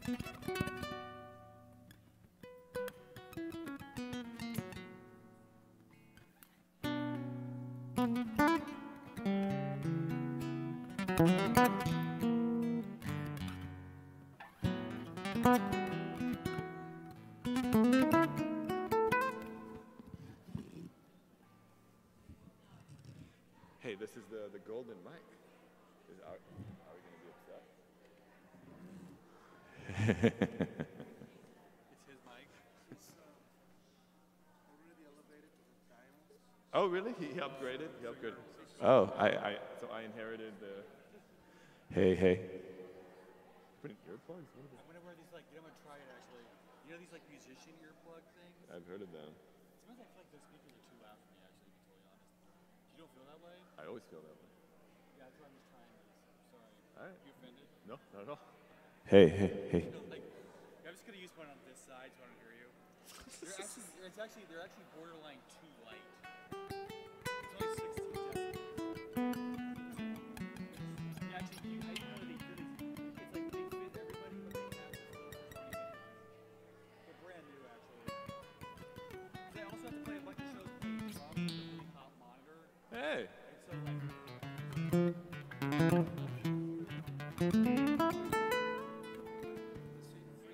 Hey, this is the golden mic. Are we going to be upset? It's his mic. It's already elevated to the diamonds. Oh, really? He upgraded? He upgraded. Oh, so I inherited the... Hey. Putting earplugs? I'm going to wear these, I'm going to try it, actually. You know these, musician earplug things? I've heard of them. Sometimes I feel like those speakers are too loud for me, actually, to be totally honest. You don't feel that way? I always feel that way. Yeah, that's why I'm just trying these. I'm sorry. All right. You offended? No, not at all. Hey. I'm just going to use one on this side so I don't hear you. They're actually borderline too light. It's only 16 decibels. Yeah, actually, I know they do these. It's like they fit everybody, but they have this little 20 meter mic. They're brand new, actually. They also have to play a bunch of shows playing drums with a really top monitor. Hey.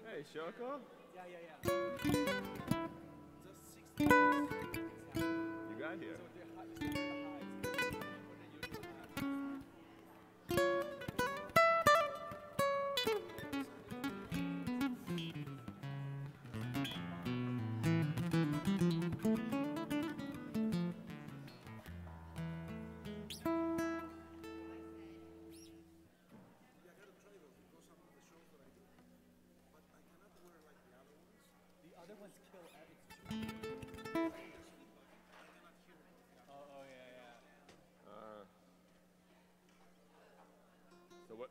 Hey, Shoko? Yeah. You got here. So they're high, just the highs. So what?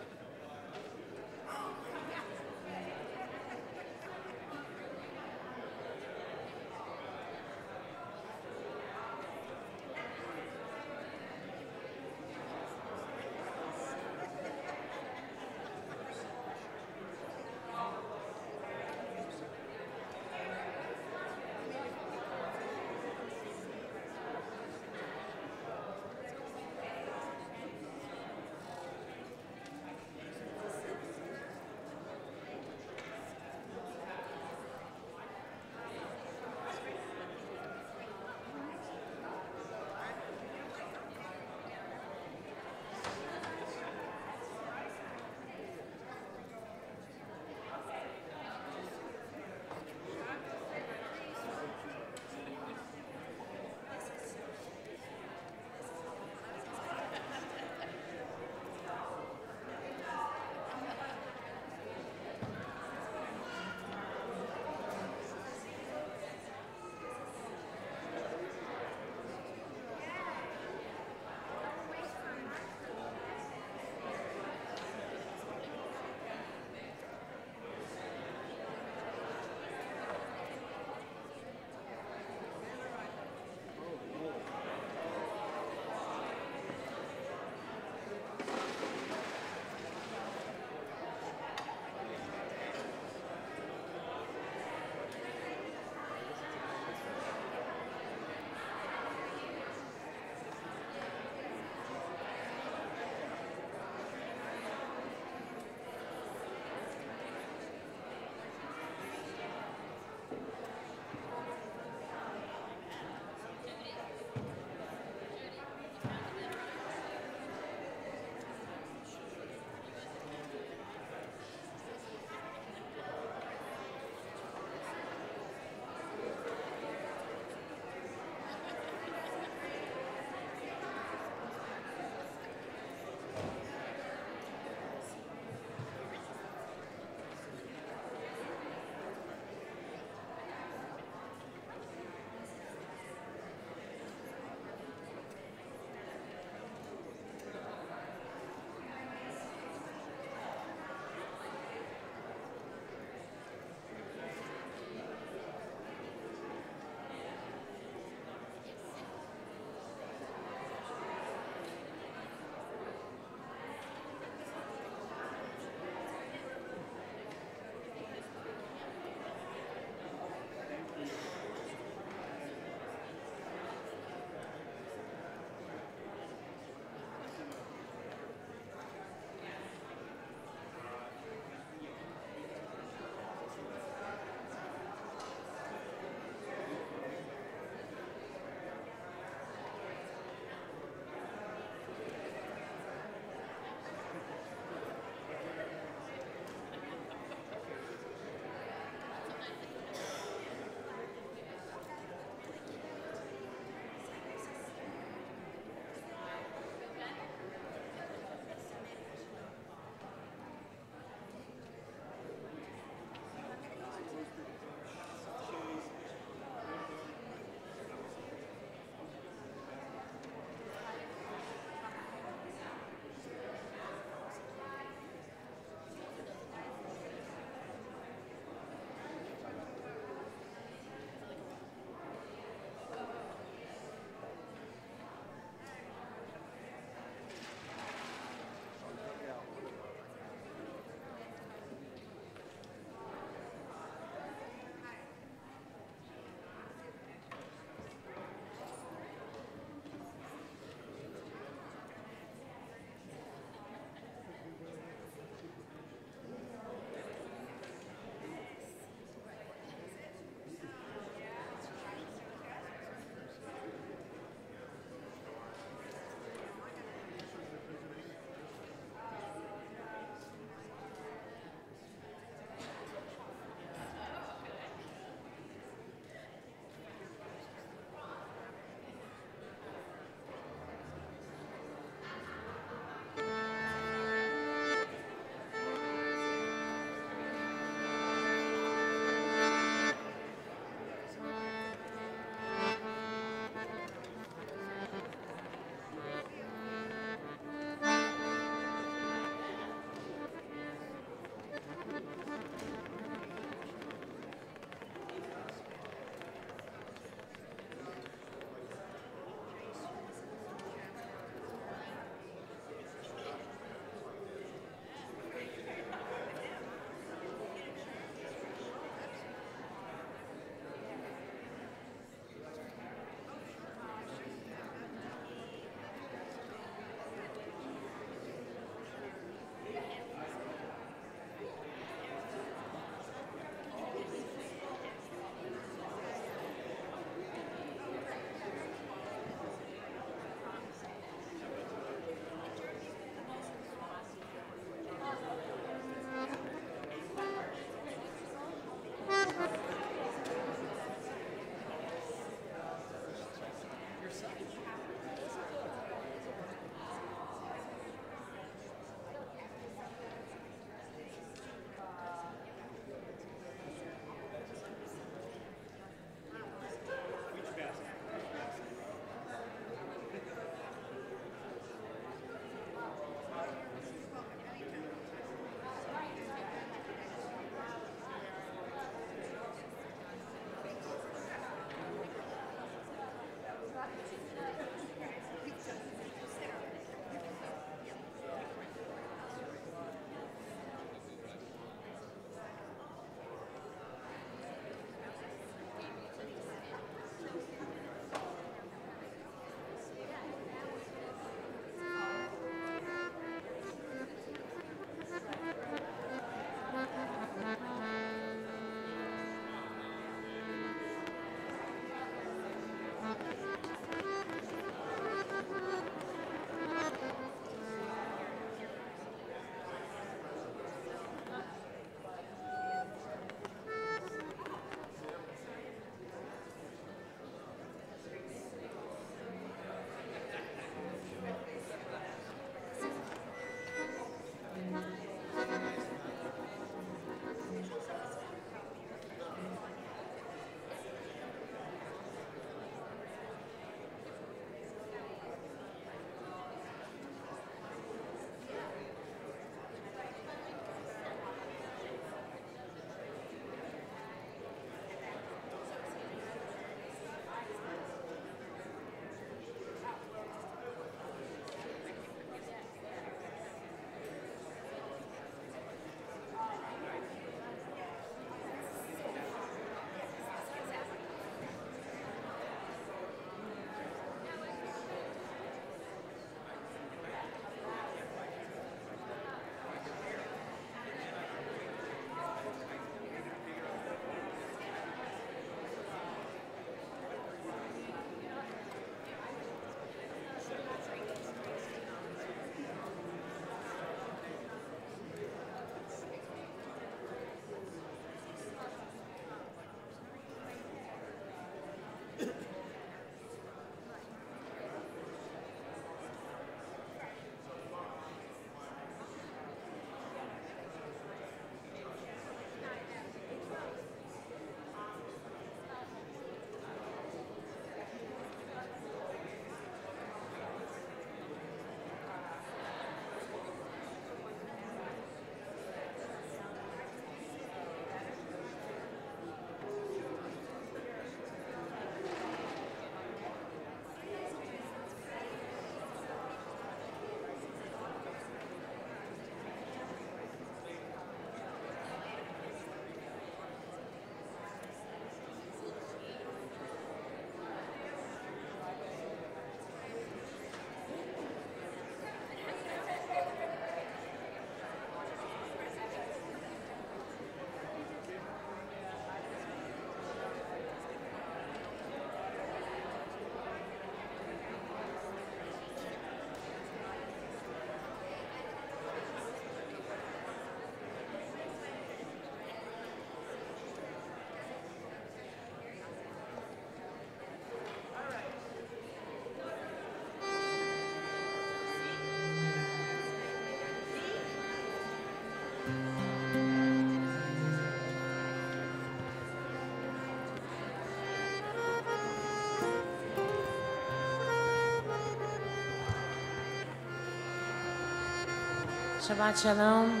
Shabbat Shalom.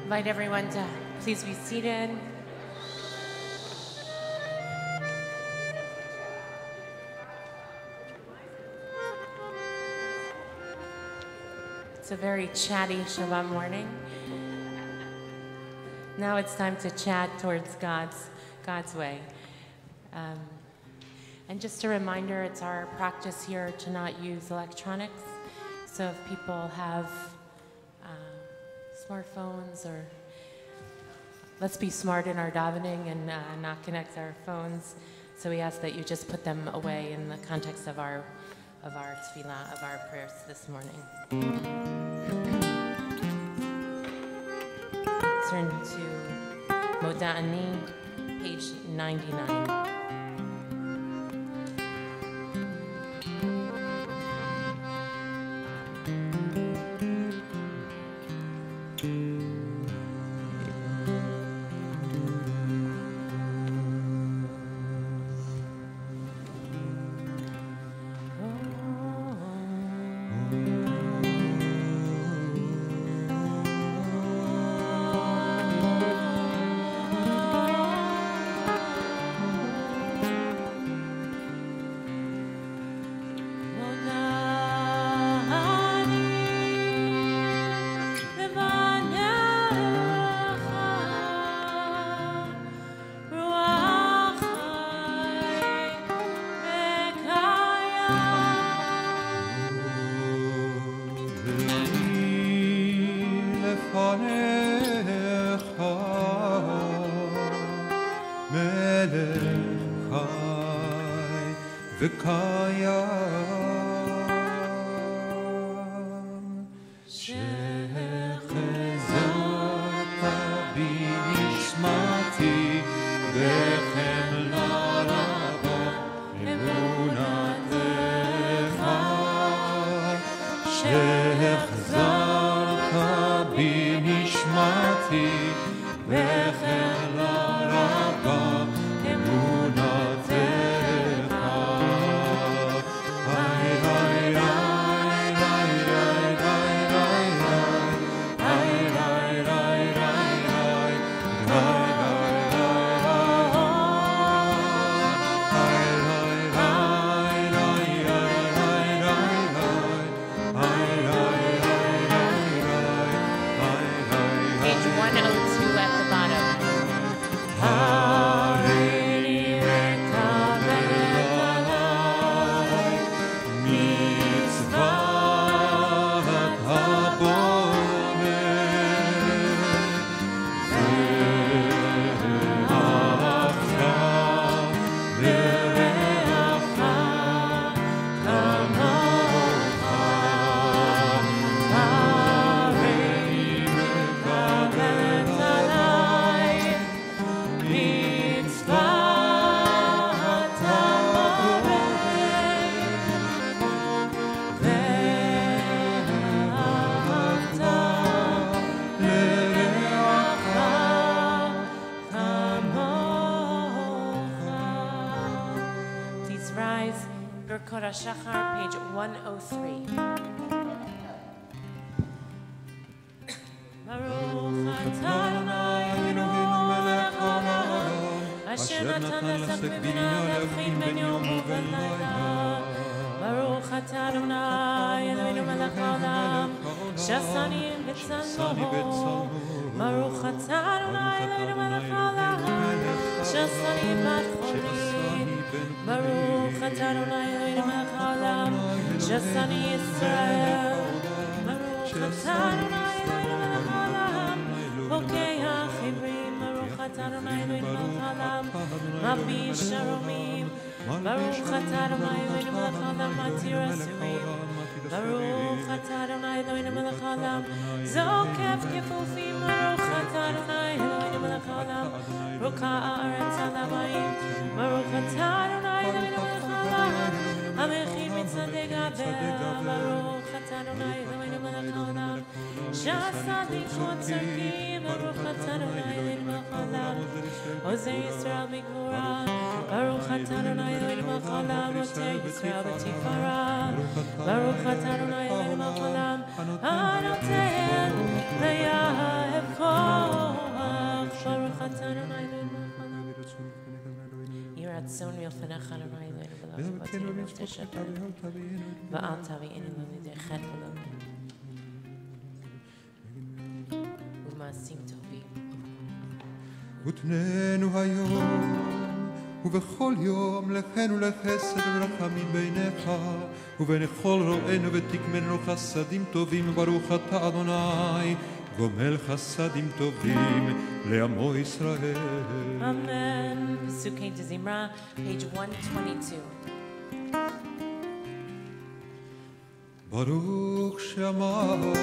Invite everyone to please be seated. It's a very chatty Shabbat morning. Now it's time to chat towards God's way. And just a reminder, it's our practice here to not use electronics. So if people have smartphones, or let's be smart in our davening and not connect our phones. So we ask that you just put them away in the context of our tefillah, of our prayers this morning. Turn to Moda'ani, page 99. Shachar, page 103. Baruch atah Adonai Eloheinu melech haolam, asher natan לעשות בבינה להבחין בין יום ובין לילה. Baruch atah Adonai Eloheinu melech haolam, שעשני בצלמו. Baruch atah Adonai Eloheinu melech haolam, שעשני בת חולי. Baruch atah Adonai Eloheinu melech haolam, שעשני ישראל. Baruch atah Adonai Eloheinu melech haolam, פוקח עברים. Baruch atah Adonai Eloheinu melech haolam, מביש ערומים. Baruch atah Adonai Eloheinu melech haolam, מתיר אסורים. Baruch atah Adonai Eloheinu melech haolam, זוקף כפופים. Baruch atah Adonai Eloheinu melech haolam, רוקע הארץ על המים. Baruch atah Adonai Eloheinu melech haolam, המכין מצעדי גבר. Baruch atah Adonai Eloheinu melech haolam, שעשה דיקות צדיקים. Baruch atah Adonai Eloheinu melech haolam, עוזר ישראל בגבורה. Baruch atah Adonai Eloheinu melech haolam noter Yisrael b'tifara. Baruch atah Adonai Eloheinu melech haolam anoter v'yahev koach. Baruch atah Adonai Eloheinu melech haolam. Yhi ratzon v'yilfanecha Adonai Eloheinu v'lo tibotinu v'lo teshaper v'al tavi'enu lo lidei chet v'lo u'ma'asim tovim. ותננו היום ובכל יום לכנו לחסד ורחמים בעיניך ובנכל רואינו ותקמנו חסדים טובים ברוך אתה אדוני גומל חסדים טובים לעמו ישראל. Amen. Pesukei Zimra, page 122. ברוך שאמר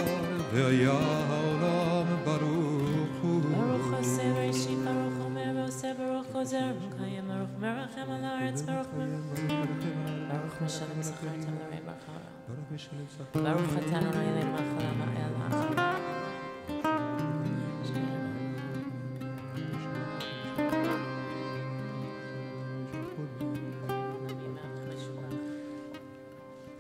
והיה העולם ברוך הוא. Baruch Hoseh Bereshit, Baruch Omer V'Oseh, Baruch Gozer V'Mekayem, Baruch Merachem al haaretz, Baruch Mishalem Zachartem l'rei Baruch Haolam. Baruch atah Adonai Eloheinu melech haolam ha'el ha'achal.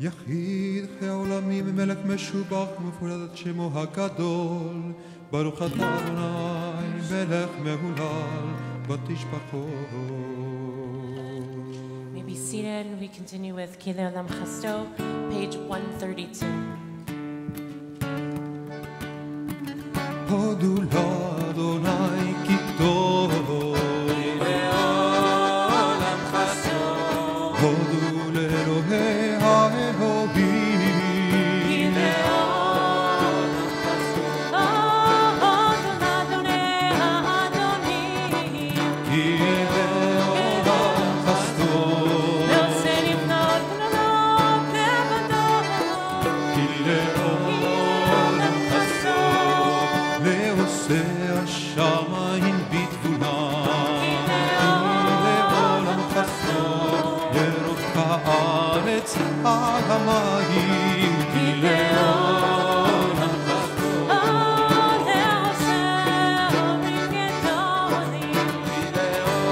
יחיד העולמים מלך משובח ומפולד שמו הגדול ברוך אתה אדוני מלך מהולל ותשבחו. May be seated. We continue with Kidei Olam Chasto, page 132. הודו לאדוני כי טוב הודו לאלוהי האלוהים כי לעולם חסדו כי לעולם חסדו לעושה השמיים בתבונה לעולם חסדו לרוב הארץ על המים כי לעולם חסדו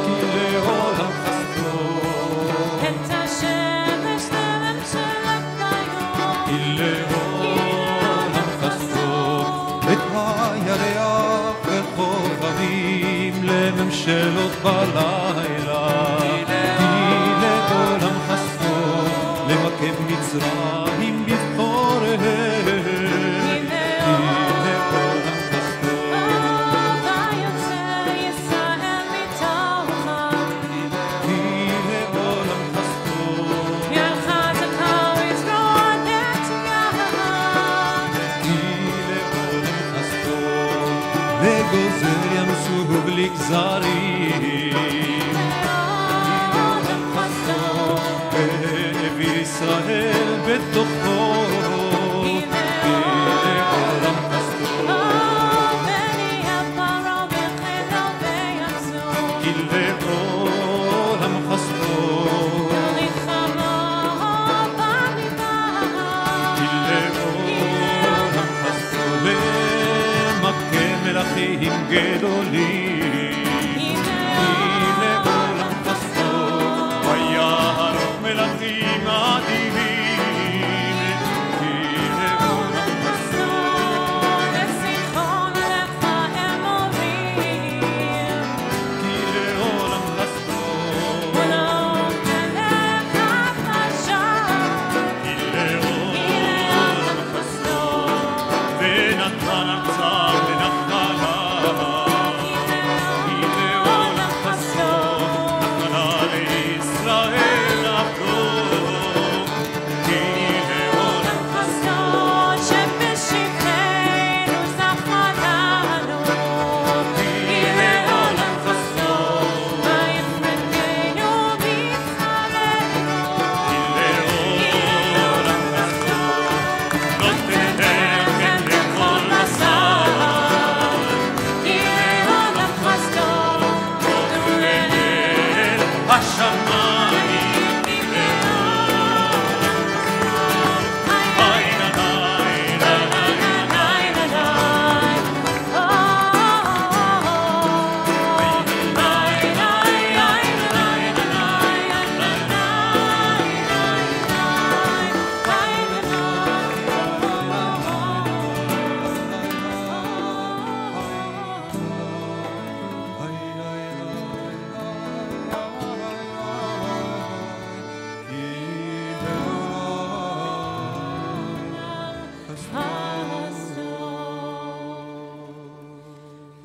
כי לעולם חסדו כי לעולם חסדו את הירח וכוכבים לממשלות בלילה כי לעולם חסדו למקם מצרים בבחוריהם כי לעולם חסדו כי לעולם חסדו כי לעולם חסדו לגוזר ים סוף לגזרים ישראל בתוכו כי לעולם חסדו כי לעולם חסדו כי לעולם חסדו למכה מלכים גדולים כי לעולם חסדו ויהרוג מלכים אדירים כי לעולם חסדו כי לעולם חסדו כי לעולם חסדו ונתן ארצה ונחלה כי לעולם חסדו נחלה לישראל עבדו כי לעולם חסדו כי לעולם חסדו כי לעולם חסדו נותן לחם לכל בשר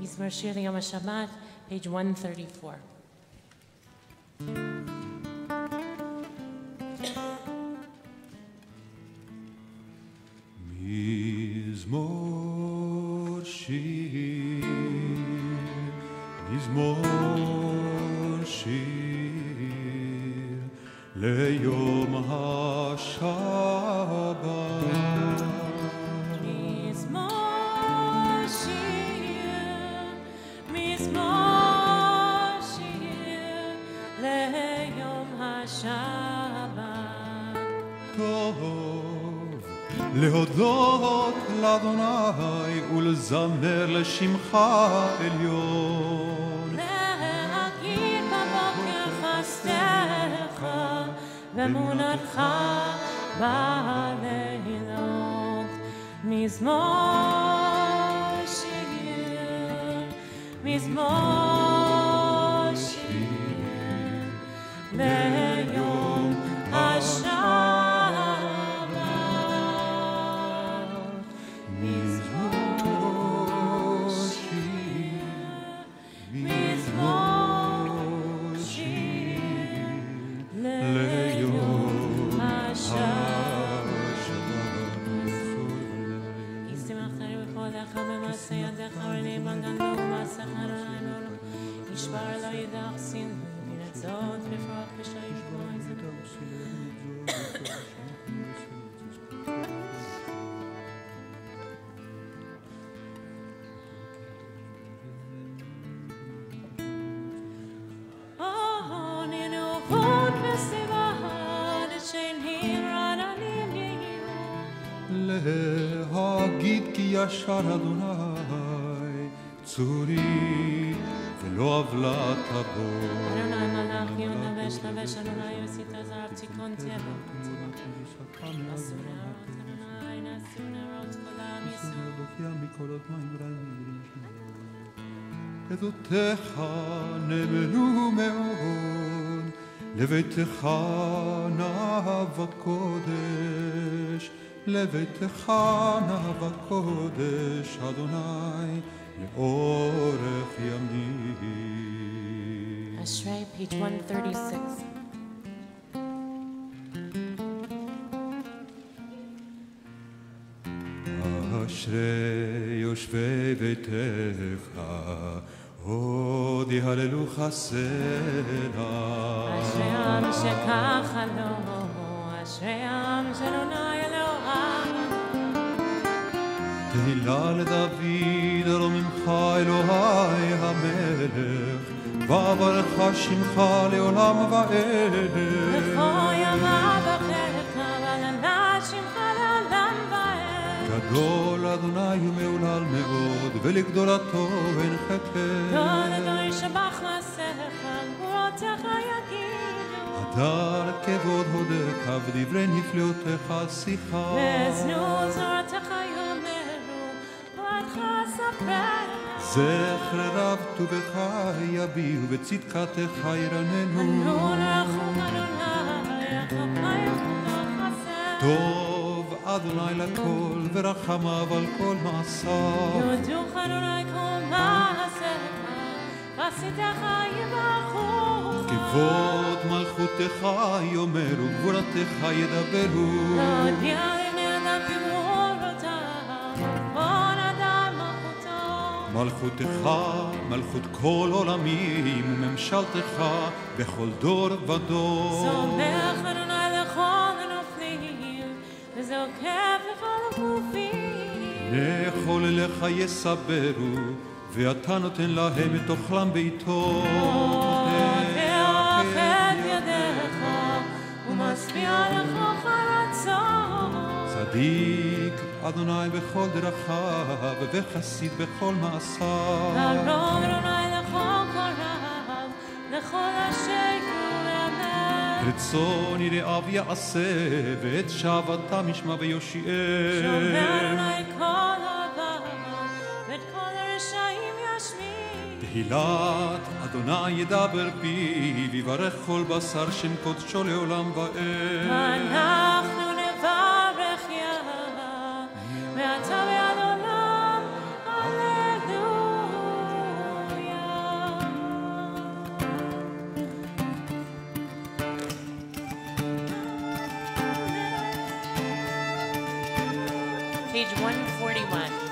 Mizmor Shir Yom HaShabbat, page 134. Mizmor Shir, Mizmor Shir, LeYom HaShabbat. Mizmor Shir, Mizmor Shir, LeYom HaShabbat. Tov להודות לאדוני ולזמר לשמך עליון. להגיד בבוקר חסדך ואמונתך בלילות. מזמור שיר, מזמור שיר, ליום השבת. להגיד כי ישר אדוני צורי ולא עוולת הבור. אדוני מלך יונבש לבש אדוני יוסית עזרב תיקון תיבו. נשאו נערות אדוני נשאו נערות כולם ישאו. עדותיך נאמנו מאוד לביתך נאוות קודש. לביתך נאוות קודש, אדוני, לאורך ימים. Ashrei, page 136. אשרי יושבי ביתך, עוד יהללו חסנה. אשרי העם שככה לו, אשרי העם שאדוני תהילה לדוד רוממך אלוהי המלך ואברך שמך לעולם ועד בכל ימיו בחלקך ולענת שמך לעולם ועד גדול אדוני ומהולל מאוד ולגדולתו אין חקר גדול אדוני שבח מעשיך גבורותיך יגידו הדר כבוד הודך ודברי נפלאותיך שיחה וזנות זרועתך זכר רב טובך יביעו וצדקתך ירננו טוב אדוני לכל ורחמיו על כל מעשיו יודוך אדוני כל מעשיך ועשיתך יברכו כבוד מלכותך יאמרו גבורתך ידברו להודיע לבני אדם גבורותיו מלכותך, מלכות כל עולמים וממשלתך בכל דור ודור. סומך אדוני לכל הנופלים וזוקף לכל הגופים. לכל אליך יסברו ואתה נותן להם את אוכלם בעיתו. פותח את ידיך ומשביע לך רצון. צדיק אדוני בכל דרכיו וחסיד בכל מעשיו. קרוב אדוני לכל קוריו לכל אשר יאמר. רצון יראיו יעשה ואת שבתם ישמע ויושיעם. שומר אדוני כל אוהביו ואת כל הרשעים ישמיע. תהילת אדוני ידבר פיו יברך כל בשר שם קודשו לעולם ועד. אנחנו נברך מעתה ועד עולם, הללויה. Page 141.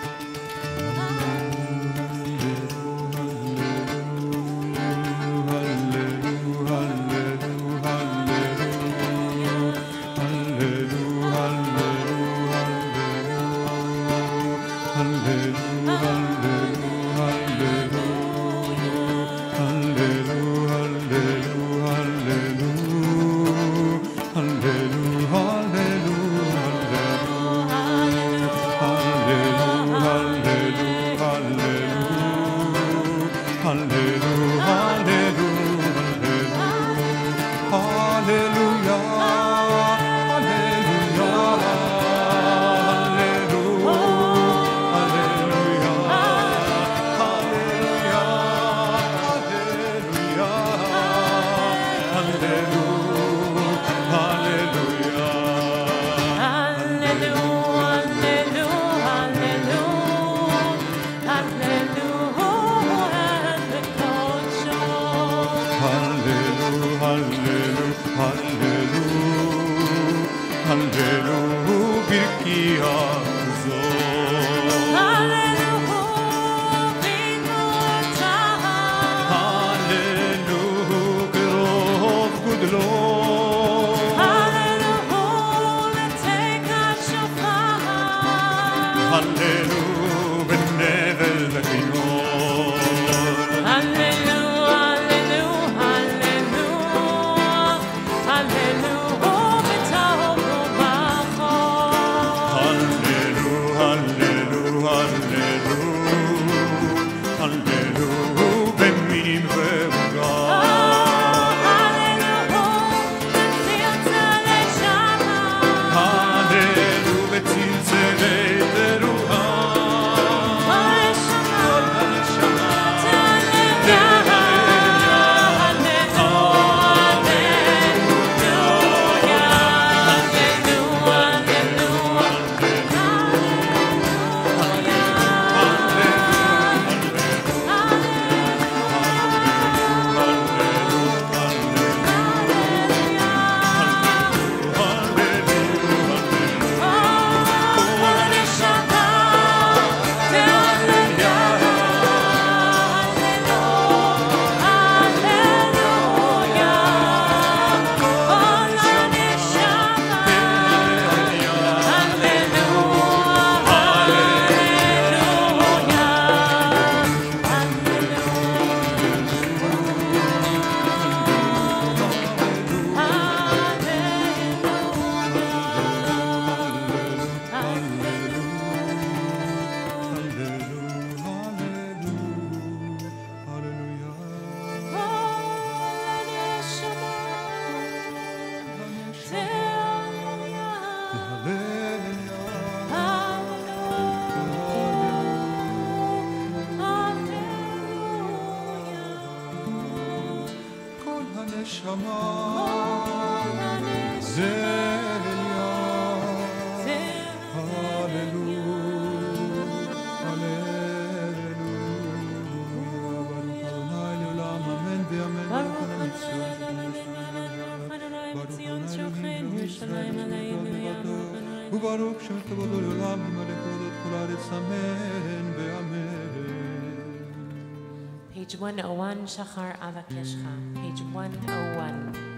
Page 101, Shachar Avakeshcha. Page 101.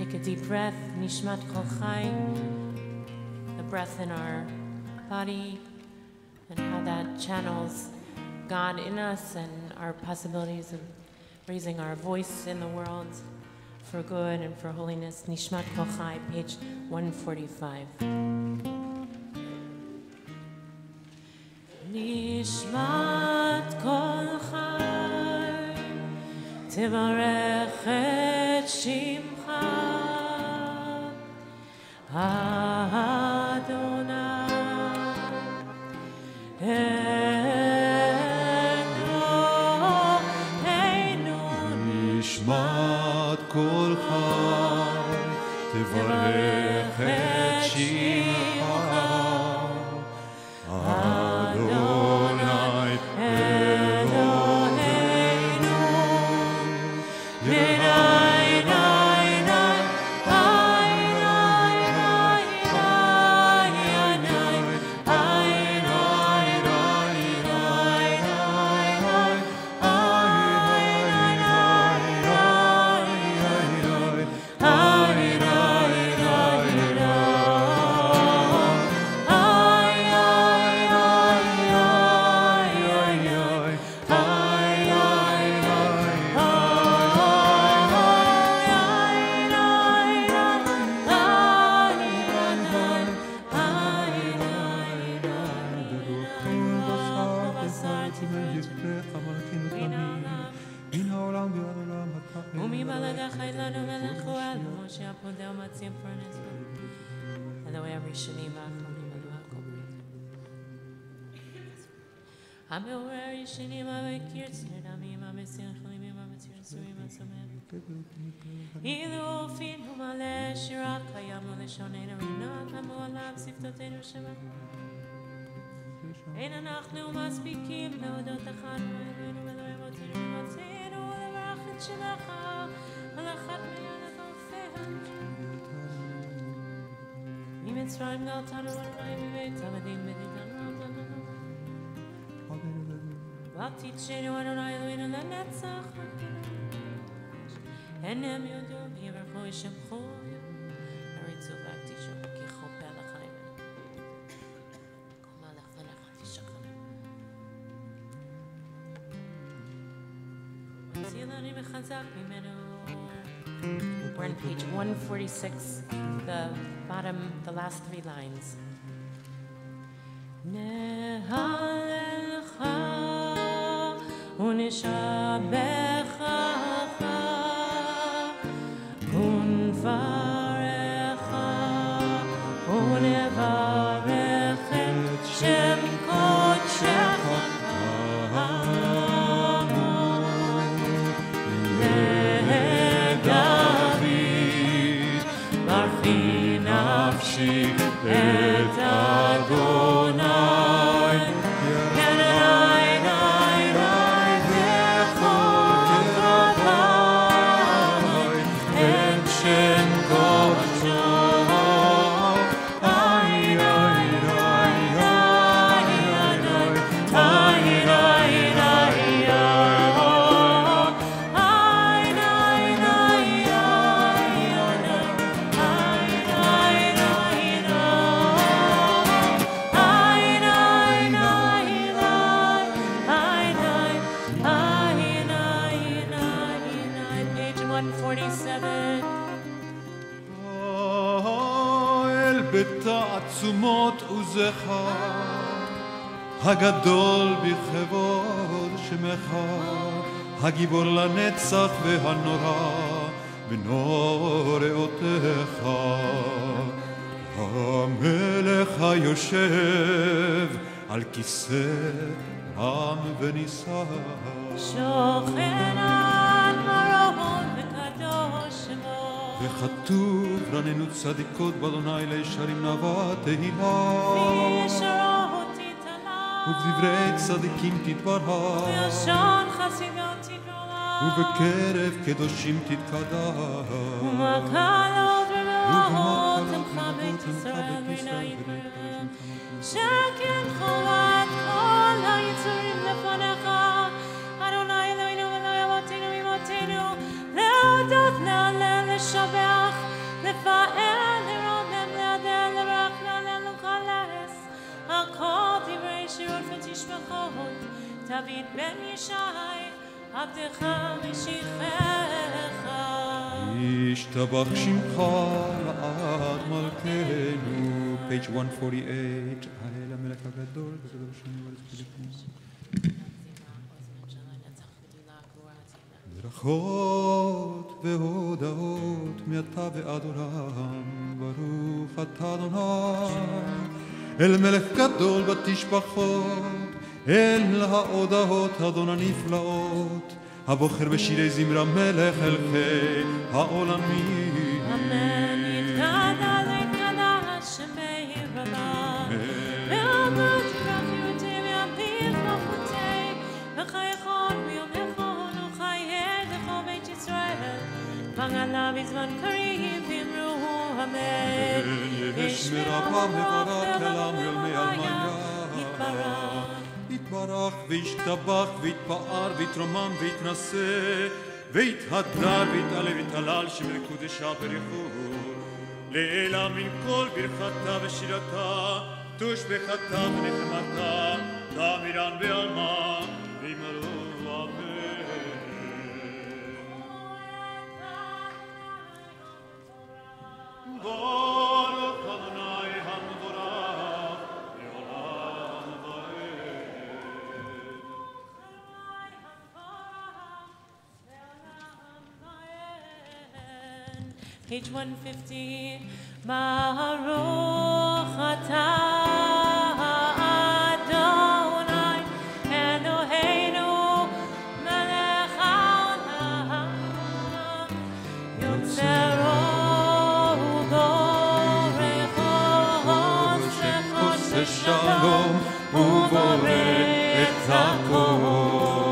Take a deep breath, Nishmat Kol Chai, the breath in our body, and how that channels God in us and our possibilities of raising our voice in the world for good and for holiness. Nishmat Kol Chai, page 145. Nishmat Kol Chai, Tivarech et Shimcha, Adonai, נשמת כל חי, תברך את שמך, אדוני אלוהינו, אין אנחנו מספיקים להודות לך אלוהינו ואלוהי אבותינו ואמותינו ולברך את שמך על אחת מיד עפרפיה. ממצרים גאלתנו אדוני מבית עבדים בדידנו ותיטשנו אדוני אלוהינו לנצח הnem יודו ויברכו ישבחו הריצו והקדישו כי חופה לחיים. We're on page 146, the bottom, the last three lines. Nehalelcha unishabecha unvarecha unevarech et shem kodshecha את אדוני בתעצומות עוזך הגדול בכבוד שמך הגיבור לנצח והנורא בנוראותיך המלך היושב על כיסא עם ונישא שוכן על מרום וקדוש שמו וכתוב רננו צדיקות באדוני לישרים נאווה תהילה ובדברי צדיקים תתברך ובלשון חסידות תתגלה ובקרב קדושים תתקדש ומקלות ומאורות עמך בית ישראל רינה יקרב שכן חובת כל היצורים לפניך אדוני אלוהינו ואלוהי אבותינו ואמותינו להודות להלל לשבח לפאר לרומם לעדל לרחלה ללוקלס הכל דברי שירות ותשבחות דוד בן ישי עבדך משיחך ישתבח שמך לעד מלכנו page 148 האל המלך הגדול ברכות והודאות מעתה ועד עולם ברוך אתה אדוני אל מלך גדול בתשבחות אל ההודעות אדון הנפלאות הבוחר בשירי זמרה מלך אלכי העולמים אמן יתגדל השם בהירלה ועמוד כפיותי ועמיר כפותי וחייכון ויומכון וחיי דכו בית ישראל ועליו בזמן קריב אמרו אמן ישמר הפעם מברך כלם יולמי אלמיה יתברך יתברך וישתבח ויתפאר ויתרומם ויתנשא ויתהדר ויתעלה ויתהלל שמלקודשה בריחו לאלה מן כל ברכתה ושירתה תושבחתה ונחמתה תאמירן בעלמה וימלאו אמן ברוך אדוני המבורך לעולם ועד Page 150 Baruch atah Adonai Eloheinu melech haolam Yotzero uborech shalom uborech et hakol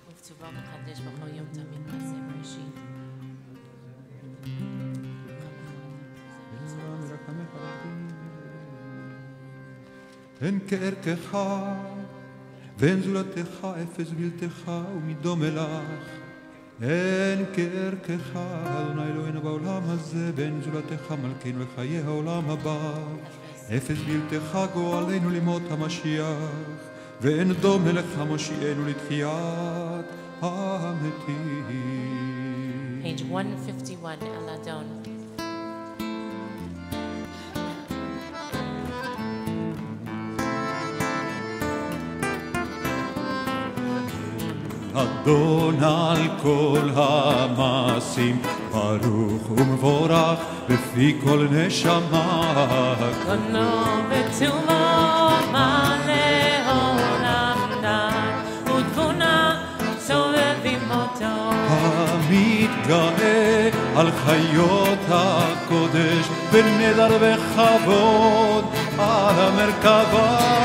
ובצורה מחדש בכל יום תמיד מעשה בראשית. אין כערכך ואין זולתך אפס בלתך ומדומה לך אין כערכך אדוני אלוהינו בעולם הזה ואין זולתך מלכנו לחיי העולם הבא אפס בלתך גואלנו למות המשיח ואין דומה לך מושיענו לתחיית המתים. Page 151 Eladon. אדון על כל המעשים ברוך ומבורך בפי כל נשמה קונו וטובו מלא עולם דת ותבונה סובבים אותו המתגאה על חיות הקודש בנדר וכבוד על המרכבה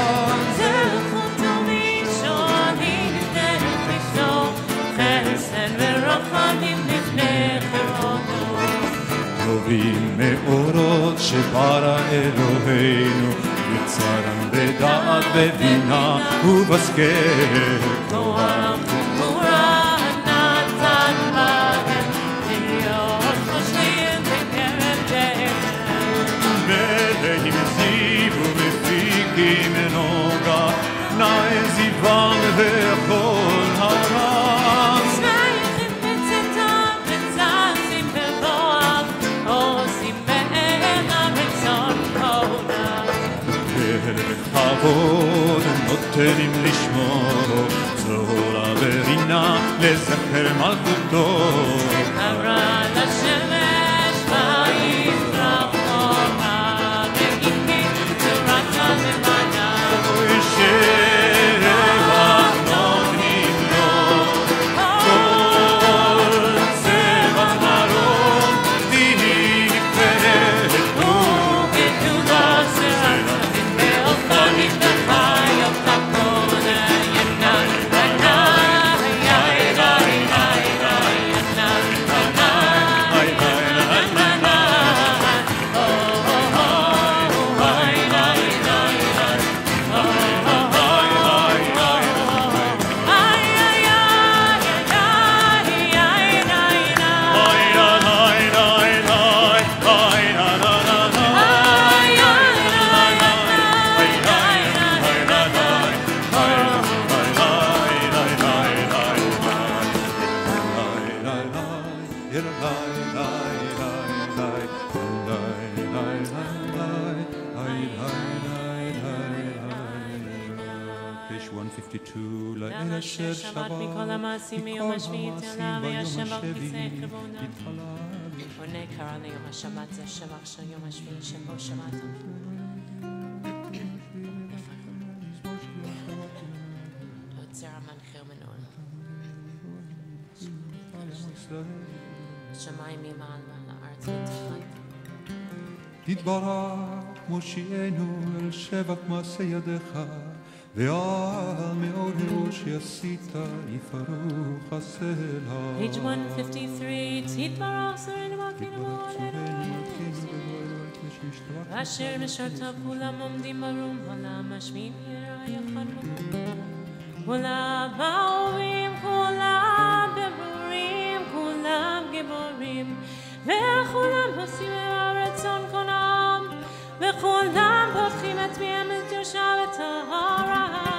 טובים מאורות שברא אלוהינו יצרם בדעת בבינה ובשכל תורה וגבורה נתן בהם להיות חושבים בקרב דרך מלאים זיו ומפיקים בכבוד נותנים לשמור זוהרה ורינה לזכר מלכותו עברה לשמש ויפרח אורה והנה תורתה לבנה שבח נותנים לו כל צבע מרום תפארת ובתולה זרח באופנים בחי הפקונה ינה ינה שבת מכל המעשים מיום השביעית עלה וישב על כיסא כבודו עונה קרא ליום השבת זה שבח של יום השביעי שבו שבתו עוצר המנחר מנעול שמיים ממעל ועל הארץ מתחת תתברך מושיענו אל שבח מעשה ידיך ועל מאור שעשית יפרוך הסלע Page 153 תתברך שרנו מלכנו אשר משרתיו כולם עומדים ברום עולם השביעי יראה יחד כולם אהובים כולם ברורים כולם גיבורים וכולם עושים הרצון קונם וכולם פותחים את פיהם לקדושה וטהרה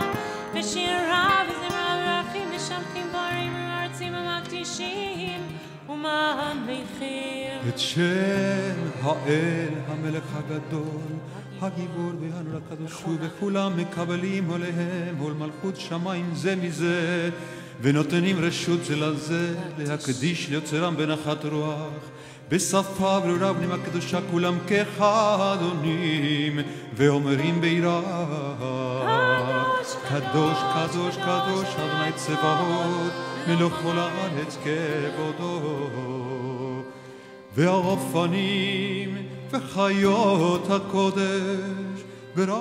בשירה וזמרה ורחים משבחים דברים ומרצים ומקדישים וממליכים את שם האל המלך הגדול הגיבור והנורא הקדוש הוא וכולם מקבלים עליהם עול מלכות שמיים זה מזה ונותנים רשות זה לזה להקדיש ליוצרם בנחת רוח בשפה ברורה בנימה קדושה כולם כאחד עונים ואומרים ביראה קדוש קדוש קדוש אדוני צבאות מלוך כל הארץ כבודו והאופנים וחיות הקודש ברעש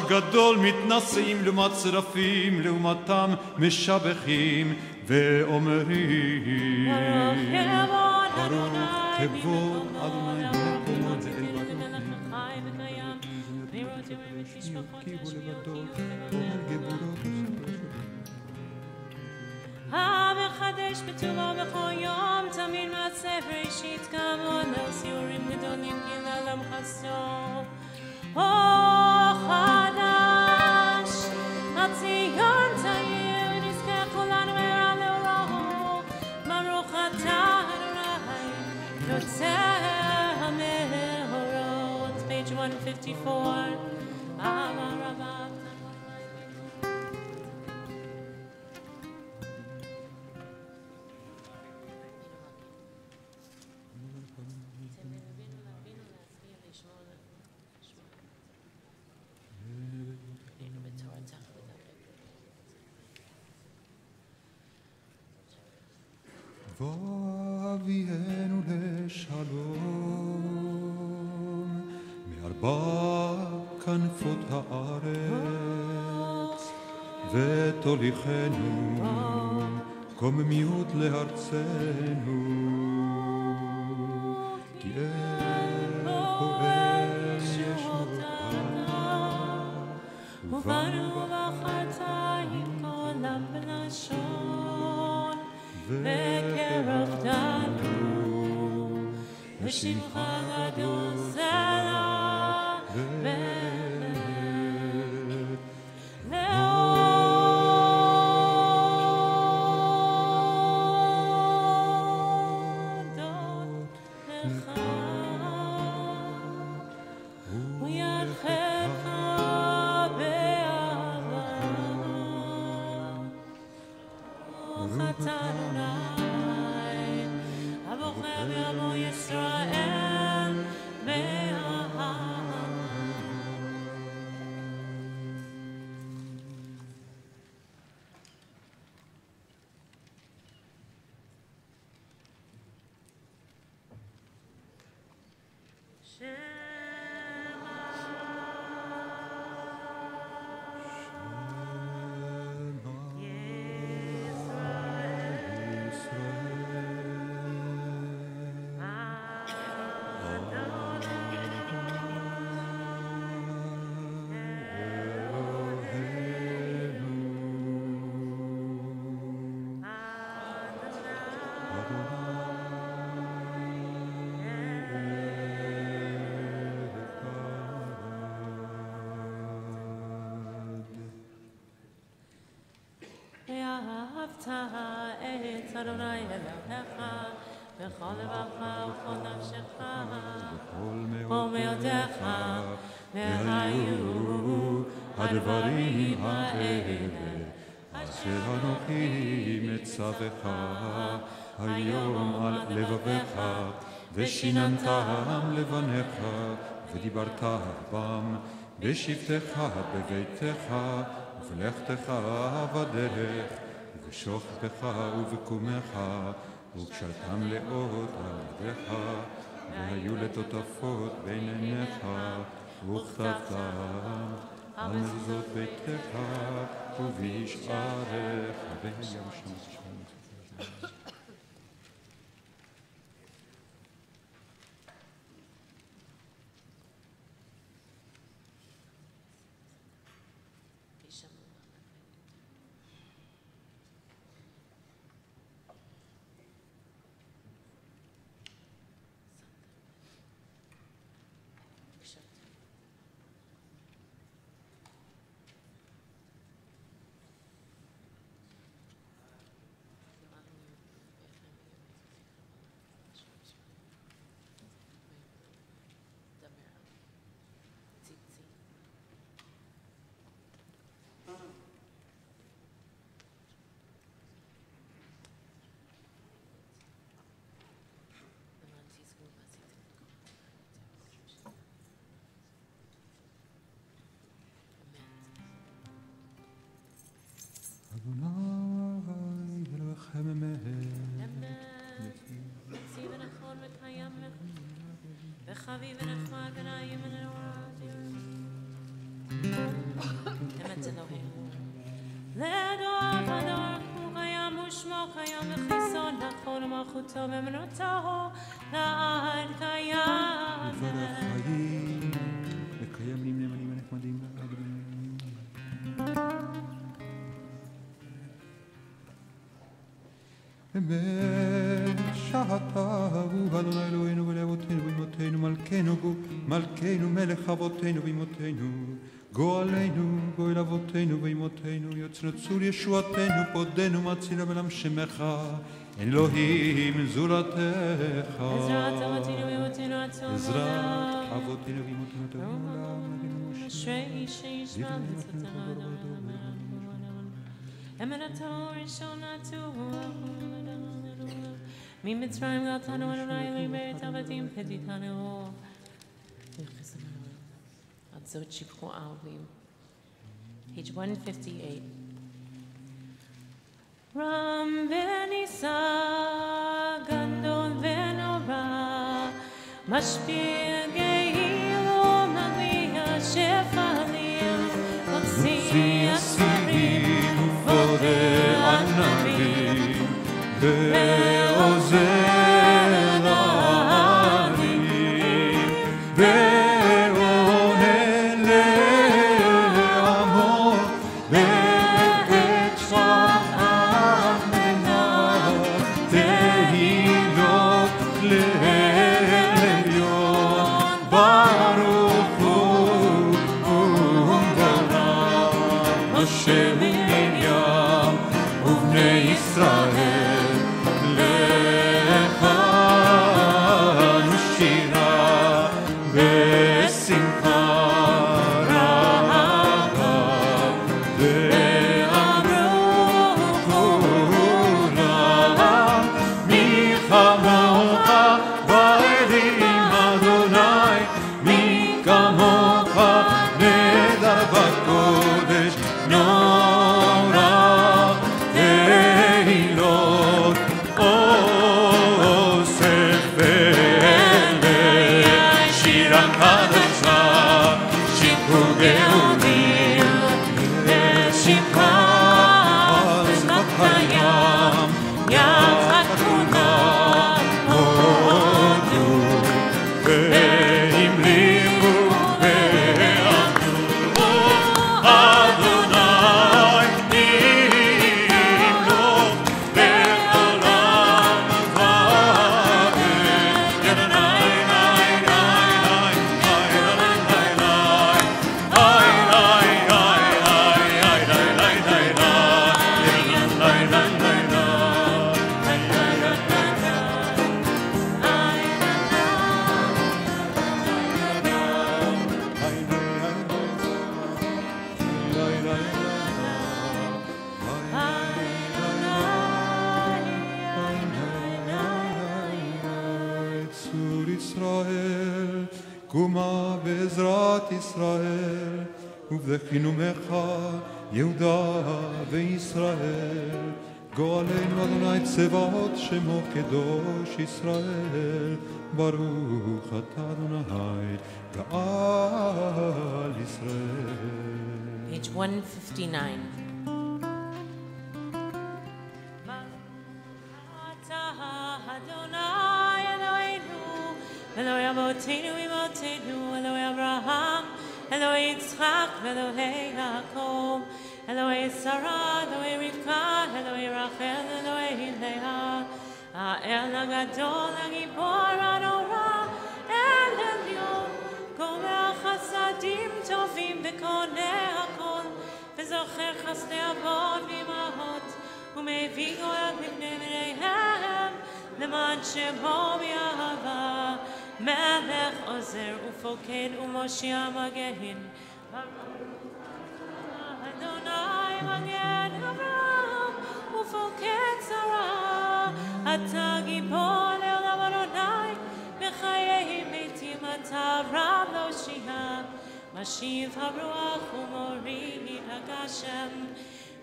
גדול מתנשאים לעומת שרפים לעומתם משבחים ואומרים ברוך כבוד אדוני במקומות זה אל כי הוא לבדו אומר גבורות המחדש בטובו בכל יום תמיד מעשה בראשית כמון על סיורים גדולים גילה למחסו חדש על ציון תאיר ונזכה כולנו מהרה לאורו ברוך אתה אדוני יוצא המאורות page 154 אבא רבא ואבינו לשלום מארבע כנפות הארץ ותוליכנו קוממיות לארצנו כי אל פועל ישמותך ובנו בחרת עם כל הבלשון וקרח דנו ושמחה גדול סלע ולב להודות לך Adonai Elohecha, b'chol levacha u'chol nafshecha, b'chol me'odecha, v'hayu הדברים האלה, אשר אנוכי מצווך היום על לבביך, ושיננתם לבניך, ודיברת בם בשבתך בביתך, ובלכתך בדרך, ובשוכבך ובקומך, וקשרתם לאות על ידיך, והיו לטוטפות בין עיניך, וכתבתם על מזוזות ביתך ובשעריך. והיה שם חביב ונחמד ונעים ונורא אמת אלוהינו לדור ודור הוא קיים ושמו קיים וחיסון לכל מלכותו ואמונתו לעד קיים וקיים לי נאמנים ונחמדים בשעתה הוא אדוני אלוהינו ולאבותינו ואמותינו מלכנו מלך אבותינו ואמותינו גואלנו גואל אבותינו ואמותינו יוצר צור ישועתנו פודנו מצילה ולם שמך אלוהים זולתך עזרת אבותינו ואמותינו עצום עזרת אבותינו ואמותינו עולם אשרי שישמע מצוותיו אמונתו ראשונתו ממצרים גאלתנו אדוני מבית עבדים פדיתנו עד זאת שיבחו אהובים. Page 158. רם ונישא גדול ונורא משפיע גאים ומגביה שפלים מוציא אסירים ופודה ענבים ועוזר לעניים ועונה לעמו ואת שפעת מנת תהילות לעליון ברוך הוא ומגלה משה ומרים ובני ישראל שירה קדושה שיפור גאונים ושמחה שפת הים יחד כולם הודו והמליכו ועמדו אדוני ימלוך בעולם ועד צור ישראל, קומה בעזרת ישראל, ובדחינו ממך יהודה וישראל. גואלנו אדוני צבאות שמו קדוש ישראל, ברוך אתה אדוני גאל ישראל. Page 159. Eloi Avotenu Imotenu, Eloi Abraham, Eloi Yitzchak, Eloi Yaakov, Eloi Sarah, Eloi Rivka, Eloi Rachel, Eloi Leah, El Hagadol, Hagibor, Adorah, El Elyon, Gomer Chasadim Tovim, Bekonei Hakol, Vezocher Chasdei Avot V'imahot, Umevii Goel Mipnei Mineihem, למען שמו באהבה, מלך עוזר ופוקד ומושיע מגן. אדוני מגן אברהם ופוקד שרה, אתה גיבור לעולם אדוני, בחיי מתים אתה רב להושיע, משיב הרוח ומוריד הגשם,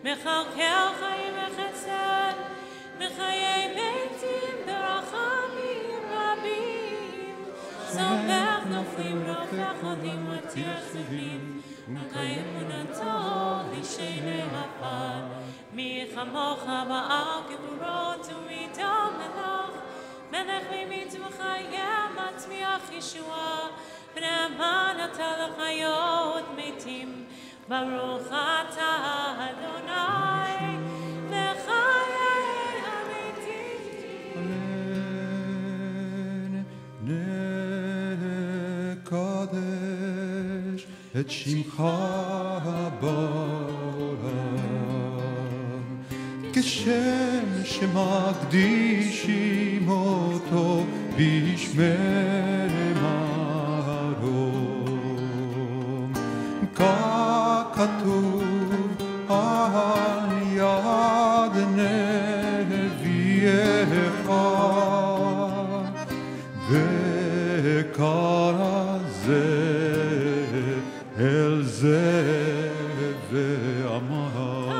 מחלקל חיים וחסד, בחיי מתים ברחמים רבים, סומך נופלים רופח עודים מתיר צבים, נגאי אמונתו לשני הפעל, מי כמוך בעל גבורות ומידו מלך, מלך ממצווך מצמיח ישועה, ונאמן אתה לחיות מתים, ברוך אתה אדוני לחיי נקדש את שמך בעולם, כשם שמקדישים אותו בשמי מרום, ככתוב על יד נביאך וקרא זה אל זה ואמר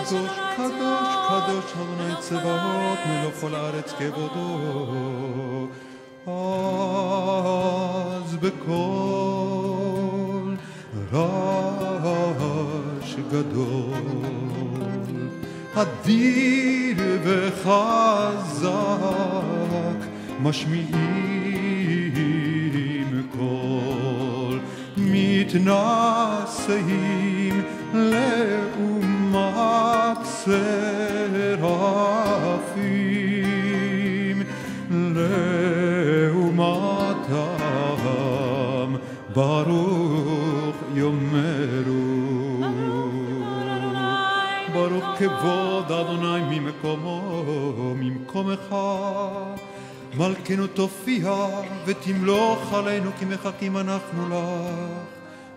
קדוש קדוש קדוש אדוני צבאות מלוך כל הארץ כבודו. אז בקול רעש גדול אדיר וחזק משמיעים קול מתנשאים לעומת שרפים לעומת העם ברוך יאמרו ברוך כבוד אדוני ממקומך מלכנו תופיע ותמלוך עלינו כי מחכים אנחנו לך.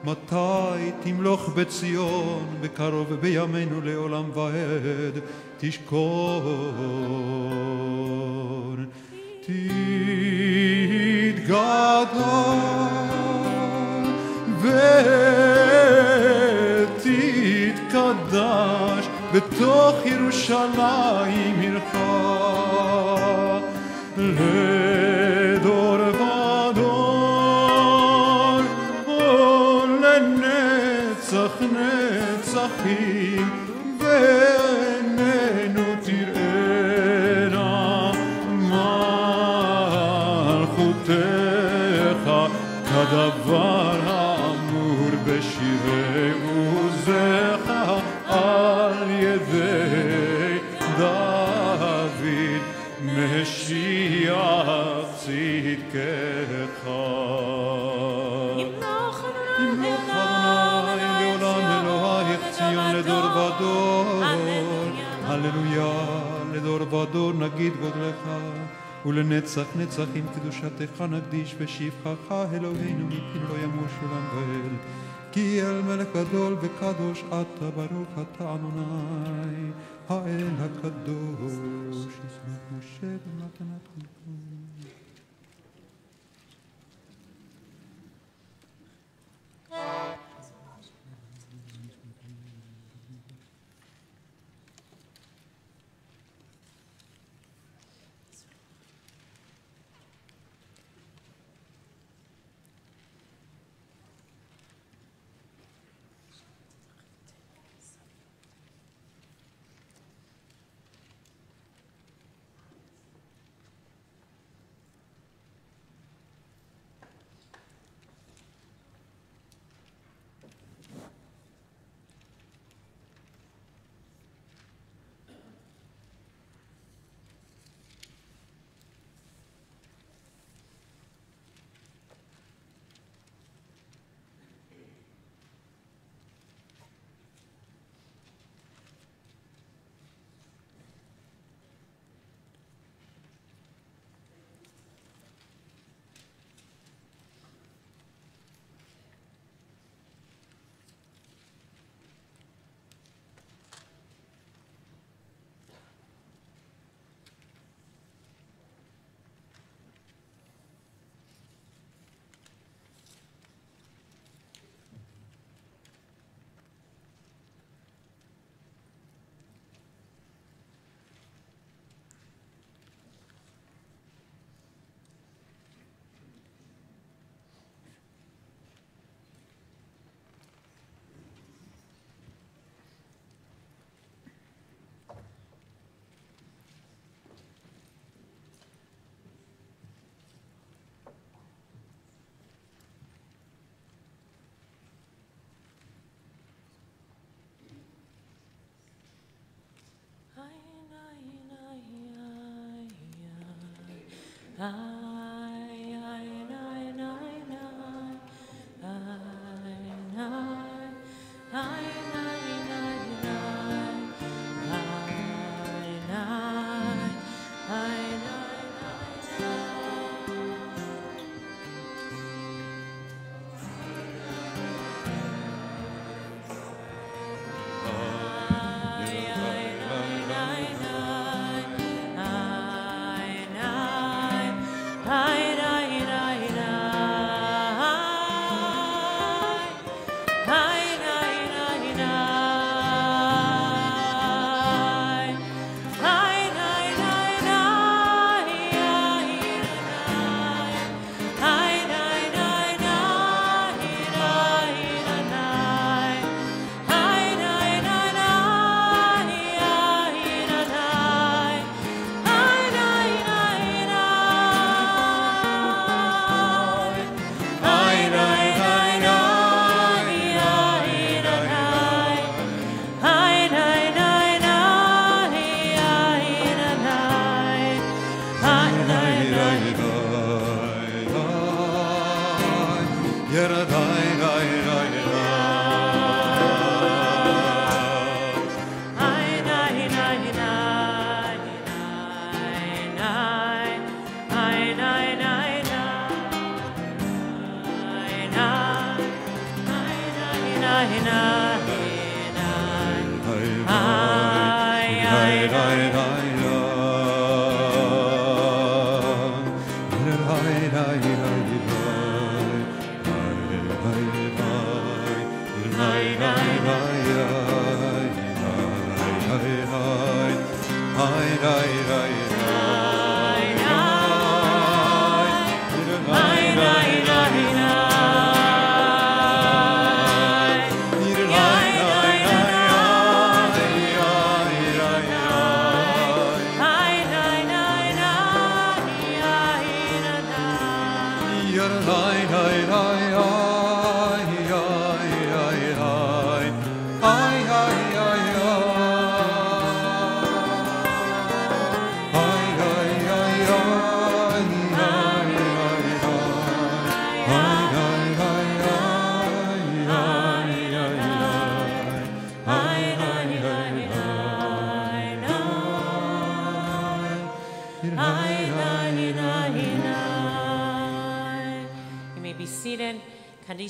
מתי תמלוך בציון בקרוב בימינו לעולם ועד תשכון תתגדל ותתקדש בתוך ירושלים עירך לדור מלכים ועינינו תראינה מלכותך כדבר האמור בשירי עוזך על ידי דוד משיח צדקך. ימלוך אדוני לעולם אלוהיך ציון לדור ודור. הללויה לדור ודור נגיד גודלך ולנצח נצחים קדושתך נקדיש ושבחך אלוהינו מפין לא ימוש עולם ואל. כי אל מלך גדול וקדוש אתה ברוך אתה אדוני האל הקדוש ישמח משה במתנת חלקו.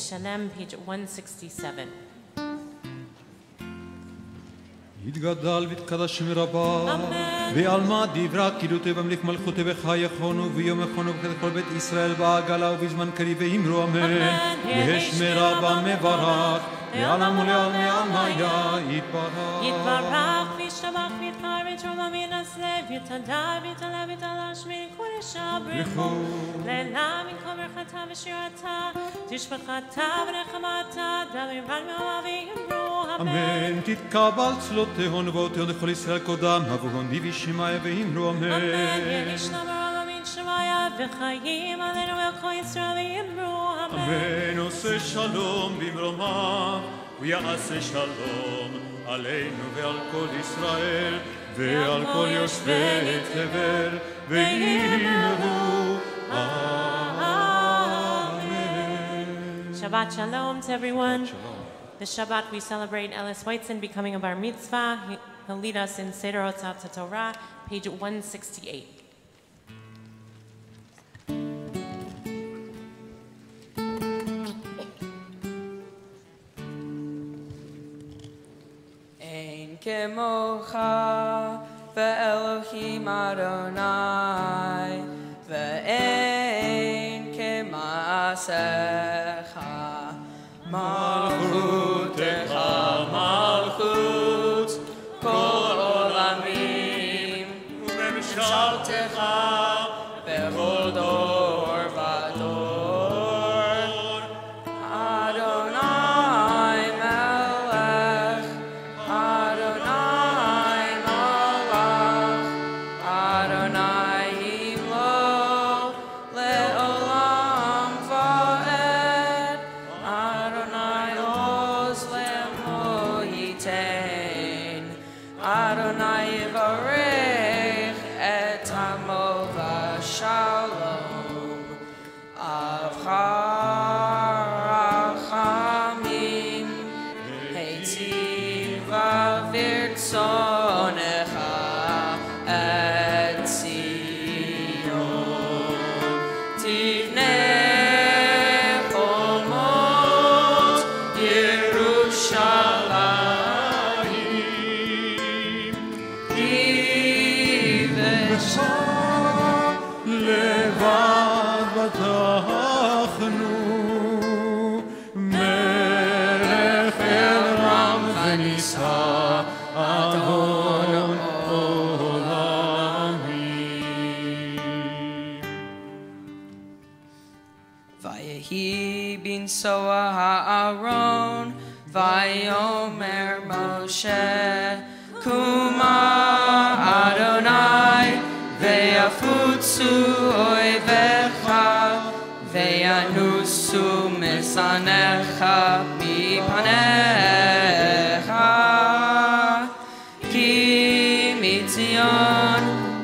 Shalem, page 167. יתגדל ויתקדש שם רבה ועלמא דברה קדותי במליך מלכותי וחייכונו ויום יכונו כל בית ישראל בעגלה ובזמן קריב ואמרו אמן וישמרה במברך ועלם ולעלמי עלמיה יתברך וישתבח ויתפאר ויתרומם וינצלב ויתהדר ויתעלה ויתעלה שמי קודשה ברכו לעילם ינקום ברכתה ושירתה תשבחתה ונחמתה דבר בלמיה ויאמרו אמן תתקבל צלותיהון ובאותיהון לכל ישראל קודם אבוהון דיבי שמעיה ואמרו אמן אמן ישלם הרב אמין שמעיה וחיים עלינו ועל כל ישראל ויאמרו אמן אמן עושה שלום במרומיו ויעשה שלום עלינו ועל כל ישראל ועל כל יושבי תבל ויאמרו אמן. Shabbat shalom to everyone. This Shabbat we celebrate Ellis Whiteson becoming a bar mitzvah. He'll lead us in Seder Otzat Torah, page 168. Ein kemocha ve'elohim Adonai ve'ein kema'asecha malchutecha malchut kol olamim u'memshaltecha bechol dor v'dor Adonai melech Adonai malach Adonai himlo le'olam va'ed Adonai oz le'mo yitain Adonai yivarech et amo v'shalom Avcharachamim heitiva virtzonecha et Zion tivne chomot Yerushalayim Ivesha לבד בטחנו מלך אל רם ונישא אדון עולמי Vayehi bin soa ha'aron Vayomer Moshe Kuma Adonai Ve'afutsu oivecha Ve'anusu mesanecha mipanecha Ki mitzion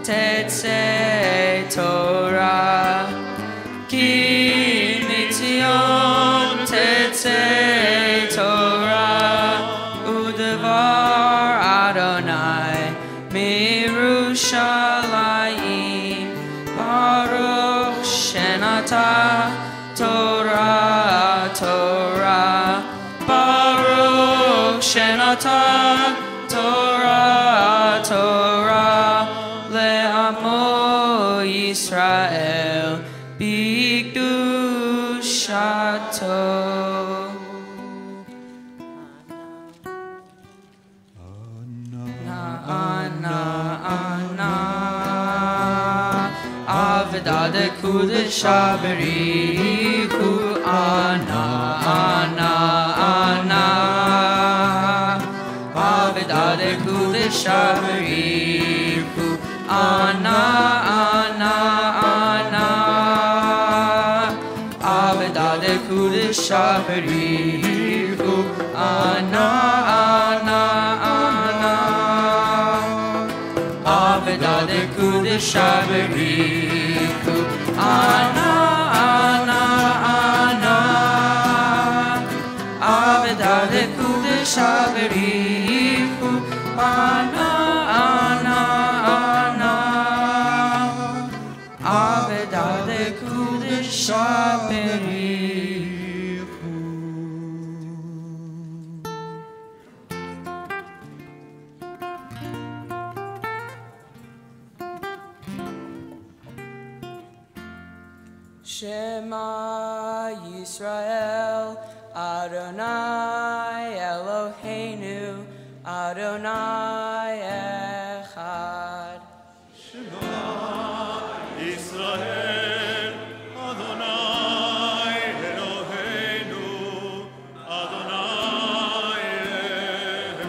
tetzei Torah Ki mitzion tetzei Torah Udvar Adonai Mirushalayim Baruch Shenata Torah Torah Baruch Shenata Torah Torah Le'amo Yisrael B'kedushato Avda de Kudesha Beriku Ana Ana Ana Avda de Kudesha Beriku Ana Ana Ana Aveda de Kudesha Berichu Ana Ana Ana Aveda de Kudesha Berichu Ana Ana Ana Aveda de Kudesha Berichu Ana Ana Ana Aveda de Kudesha Shema Yisrael, Adonai Eloheinu, Adonai Echad. Shema Yisrael, Adonai Eloheinu, Adonai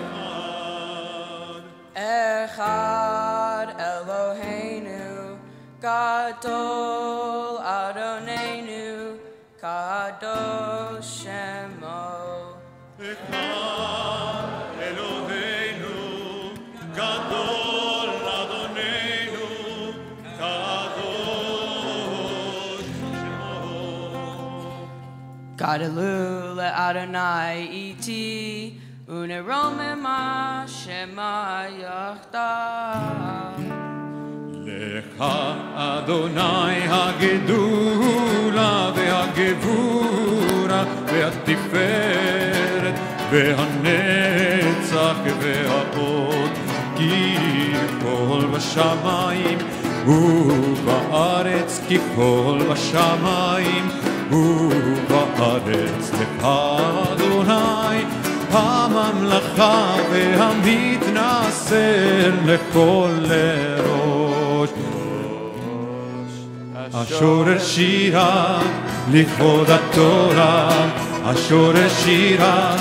Echad. Echad Eloheinu, Gadol Adonenu, Kadosh Shemo. Echad Eloheinu, Gadol Adonenu, Kadosh Shemo. Gadalu le'Adonai iti, uneromema Shema Yachdav. Lecha Adonai הגדולה והגבורה והתפארת והנצח והעוד כי כל בשמיים ובארץ כי כל בשמיים ובארץ לך אדוני הממלכה והמתנשא לכל לראש השורר שירה לכבוד התורה השורר שירה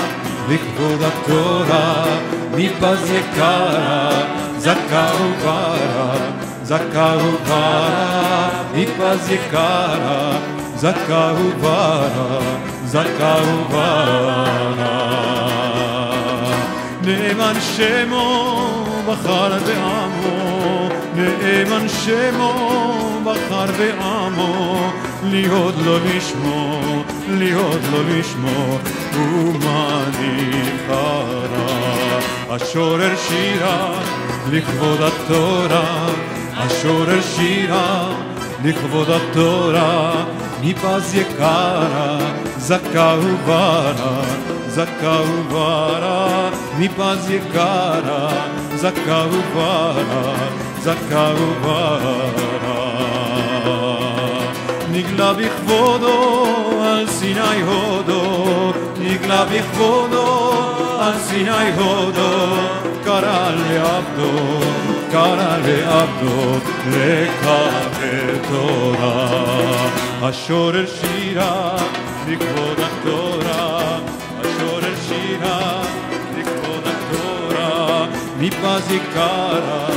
לכבוד התורה מפז יקרה זכה וברא זכה וברא מפז יקרה זכה וברא זכה וברא נאמן שמו בחר בעמו נאמן שמו בחר בעמו להיות לא לשמו להיות לא לשמו ומה נבחרה השורר שירה לכבוד התורה השורר שירה לכבוד התורה מפז יקרה זכה וברא זכה וברא מפז יקרה זכה וברא זכה וברא נגלה בכבודו על סיני הודו נגלה בכבודו על סיני הודו קרא לעבדו לקבל תורה השורר שירה לכבוד התורה השורר שירה לכבוד התורה מפז יקרה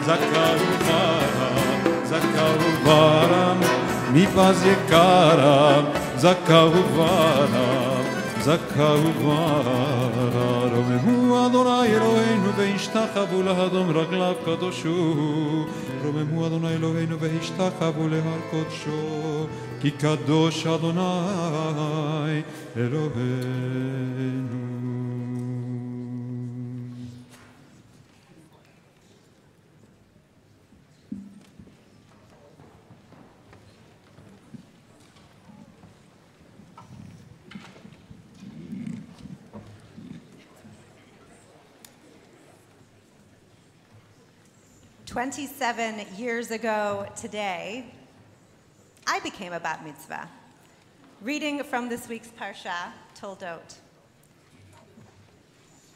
זכה וברא זכה וברא מפז יקרה זכה וברא זכה וברא רוממו אדוני אלוהינו והשתחוו להדום רגליו קדוש הוא רוממו אדוני אלוהינו והשתחוו להר קודשו כי קדוש אדוני אלוהינו "27 years ago today, I became a bat mitzvah." Reading from this week's Parashat, Toledot.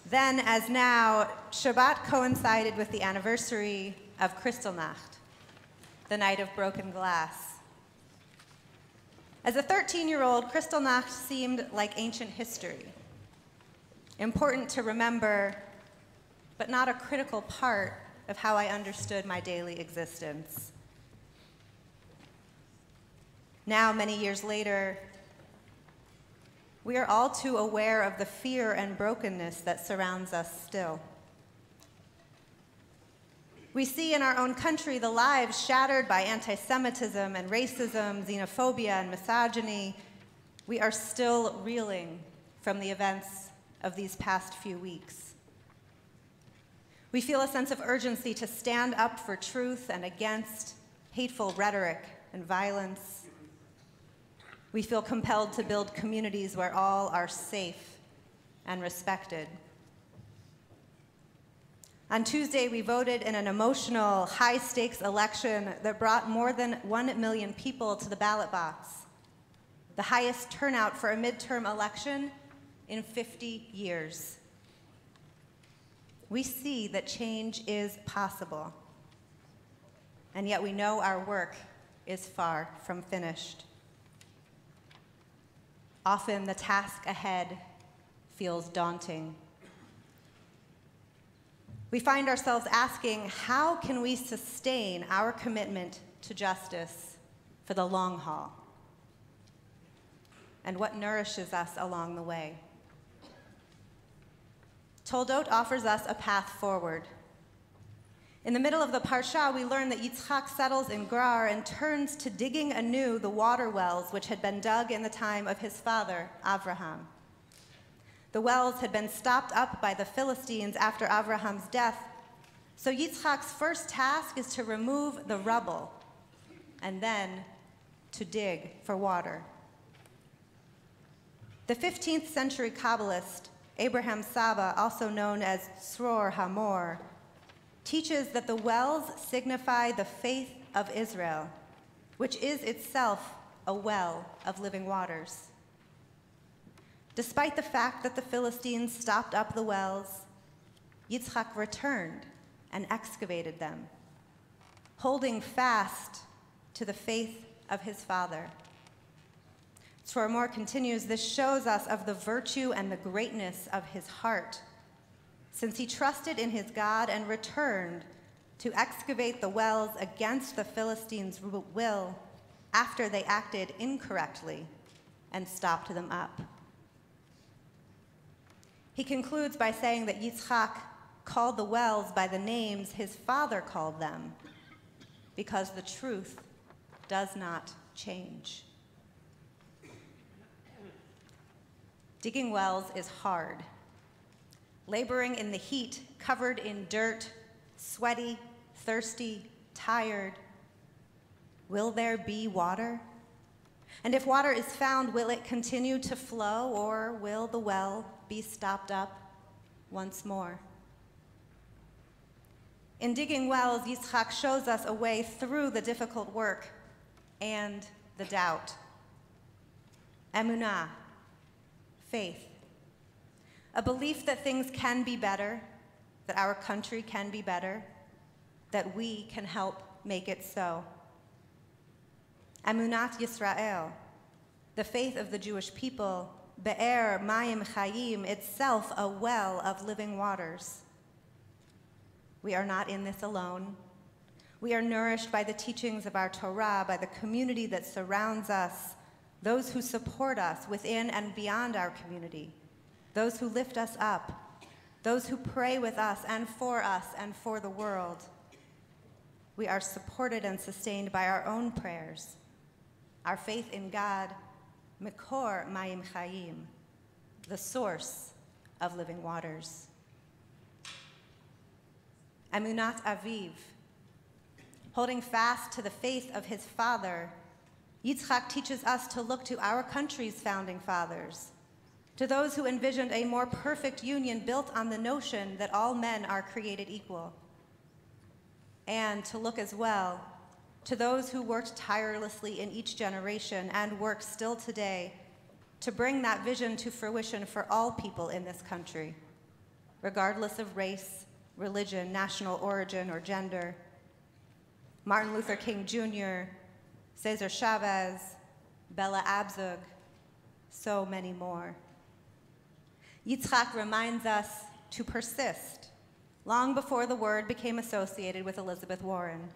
Then, as now, Shabbat coincided with the anniversary of Kristallnacht, the night of broken glass. As a 13-year-old, Kristallnacht seemed like ancient history, important to remember, but not a critical part of how I understood my daily existence. Now, many years later, we are all too aware of the fear and brokenness that surrounds us still. We see in our own country the lives shattered by anti-Semitism and racism, xenophobia and misogyny. We are still reeling from the events of these past few weeks. We feel a sense of urgency to stand up for truth and against hateful rhetoric and violence. We feel compelled to build communities where all are safe and respected. On Tuesday, we voted in an emotional, high-stakes election that brought more than 1 million people to the ballot box, the highest turnout for a midterm election in 50 years. We see that change is possible, and yet we know our work is far from finished. Often the task ahead feels daunting. We find ourselves asking, how can we sustain our commitment to justice for the long haul? And what nourishes us along the way? Toledot offers us a path forward. In the middle of the Parsha, we learn that Yitzchak settles in Gerar and turns to digging anew the water wells which had been dug in the time of his father, Avraham. The wells had been stopped up by the Philistines after Avraham's death, so Yitzchak's first task is to remove the rubble and then to dig for water. The 15th century Kabbalist, Abraham Saba, also known as Sror Hamor, teaches that the wells signify the faith of Israel, which is itself a well of living waters. Despite the fact that the Philistines stopped up the wells, Yitzchak returned and excavated them, holding fast to the faith of his father. Sror continues, this shows us of the virtue and the greatness of his heart, since he trusted in his God and returned to excavate the wells against the Philistines' will after they acted incorrectly and stopped them up. He concludes by saying that Yitzchak called the wells by the names his father called them, because the truth does not change. Digging wells is hard. Laboring in the heat, covered in dirt, sweaty, thirsty, tired. Will there be water? And if water is found, will it continue to flow, or will the well be stopped up once more? In digging wells, Yitzchak shows us a way through the difficult work and the doubt. Emunah, faith. A belief that things can be better, that our country can be better, that we can help make it so. Emunat Yisrael, the faith of the Jewish people, Be'er Mayim Chayim, itself a well of living waters. We are not in this alone. We are nourished by the teachings of our Torah, by the community that surrounds us, those who support us within and beyond our community, those who lift us up, those who pray with us and for the world. We are supported and sustained by our own prayers, our faith in God, Mikor Mayim Chayim, the source of living waters. Emunat Aviv, holding fast to the faith of his father, Yitzchak teaches us to look to our country's founding fathers, to those who envisioned a more perfect union built on the notion that all men are created equal, and to look as well to those who worked tirelessly in each generation and work still today to bring that vision to fruition for all people in this country, regardless of race, religion, national origin, or gender. Martin Luther King Jr., Cesar Chavez, Bella Abzug, so many more. Yitzchak reminds us to persist long before the word became associated with Elizabeth Warren.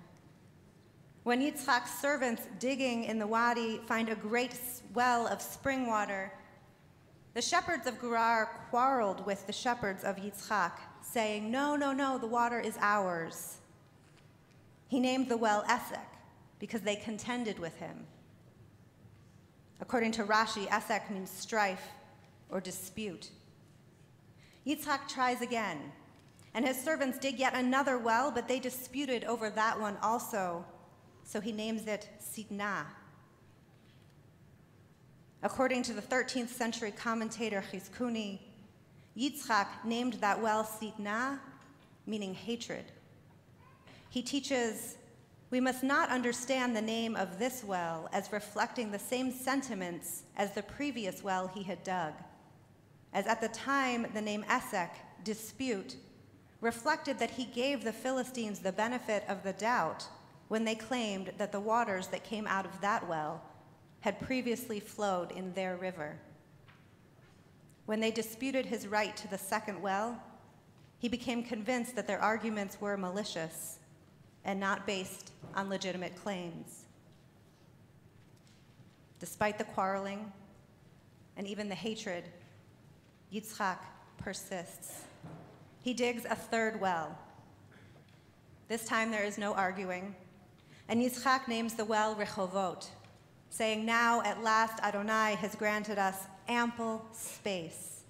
When Yitzchak's servants digging in the wadi find a great well of spring water, The shepherds of Gerar quarreled with the shepherds of Yitzchak, saying, "No, no, no, the water is ours." He named the well Esek because they contended with him. According to Rashi, Esek means strife or dispute. Yitzchak tries again, and his servants dig yet another well, but they disputed over that one also, so he names it Sitnah. According to the 13th century commentator Chizkuni, Yitzchak named that well Sitnah, meaning hatred. He teaches, we must not understand the name of this well as reflecting the same sentiments as the previous well he had dug, as at the time the name Esek, dispute, reflected that he gave the Philistines the benefit of the doubt when they claimed that the waters that came out of that well had previously flowed in their river. When they disputed his right to the second well, he became convinced that their arguments were malicious and not based on legitimate claims. Despite the quarreling and even the hatred, Yitzchak persists. He digs a third well. This time there is no arguing, and Yitzchak names the well Rechovot, saying, "Now at last Adonai has granted us ample space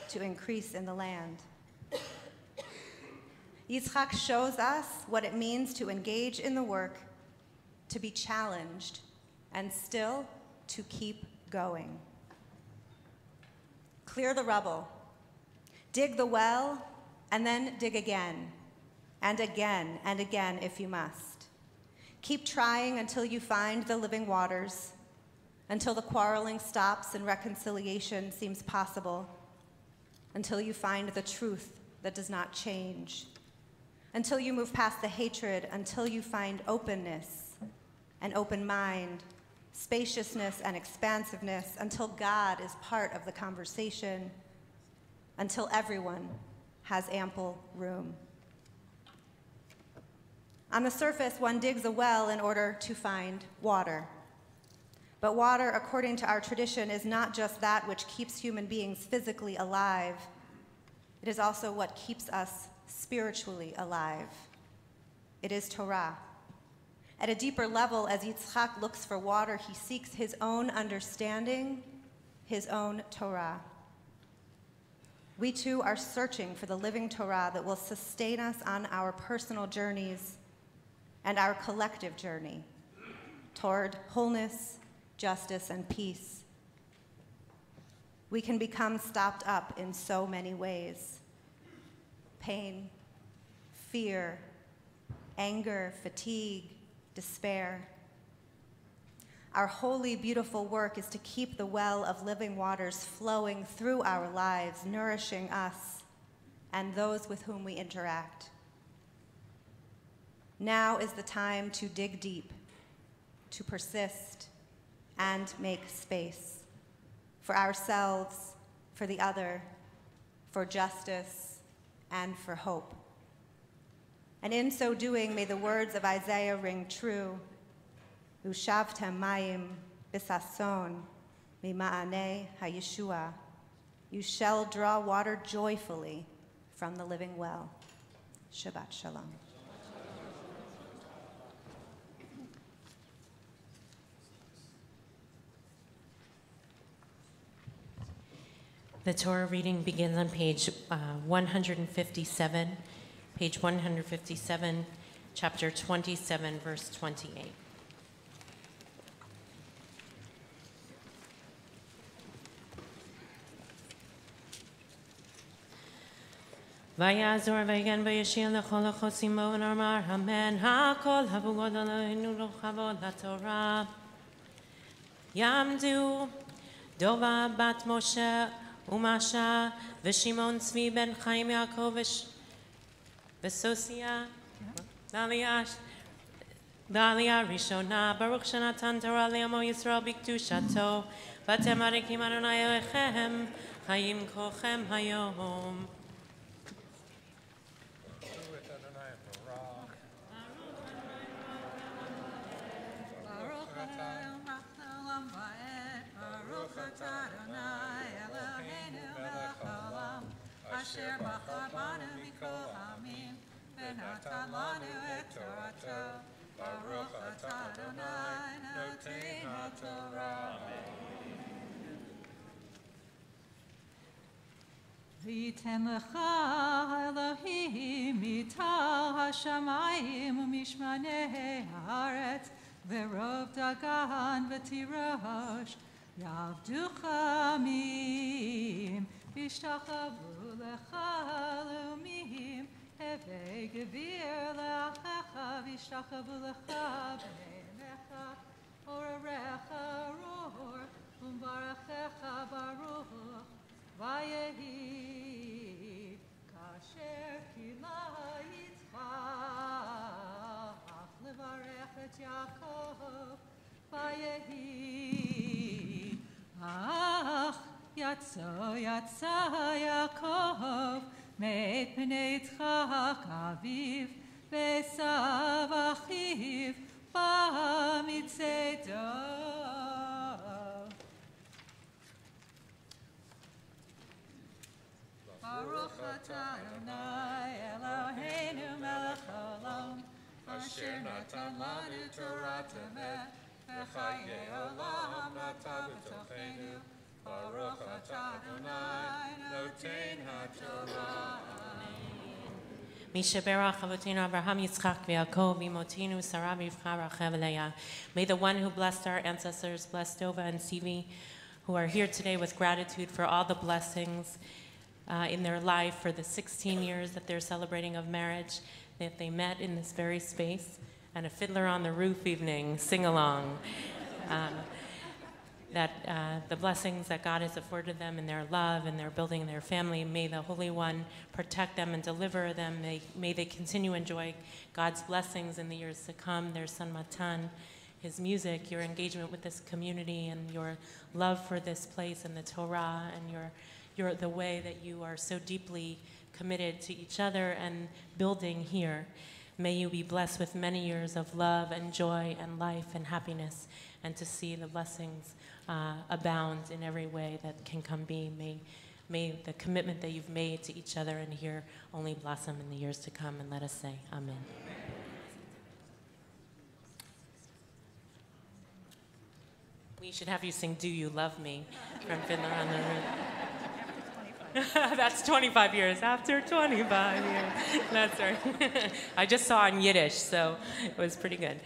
to increase in the land." Yitzchak shows us what it means to engage in the work, to be challenged, and still to keep going. Clear the rubble, dig the well, and then dig again, and again, and again if you must. Keep trying until you find the living waters, until the quarreling stops and reconciliation seems possible, until you find the truth that does not change, until you move past the hatred, until you find openness, an open mind, spaciousness and expansiveness, until God is part of the conversation, until everyone has ample room. On the surface, one digs a well in order to find water. But water, according to our tradition, is not just that which keeps human beings physically alive. It is also what keeps us spiritually alive. It is Torah. At a deeper level, as Yitzchak looks for water, he seeks his own understanding, his own Torah. We too are searching for the living Torah that will sustain us on our personal journeys and our collective journey toward wholeness, justice, and peace. We can become stopped up in so many ways: pain, fear, anger, fatigue, despair. Our holy, beautiful work is to keep the well of living waters flowing through our lives, nourishing us and those with whom we interact. Now is the time to dig deep, to persist, and make space for ourselves, for the other, for justice, and for hope. And in so doing, may the words of Isaiah ring true: Ushavtem mayim b'sason mima'anei hayeshua. You shall draw water joyfully from the living well. Shabbat shalom. The Torah reading begins on page 157, page 157, chapter 27, verse 28. Vayazor vayigan vayashil lechol hachosim bo v'namar amen. Hakol havugod Eloheinu l'chavod laTorah. Yamdu Dova bat Moshe Umasha v'Shimon Tzvi ben Chaim Yaakov v'Sosia Daliah Rishona Baruch Shanatan Torah le'amo Yisrael b'kedushato v'atem marikim Adonai Elohechem Chayim kochem hayom. Baruch Adonai Elohim אשר בחר בנו מכל העמים, ונתן לנו את תורתו. ברוך אתה אדוני נותן התורה. ויתן לך אלוהים מטל השמיים ומשמני הארץ, ורוב דגן ותירוש, יעבדוך עמים, וישתחוו לך לאומים, הווי גביר לאחיך, וישתחוו לך בניך, עורריך רור, ומברכך ברוך, ויהי כאשר קילה יצחק לברך את יעקב, ויהי אך יצא יעקב מאת בני יצחק אביו, ועשיו אחיו בא מצדו. ברוך אתה אדוני אלוהינו מלך העולם, אשר נתן לנו תורת אמת, וחיי עולם נטע בתוכנו. ברוך אתה אדוני נותן התורה. מי שברך אבותינו אברהם, יצחק ויעקב, אמותינו שרה רבקה רחל ולאה. May the one who blessed our ancestors bless Dova and Sivi, who are here today with gratitude for all the blessings in their life, for the 16 years that they're celebrating of marriage, that they met in this very space, and a Fiddler on the Roof evening sing-along. The blessings that God has afforded them in their love and their building their family, may the Holy One protect them and deliver them. May they continue to enjoy God's blessings in the years to come, their son Matan, his music, your engagement with this community, and your love for this place and the Torah, and the way that you are so deeply committed to each other and building here. May you be blessed with many years of love and joy and life and happiness, and to see the blessings abound in every way that can come be. May the commitment that you've made to each other and here only blossom in the years to come, and let us say amen. We should have you sing Do You Love Me from Fiddler on the Roof. That's 25 years. After 25 years. That's right. I just saw in Yiddish, so it was pretty good.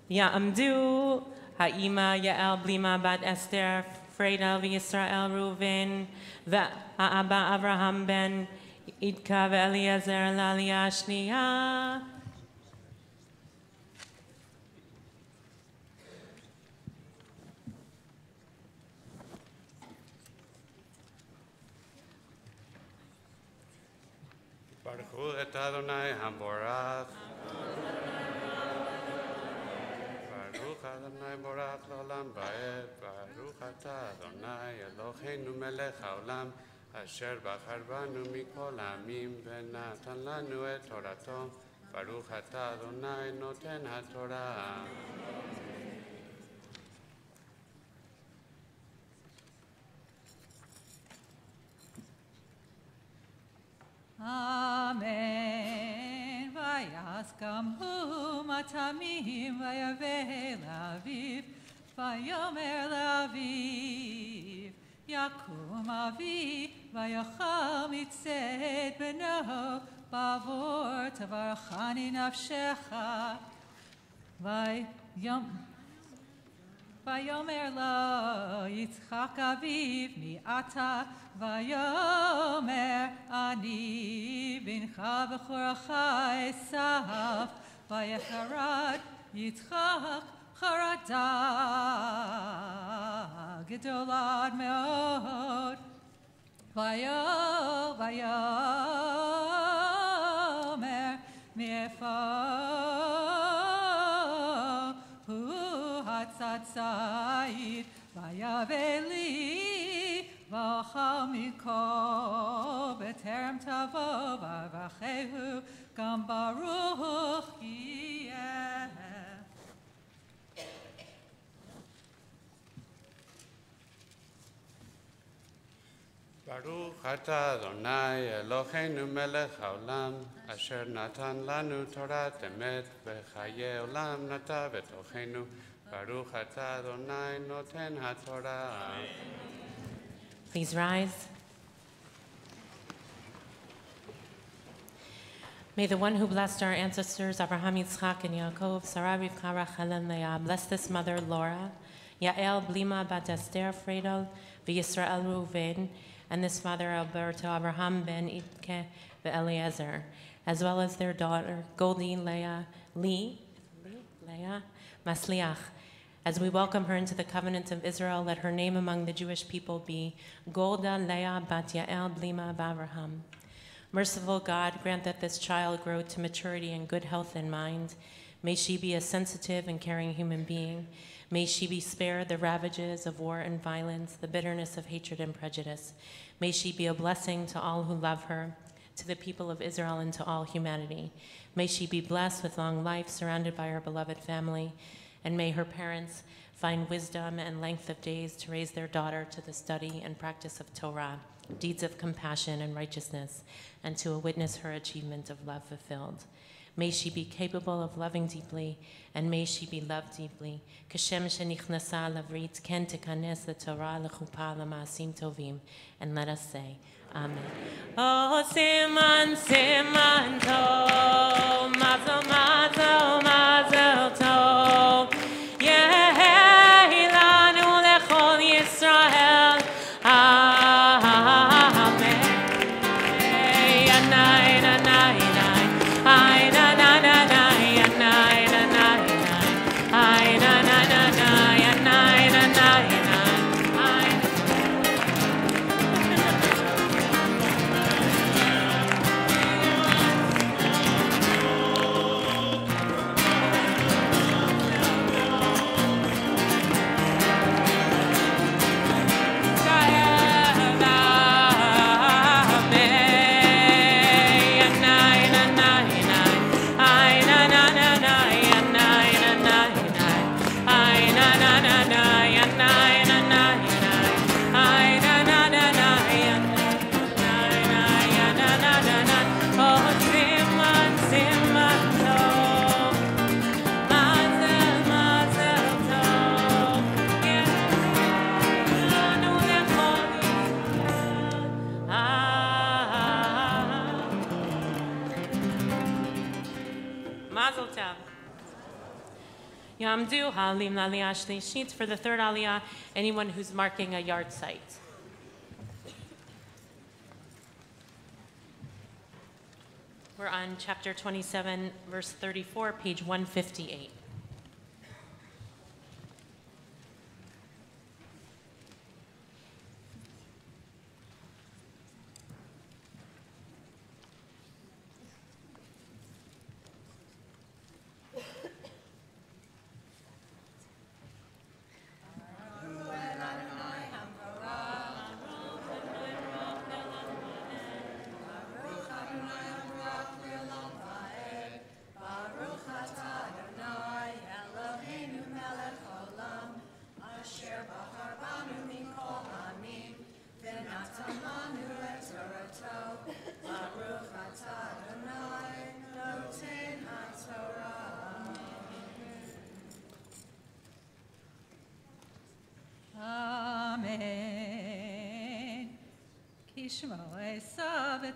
Ya'amdu ha'ima Ya'el Blima bat Esther Freida v'Yisrael Reuven v'Abba Avraham ben Idka v'Eliezer l'Aliyah Shniya. Baruch et Adonai Hamborach. Baruch Adonai Borach L'Olam Ba'ed. Baruch Ata Adonai Eloheinu Melech HaOlam, Asher Bachar Banu Mikol Ha'amim V'natan Lanu et Torato. Baruch Ata Adonai Noten HaTorah. Amen. Vayasgam hu matamim vayave laviv, vayomer laviv, yakum avi, vayachal mitzed beno, bavor tavarachani nafshecha, vayomer lo Yitzchak aviv mi'ata, vayomer ani bincha v'choracha esav, vayecharad Yitzchak charada gedolad meod, vayomer mi'efa hu hatzat zayid, vayaveli v'achal miko b'terem tavo v'avachehu gam baruch yeh. Baruch atah Adonai Eloheinu melech haolam, asher natan lanu Torah emet v'chaye olam nata v'tochenu. Baruch atah Adonai noten haTorah. Please rise. May the one who blessed our ancestors, Abraham, Yitzchak, and Yaakov, Sarah, Rivka, Rachel, and Leah, bless this mother, Laura, Yael, Blima, Bat Esther, Fredel, V'Yisrael, Reuven, and this father, Alberto, Abraham, Ben, Itke, Eliezer, as well as their daughter, Goldie, Leah, Masliah. As we welcome her into the covenant of Israel, let her name among the Jewish people be Golda, Leah, Bat Yael, Blima, Abraham. Merciful God, grant that this child grow to maturity and good health in mind. May she be a sensitive and caring human being. May she be spared the ravages of war and violence, the bitterness of hatred and prejudice. May she be a blessing to all who love her, to the people of Israel, and to all humanity. May she be blessed with long life, surrounded by her beloved family, and may her parents find wisdom and length of days to raise their daughter to the study and practice of Torah, deeds of compassion and righteousness, and to witness her achievement of love fulfilled. May she be capable of loving deeply, and may she be loved deeply. Kashem shenichnasa lavrit ken tekanes leTorah lechupa lemaasim tovim. And let us say, Amen. Oh, siman, siman tov, mazel, mazel, mazel tov. Yehi lanu lechol Yisrael. Yamdu halim l'aliyah shlishit. For the third aliyah, anyone who's marking a yard site. We're on chapter 27, verse 34, page 158.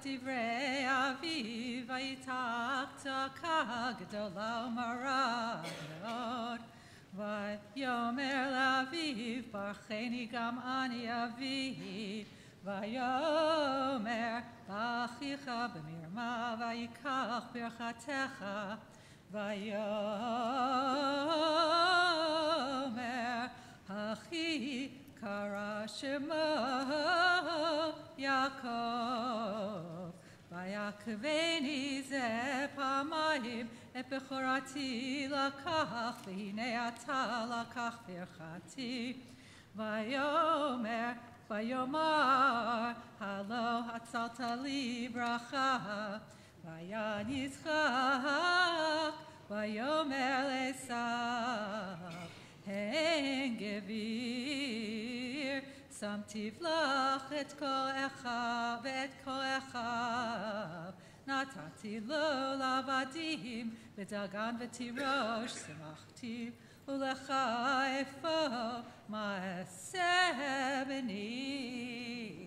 Divrei aviv vayitach gdola u'marad vayomer la'aviv barcheni gam ani aviv vayomer b'achicha b'mirma vayikach birchatecha vayomer achi kara shemo Yaakov vayakveni ze pamayim et bechorati lakach v'hinei ata lakach birchati vayomer vayomar halo hatzalta li bracha vayan Yitzchak vayomer lesav hen gevir ושמתיו לך את כל אחיו ואת כל אחיו. נתתי לו לעבדים בדגן ותירוש שמחתי ולך אפוא מעשה בני.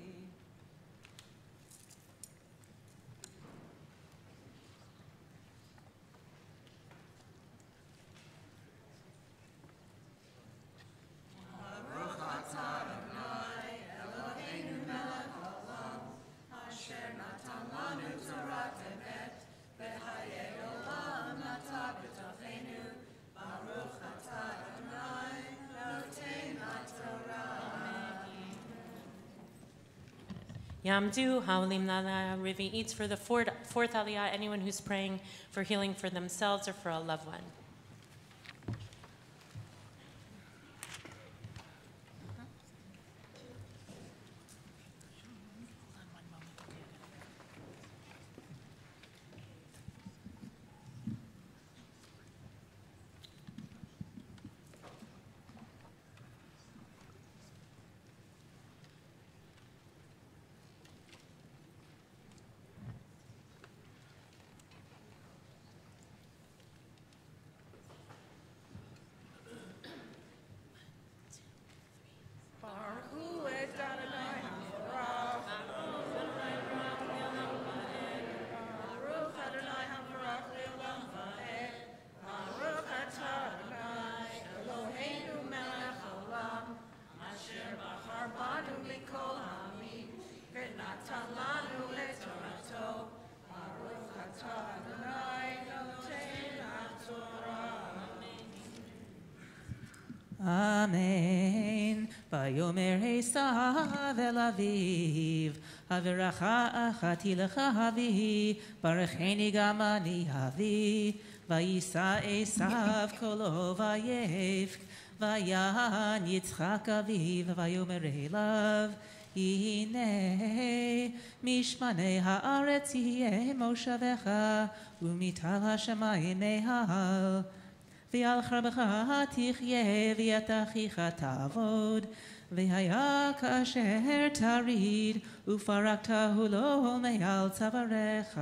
Yamdu, Haulim Lala, Rivi eats for the fourth Aliyah, anyone who's praying for healing for themselves or for a loved one. Amen. Vayomer Esav el Aviv, Averacha achati lecha avi, Baracheni gam ani avi, Vayisa Esav kolo vayevk, Vayan Yitzchak aviv, Vayomer elav, Hine mishmanei haaretz yeh moshavecha, Umital hashamayim nehal. ועל חרבך תחיה ואת אחיך תעבוד והיה כאשר תריד ופרקתהו לו מעל צווארך.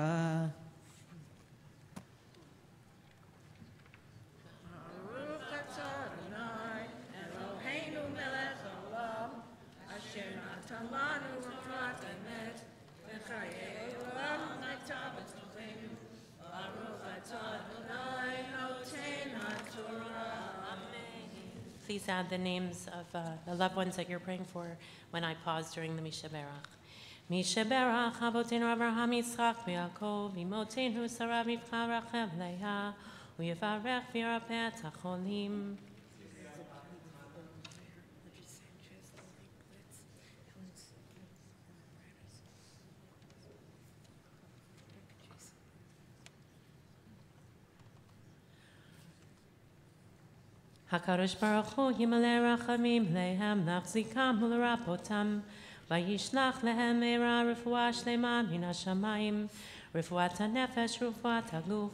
ברוך אתה אדוני אלוהינו מלך העולם אשר נתן לנו תורת אמת וחיי עולם נטע בתוכנו. ברוך אתה אדוני נותן התורה. Please add the names of the loved ones that you're praying for when I pause during the Mishaberach. Mishaberach Avotenu Avraham Yitzchak Yaakov Imotenu Sarah Rivka Rachel Leah Uyevarech v'yarapeh et hacholim. HaKadosh Baruch Hu Yimaleh Rachamim Lehem Lachzikam Ularapotam Vayishlach Lehem Meira Refuah Shlema Min HaShamayim Refuat HaNefesh Refuat HaGuf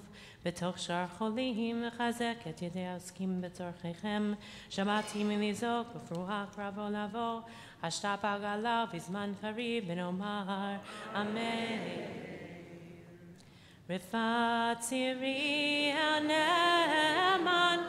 B'toch Shar Cholim V'chazek Et Yedei Oskim B'tzorchechem Shabati Milizok B'fruach Ravo Lavo Hashtap Agala V'zman Karib B'nomar Amen. Rifat Tziri HaNeman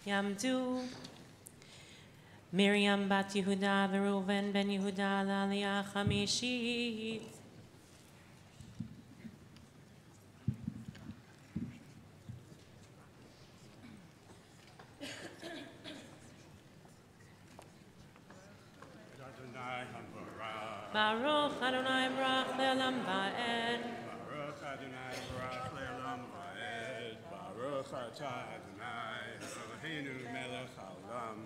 Yamdu Miriam bat Yehuda Reuven ben Yehuda l'Aliyah Chamishit. Baruch Adonai Barach Le'olam Va'ed. Baruch Adonai Barach Le'olam Va'ed. Baruch Atah Adonai Eloheinu Melech Haolam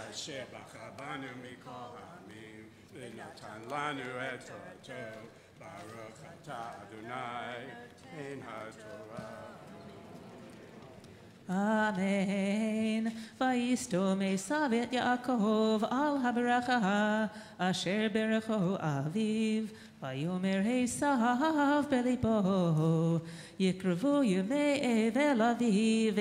Asher Bachar Banu Mikol Ha'amim V'natan Lanu Et Torato. Baruch Atah Adonai Ein HaTorah. Amen. Vayisto Esav et Yaakov al haberacha asher berecho aviv. Vayomer Esav belibo yikrevu yemei evel aviv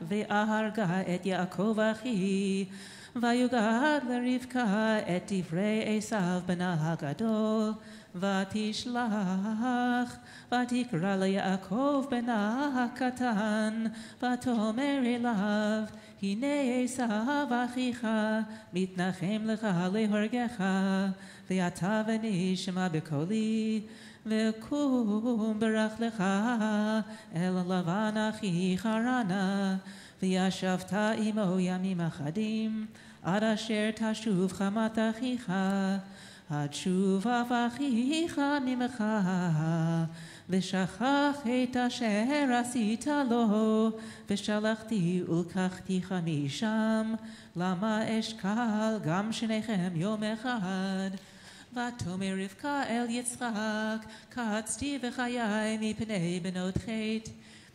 ve'aharga et Yaakov achi. Vayugad l'Rivka et divrei Esav bena hagadol. Vatishlach, vatikra leYaakov bena hakatan, vatomer elav, hine Esav achicha, mitnachem lecha lehorgecha, ve'ata v'nishma bekoli, ve'kum berach lecha, el Lavan achicha rana, ve'yashavta imo yamim achadim, ad asher tashuv chamat achicha, התשובה ואחיך ממך ושכח את אשר עשית לו ושלחתי ולקחתיך משם למה אשקל גם שניכם יום אחד ותאמר רבקה אל יצחק קצתי בחיי מפני בנות חטא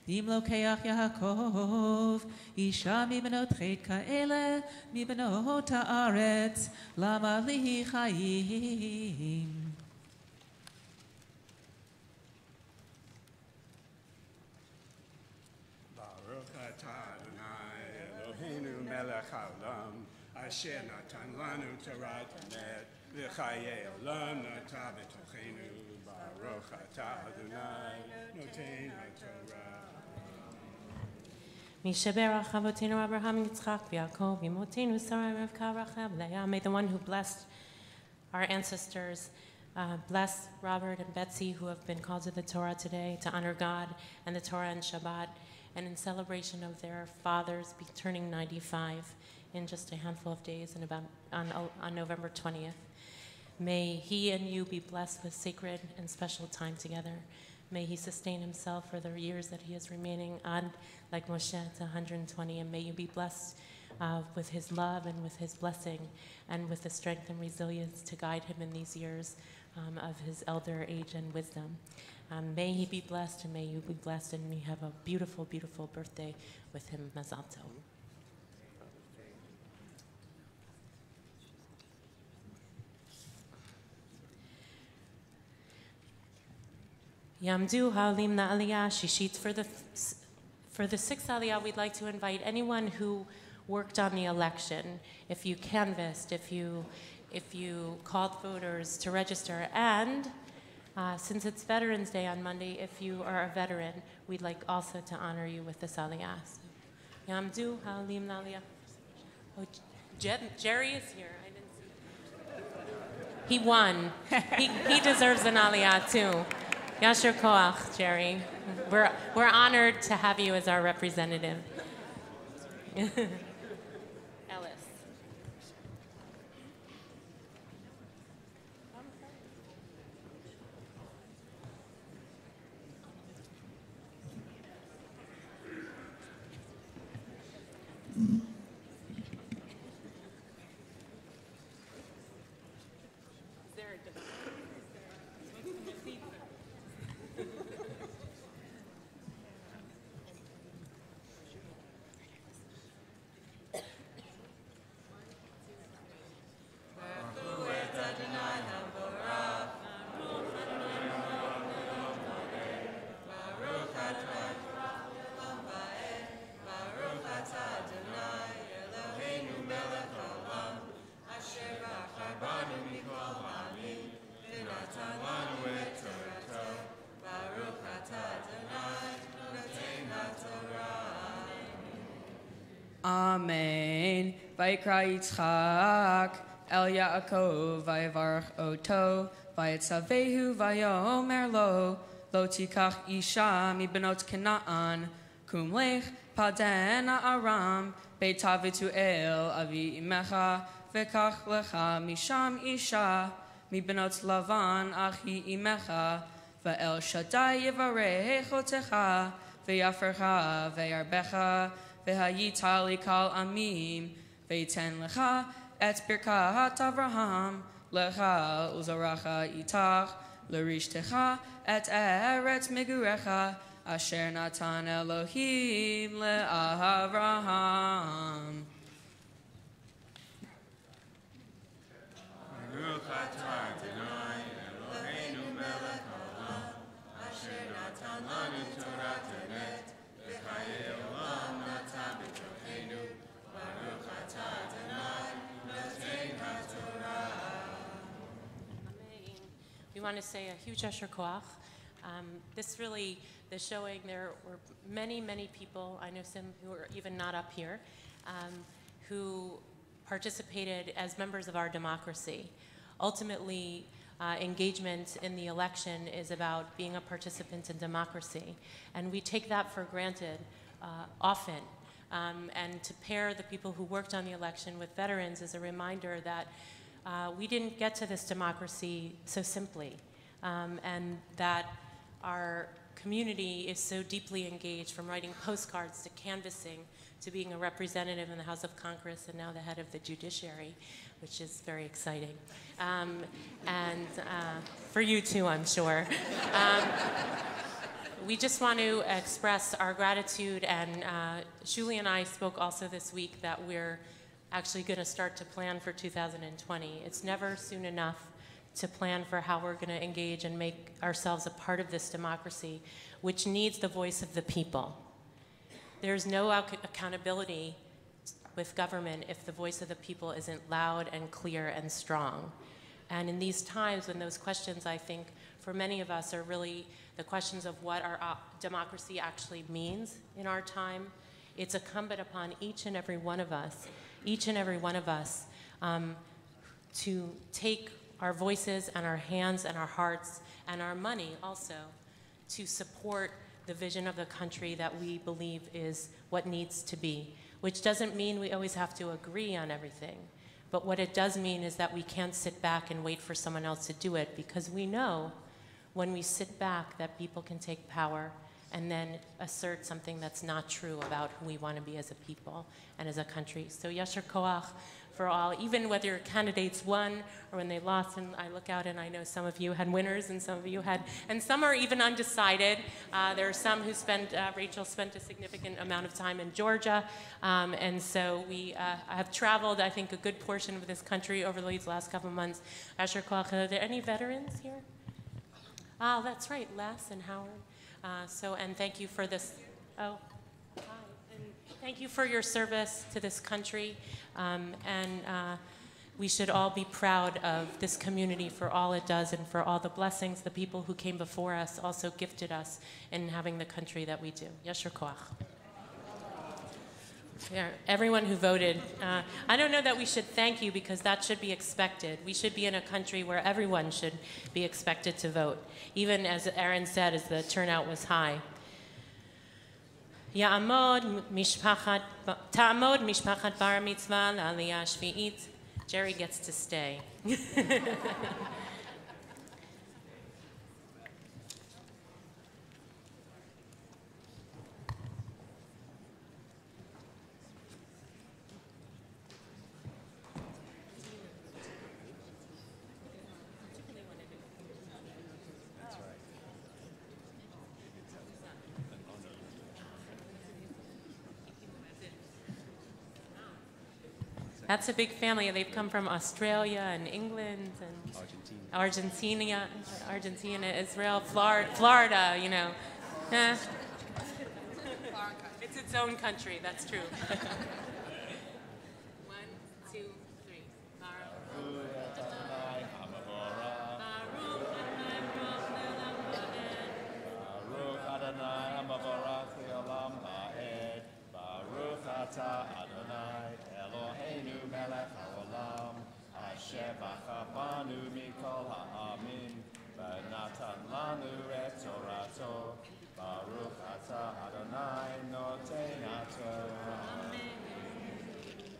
אם לוקח יעקב אישה מבנות חטא כאלה מבנות הארץ למה לי חיים Baruch atah Adonai Eloheinu melech haolam asher natan lanu torat emet v'chayei olam nata b'tochenu Baruch atah Adonai noten haTorah. Mishaberach Avotenu Abraham Yitzchak Yaakov Yimotenu Sarai Rivka Rachel Leah. May the one who blessed our ancestors bless Robert and Betsy, who have been called to the Torah today to honor God and the Torah and Shabbat, and in celebration of their fathers turning 95 in just a handful of days, and on November 20th. May he and you be blessed with sacred and special time together. May he sustain himself for the years that he is remaining on, like Moshe, to 120, and may you be blessed with his love and with his blessing and with the strength and resilience to guide him in these years of his elder age and wisdom. May he be blessed and may you be blessed, and we have a beautiful, beautiful birthday with him. Mazal Tov. Yamdu Ha'olim Na'aliyah Shishit. For the sixth Aliyah, we'd like to invite anyone who worked on the election, if you canvassed, if you called voters to register, and since it's Veterans Day on Monday, if you are a veteran, we'd like also to honor you with this Aliyah. Yamdu Ha'olim Na'aliyah. Oh, Jerry is here. I didn't see. He won. He deserves an Aliyah too. Yasher Koach, Jerry. We're honored to have you as our representative. Ellis. Amen. Vayikra Yitzchak El Yaakov Vayevarach Oto Vayetzavehu Vayomer Lo Lo Tikach Isha Mibenot Kenaan Kum Lech Padena Aram Beitavitu El Avi Imecha Vekach Lecha Misham Isha מבנות לבן אחי עמך, ואל שדי יברך אותך, ויפרך וירבך, והיית לכל עמים, ויתן לך את ברכת אברהם, לך ולזרעך איתך, לרשתך את ארץ מגוריך, אשר נתן אלוהים לאברהם. ברוך אתה אדוני אלוהינו מלך העולם, אשר נתן לנו תורת אמת, וחיי עולם נתן בתוכנו. ברוך אתה אדוני נותן התורה. We want to say a huge Yasher Koach. This really, the showing, there were many, many people, I know some who are even not up here, who participated as members of our democracy. Ultimately, engagement in the election is about being a participant in democracy, and we take that for granted often. And to pair the people who worked on the election with veterans is a reminder that we didn't get to this democracy so simply, and that our community is so deeply engaged, from writing postcards to canvassing to being a representative in the House of Congress and now the head of the judiciary, which is very exciting. And for you too, I'm sure. We just want to express our gratitude, and Shuli and I spoke also this week that we're actually going to start to plan for 2020. It's never soon enough to plan for how we're going to engage and make ourselves a part of this democracy, which needs the voice of the people. There's no accountability with government if the voice of the people isn't loud and clear and strong. And in these times when those questions, I think, for many of us are really the questions of what our democracy actually means in our time, it's incumbent upon each and every one of us, to take our voices and our hands and our hearts and our money also to support the vision of the country that we believe is what needs to be, which doesn't mean we always have to agree on everything. But what it does mean is that we can't sit back and wait for someone else to do it, because we know when we sit back that people can take power and then assert something that's not true about who we want to be as a people and as a country. So Yasher Koach for all, even whether candidates won or when they lost, and I look out and I know some of you had winners and some of you had, and some are even undecided. There are some who Rachel spent a significant amount of time in Georgia, and so we have traveled, I think, a good portion of this country over these last couple of months. Yasher Koach, are there any veterans here? Oh, that's right, Les and Howard. And thank you for this. Oh, hi. And thank you for your service to this country. We should all be proud of this community for all it does and for all the blessings the people who came before us also gifted us in having the country that we do. Yasher Koach. Yeah, everyone who voted. I don't know that we should thank you, because that should be expected. We should be in a country where everyone should be expected to vote, even as Erin said, as the turnout was high. Ta'amod mishpachat bar mitzvah la'aliyah shvi'it. Jerry gets to stay. That's a big family. They've come from Australia and England and Argentina, Israel, Florida, you know. It's its own country, that's true. 1, 2, 3. Baruch Adonai Hamavarach Le'olam Ha'ed. Baruch Atah Adonai Eloheinu Melech HaOlam, Asher Bacha Banu Mikol Ha'amin, V'natan Lanu Et Torato. Baruch Atah Adonai Noten HaTorah.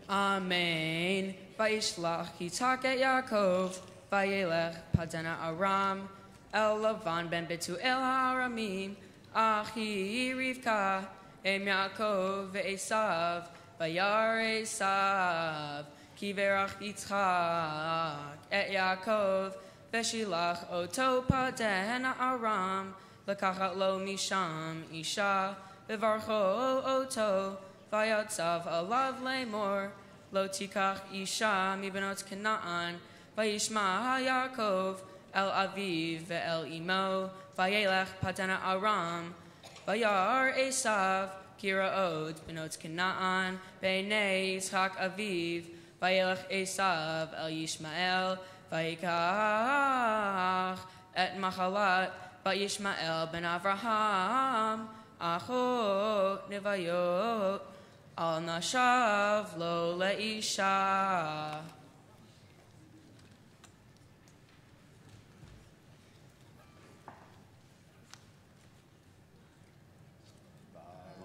Amen. Vayishlach Yitzhak et Yaakov, vayelech padana Aram, El Lavan ben Betuel Ha'aramim, Achi Rivka, Em Yaakov ve'esav, vayar Esav, ki verach Yitzchak, et Yaakov, veshilach oto padana Aram, lekachat lo misham isha, vivarcho oto, vayatzav alav lemor, lo tikach isha mibenot Canaan, vayishma Yaakov, el aviv ve'el imo, vayelech padana Aram, vayar Esav, kiraot benot Canaan, beinei Yitzchak aviv, vayelech Esav el Yishmael, vayikach et machalat, vayishmael ben Avraham, achot nevayot, al nashav lo leisha.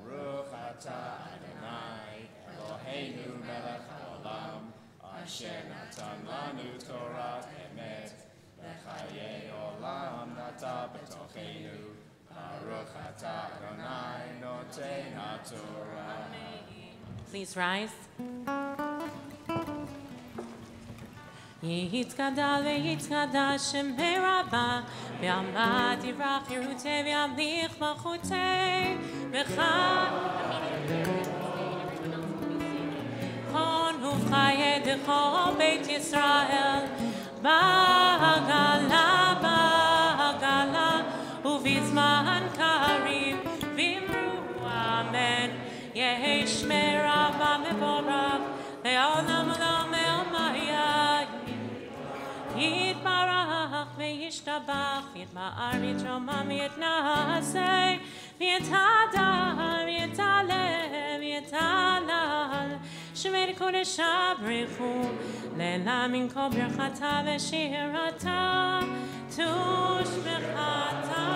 Baruch atah Adonai, Eloheinu melech haolam, asher natan lanu Torah emet, v'chayei olam nata b'tocheinu. Baruch atah Adonai, noten haTorah. Please rise. Yitzkadal ve'yitzkadash shemei rabbah, ve'amad yirach yerutei ve'amlich malchutei, Chon uvchayedecho Beit Yisrael, ba'agala, ובזמן קריב ואמרו אמן יהי שמי רבא מבורך לעולם עולם אלמיה יתברך וישתבח ויתמער ויתרומם ויתנשא ויתהדר ויתעלה ויתהלל שמי קודשה ברכו לילה מן כל ברכתה ושירתה תושבחתה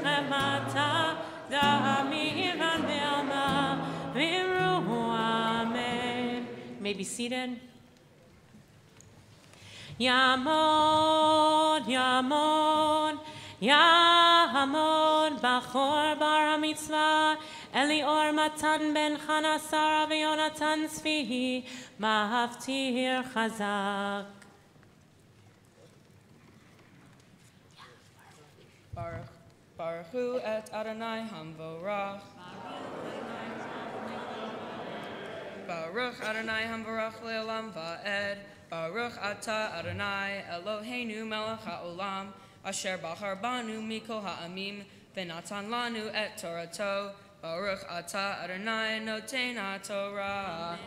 ונחמתה דמירן בעלמה ואמרו אמן. May be seated. Yamon, Yamon, Yamon, Bachor bar mitzvah, Elior Matan ben Chana Sara v'Yonatan Tzvi, Mahaftir Chazak. Baruch et Adonai Hamvorach. Baruch Adonai Hamvorach le'olam va'ed. Baruch atah Adonai Eloheinu melech ha'olam, asher bachar banu mikol ha'amim, v'natan lanu et Torato. Baruch atah Adonai noten ha'Torah.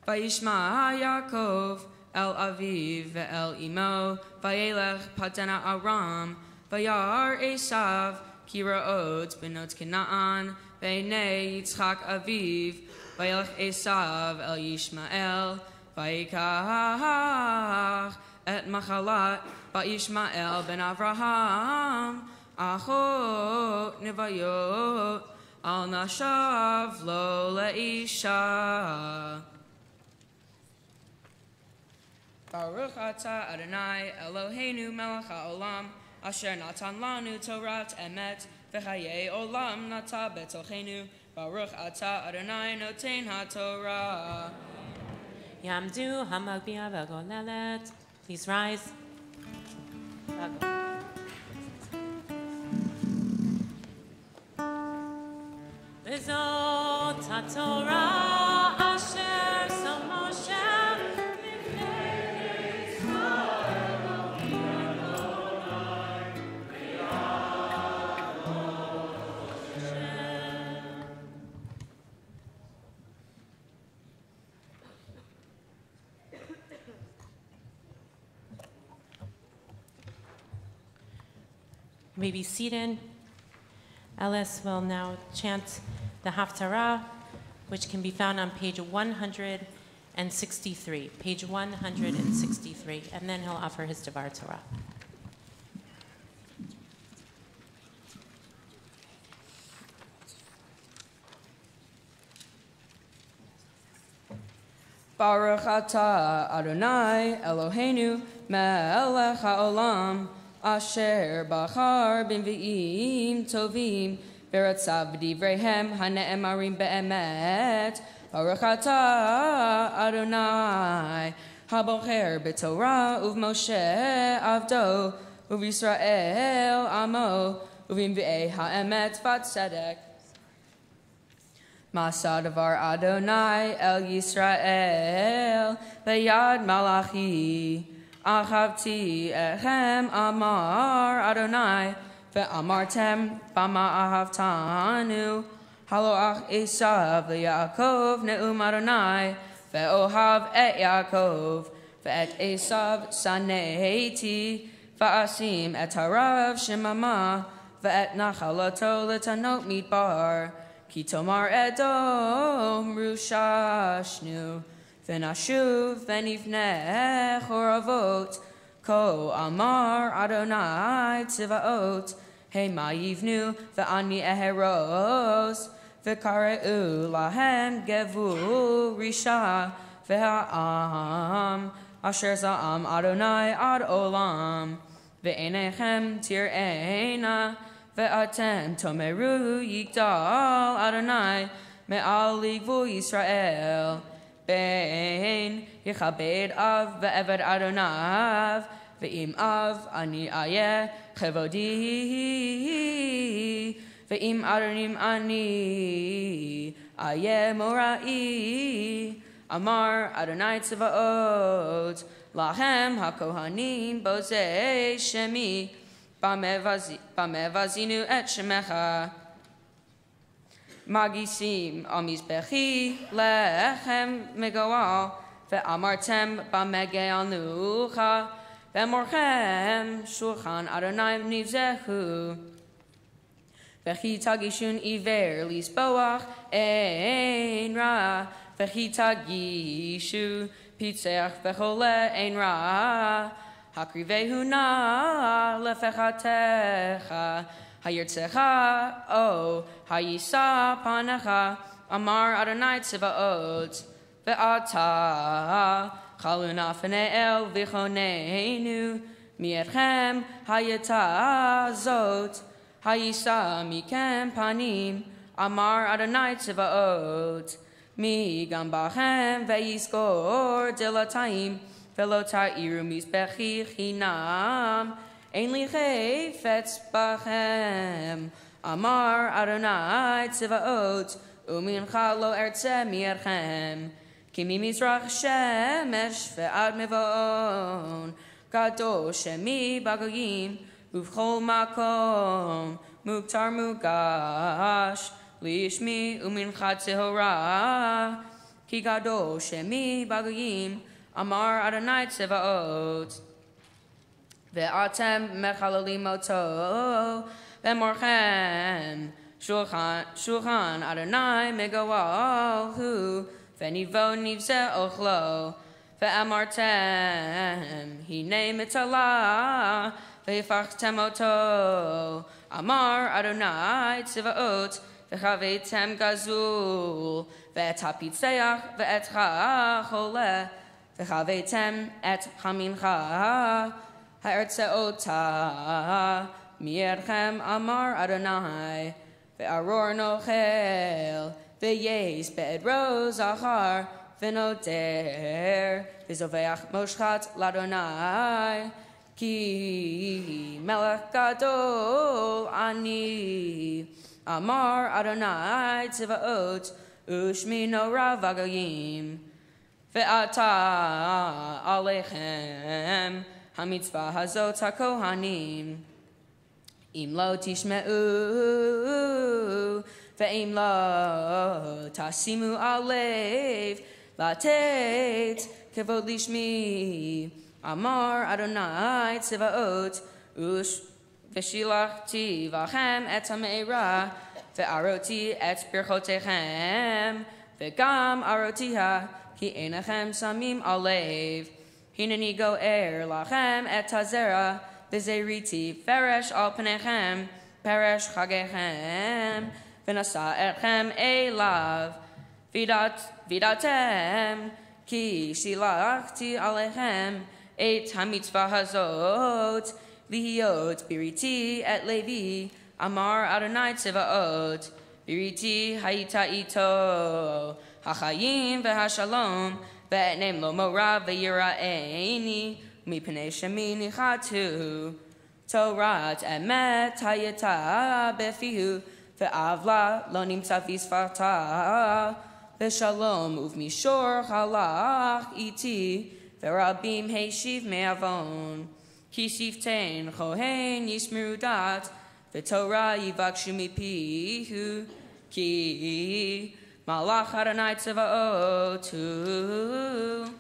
Vayishma Yaakov el aviv ve'el imo, vayelech padana Aram, vayar Esav, kiraot benot Canaan, beinei Yitzchak aviv, vayelech Esav el Yishmael, vayikach et machalat, vayishmael ben Avraham, achot nevayot, al nashav lo leisha. Baruch atah Adonai Eloheinu melech ha'olam, asher natan lanu Torat emet, v'chayei olam nata betochenu. Baruch atah Adonai noten ha'Torah. Yamdu hamagbiya v'golelet. Please rise. V'zot ha'Torah asher som Moshe. You may be seated. Ellis will now chant the Haftorah, which can be found on page 163. Page 163. And then he'll offer his Dvar Torah. Baruch atah Adonai Eloheinu melech haolam asher bachar b'nvi'im tovim v'ratzav v'divreihem hane'emarim be'emet. Baruch atah Adonai habocher b'Torah uv'Moshe avdo uv'Yisrael amo uv'imvi'ei ha'emet v'tzedek. Masa Dvar Adonai El Yisrael Beyad Malachi Achavti Echem Amar Adonai Ve'amartem Bama Ahavtanu Haloach Esav Le'Yaakov Ne'um Adonai Ve'ohav Et Yaakov Ve'et Esav Saneiti Va'asim Et Harav Shemama Ve'et Nachalato L'Tanot Midbar Ki tomar Edom rushashnu v'nashuv v'nivneh choravot ko amar Adonai tzivaot hema yivnu v'ani eheros v'kareu lahem gevu risha v'ha'am asher za'am Adonai ad olam v'einechem tir'ena Ve'atem tomeru yigdal Adonai me'al ligvu Yisrael bein yichabed av ve'eved Adonav ve'im av ani ayeh chevodi ve'im adonim ani ayeh morai amar Adonai tzvaot lahem hakohanim bozei shemi Bamevazinu et shemecha Magisim amizbechi lechem megoal ve'amartem bamegeanucha ve'morchem shulchan Adonai nivzehu ve'chi tagishun iver lisboach ein ra ve'chi tagishu pitzeach ve'chole ein ra Hakrivehu na lefechatecha hayirtzecha o hayisa panecha amar Adonai tzivaot ve'ata chaluna feneel v'chonenu mi'etchem hayata zot hayisa mikem panim amar Adonai tzivaot mi gam bachem ve'yiskor dilatayim Velo ta'iru mizbechi chinam ein li chayfetz bachem amar Adonai tzivaot umincha lo ertze mi'erchem ki mimizrach shemesh ve'ad mevon kadosh shemi bagoyim uvchol makom muktar mugash lishmi umincha tzehora ki kadosh shemi bagoyim Amar Adonai Tzevaot Ve'atem mechalalim oto Ve'morchem Shulchan Adonai megoal hu Ve'nivo nivze ochlo Ve'amartem Hine mitala Ve'fachtem oto Amar Adonai Tzevaot Ve'chavetem gazul Ve'etapitzeach Ve'etcha choleh V'chavetem et chamincha ha'ertzeota mi'erchem amar Adonai ve'aror nochel ve'yez be'edro zachar v'noder v'zoveach moshchat l'Adonai ki melech gadol ani amar Adonai tzivaot ushmi nora v'agoyim Ve'ata alechem hamitzvah hazot hakohanim im lo tishme'u ve'im lo tasimu alev latet kevod lishmi amar Adonai tzivaot ush v'shilachti v'achem et ha'me'era ve'aroti et birchotechem ve'gam arotiha Ki enachem samim alev, hineni go'er lachem et hazera, v'zeriti feresh al penechem, peresh chagechem, v'nasa etchem elav, vidatem, Ki shilachti alechem et hamitzvah hazot lihiot biriti et levi amar Adonai tzevaot biriti hayita ito hachayim v'hashalom ve'enem lo morav ve'yira'eni mipnei shemi nichatu Torat emet hayita befihu ve'avla lo nimtza v'sfarta ve'shalom uvmishor halach iti ve'rabim heishiv me'avon ki siftein chohen yismiru dat ve'torah yivakshu mipihu ki malach Adonai tzevaot hu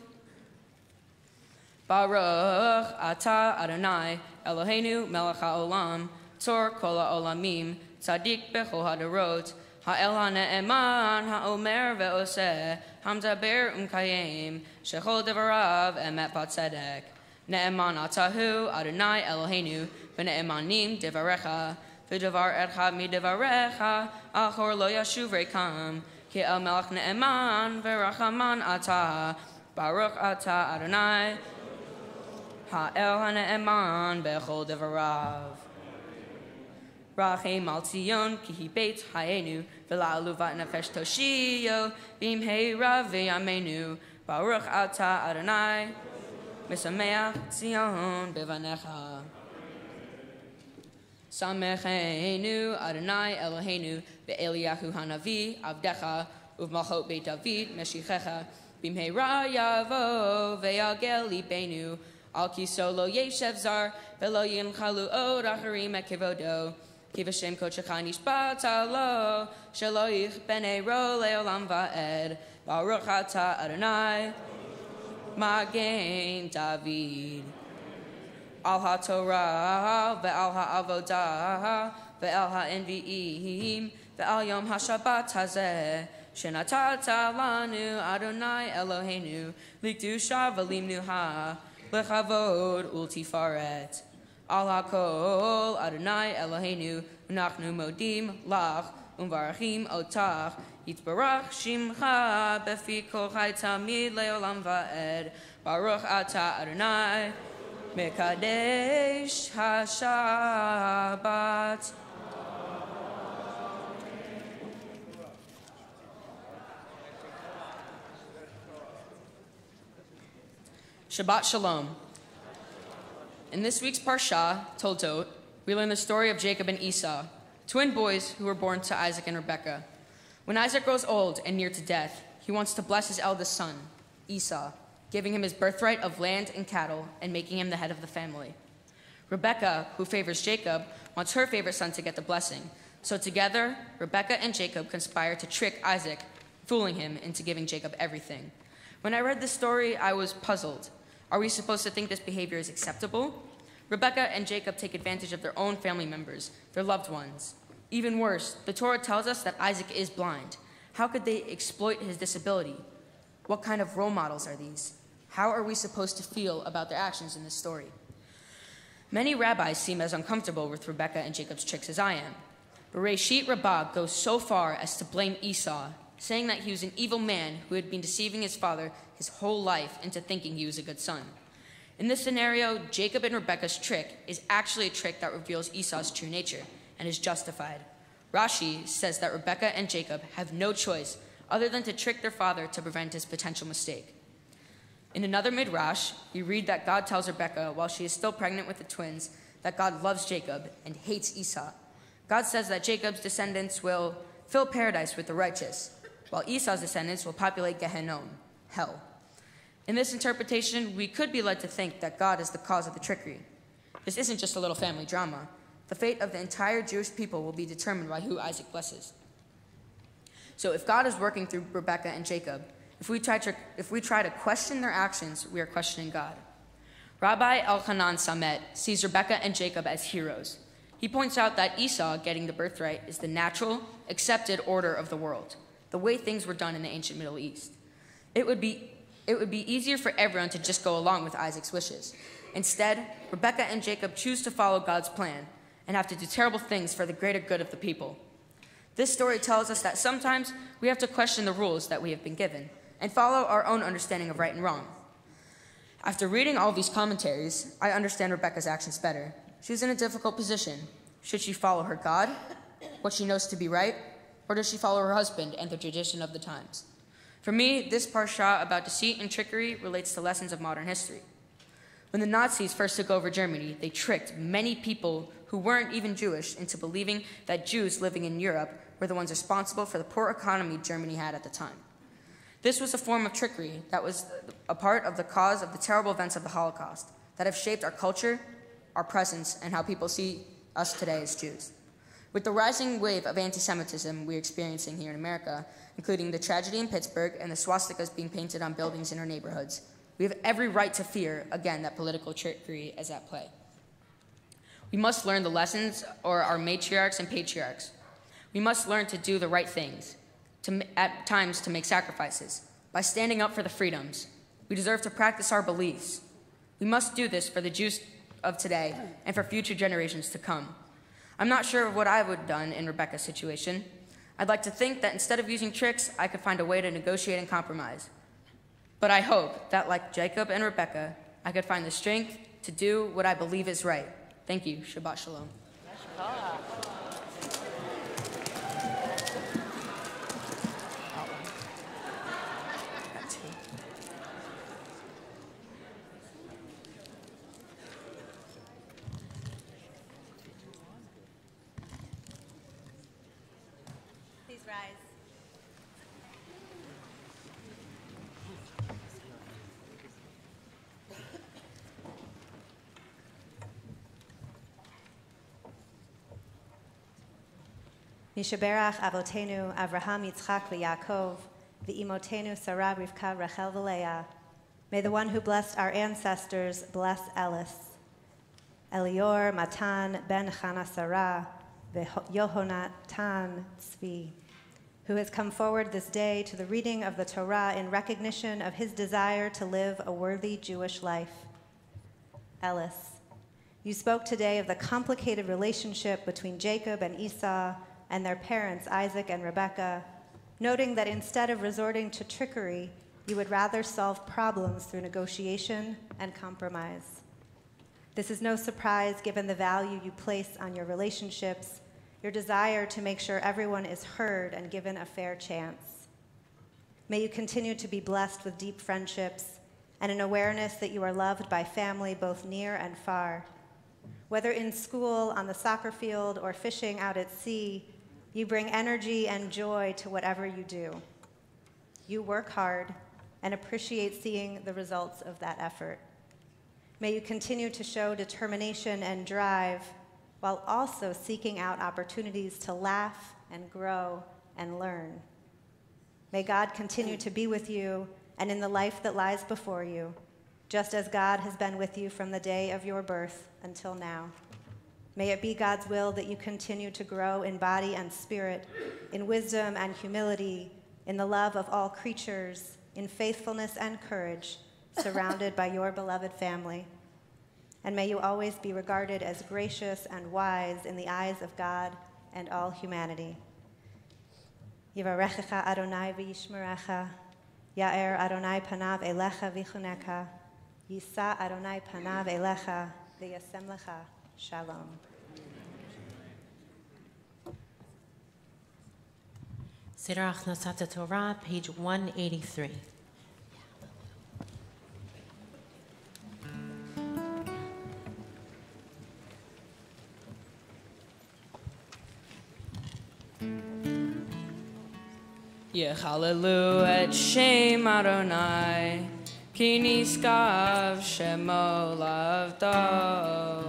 Baruch atah Adonai Eloheinu melech haolam tzor kol haolamim tzadik bechol hadarot ha'el ha'ne'eman ha'omer ve'oseh hamdaber umkayim shechol devarav emet b'tzedek ne'eman atahu Adonai Eloheinu v'ne'emanim devarecha v'devar ercha midevarecha achor lo yashuv rekam ki el melech ne'eman v'rachaman atah Baruch atah Adonai Ha'el ha'ne'eman bechol devarav. Rachem al Tzion ki hi beit ha'enu v'la'aluvat nefesh toshiyo b'imheira v'yamenu Baruch atah Adonai Mesameach Tzion bevanecha. Samecheinu Adonai Eloheinu ve'Eliyahu hanavi avdecha uv'malchot beit David meshichecha b'imheira yavo ve'yagel libenu Al kiso lo yeshev zar, velo yinchalu od acharim ekevodo. Ki v'shem kodshecha nishbata lo, shelo ich b'nei ro le'olam va'ed. Baruch atah Adonai, Magen David. Al ha'torah ve'al ha'avodah ve'al ha'envi'im ve'al yom ha'shabbat hazeh. Shenatata lanu Adonai Eloheinu, likdusha v'limnuha. Lechavod ultifaret. Al hakol Adonai Eloheinu unachnu modim lach umvarachim otach yitbarach shimcha befi kol chai tamid leolam va'ed. Baruch atah Adonai mekadesh hashabbat. Shabbat Shalom. In this week's Parashat, Toledot, we learn the story of Jacob and Esau, twin boys who were born to Isaac and Rebekah. When Isaac grows old and near to death, he wants to bless his eldest son, Esau, giving him his birthright of land and cattle and making him the head of the family. Rebekah, who favors Jacob, wants her favorite son to get the blessing. So together, Rebekah and Jacob conspire to trick Isaac, fooling him into giving Jacob everything. When I read this story, I was puzzled. Are we supposed to think this behavior is acceptable? Rebekah and Jacob take advantage of their own family members, their loved ones. Even worse, the Torah tells us that Isaac is blind. How could they exploit his disability? What kind of role models are these? How are we supposed to feel about their actions in this story? Many rabbis seem as uncomfortable with Rebekah and Jacob's tricks as I am. Bereshit Rabbah goes so far as to blame Esau, saying that he was an evil man who had been deceiving his father his whole life into thinking he was a good son. In this scenario, Jacob and Rebekah's trick is actually a trick that reveals Esau's true nature and is justified. Rashi says that Rebekah and Jacob have no choice other than to trick their father to prevent his potential mistake. In another midrash, we read that God tells Rebekah while she is still pregnant with the twins that God loves Jacob and hates Esau. God says that Jacob's descendants will fill paradise with the righteous, while Esau's descendants will populate Gehennom, hell. In this interpretation, we could be led to think that God is the cause of the trickery. This isn't just a little family drama. The fate of the entire Jewish people will be determined by who Isaac blesses. So if God is working through Rebekah and Jacob, if we try to question their actions, we are questioning God. Rabbi Elchanan Samet sees Rebekah and Jacob as heroes. He points out that Esau getting the birthright is the natural, accepted order of the world, the way things were done in the ancient Middle East. It would be easier for everyone to just go along with Isaac's wishes. Instead, Rebekah and Jacob choose to follow God's plan and have to do terrible things for the greater good of the people. This story tells us that sometimes we have to question the rules that we have been given and follow our own understanding of right and wrong. After reading all these commentaries, I understand Rebecca's actions better. She's in a difficult position. Should she follow her God, what she knows to be right, or does she follow her husband and the tradition of the times? For me, this Parashat about deceit and trickery relates to lessons of modern history. When the Nazis first took over Germany, they tricked many people who weren't even Jewish into believing that Jews living in Europe were the ones responsible for the poor economy Germany had at the time. This was a form of trickery that was a part of the cause of the terrible events of the Holocaust that have shaped our culture, our presence, and how people see us today as Jews. With the rising wave of anti-Semitism we're experiencing here in America, including the tragedy in Pittsburgh and the swastikas being painted on buildings in our neighborhoods, we have every right to fear, again, that political trickery is at play. We must learn the lessons of our matriarchs and patriarchs. We must learn to do the right things, at times to make sacrifices, by standing up for the freedoms. We deserve to practice our beliefs. We must do this for the Jews of today and for future generations to come. I'm not sure of what I would have done in Rebecca's situation. I'd like to think that instead of using tricks, I could find a way to negotiate and compromise. But I hope that, like Jacob and Rebecca, I could find the strength to do what I believe is right. Thank you. Shabbat Shalom. Please rise. Mishaberach Avotenu Avraham Yitzchak v'Yaakov v'imotenu Sarah Rivka Rachel v'Leah. May the one who blessed our ancestors bless Ellis, Elior Matan ben Chana Sarah v'Yohonatan Tzvi, who has come forward this day to the reading of the Torah in recognition of his desire to live a worthy Jewish life. Ellis, you spoke today of the complicated relationship between Jacob and Esau and their parents, Isaac and Rebekah, noting that instead of resorting to trickery, you would rather solve problems through negotiation and compromise. This is no surprise given the value you place on your relationships, your desire to make sure everyone is heard and given a fair chance. May you continue to be blessed with deep friendships and an awareness that you are loved by family both near and far. Whether in school, on the soccer field, or fishing out at sea, you bring energy and joy to whatever you do. You work hard and appreciate seeing the results of that effort. May you continue to show determination and drive while also seeking out opportunities to laugh and grow and learn. May God continue to be with you and in the life that lies before you, just as God has been with you from the day of your birth until now. May it be God's will that you continue to grow in body and spirit, in wisdom and humility, in the love of all creatures, in faithfulness and courage, surrounded by your beloved family. And may you always be regarded as gracious and wise in the eyes of God and all humanity. Yivarechecha Adonai v'yishmerecha, Ya'er Adonai panav elecha v'chuneka, Yisa Adonai panav elecha v'yasem lecha. Shalom. Seder Achnasat Torah, page 183. Yechalelu et Shem Adonai, ki niskav shemo lavdo.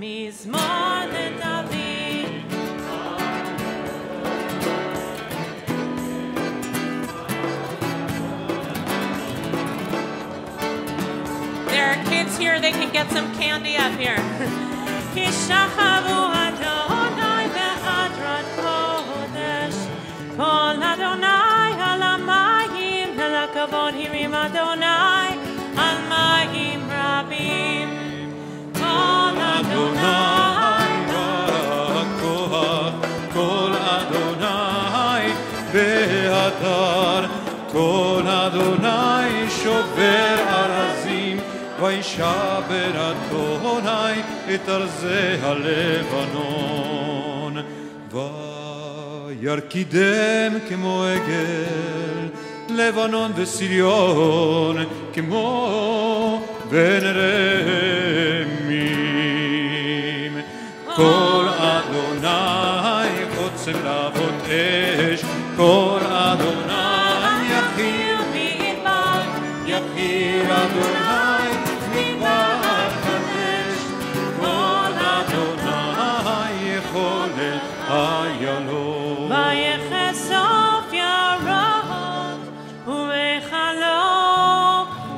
Mizmor le David. here, they can get some candy up here. Kishachavu Adonai behadrat kodesh, kol Adonai alamayim, helakavod hirim Adonai almayim rabim, kol Adonai koach, kol Adonai behadar, kol Adonai shover arazim, וישבר אדוני את ארזי הלבנון, וירקידם כמו עגל, לבנון וסיריון כמו בן רמים. כל אדוני קוצם להבות אש, כל אדוני יחיר מדבר, יחיר אדוני ויחשוף ירוק ובחלו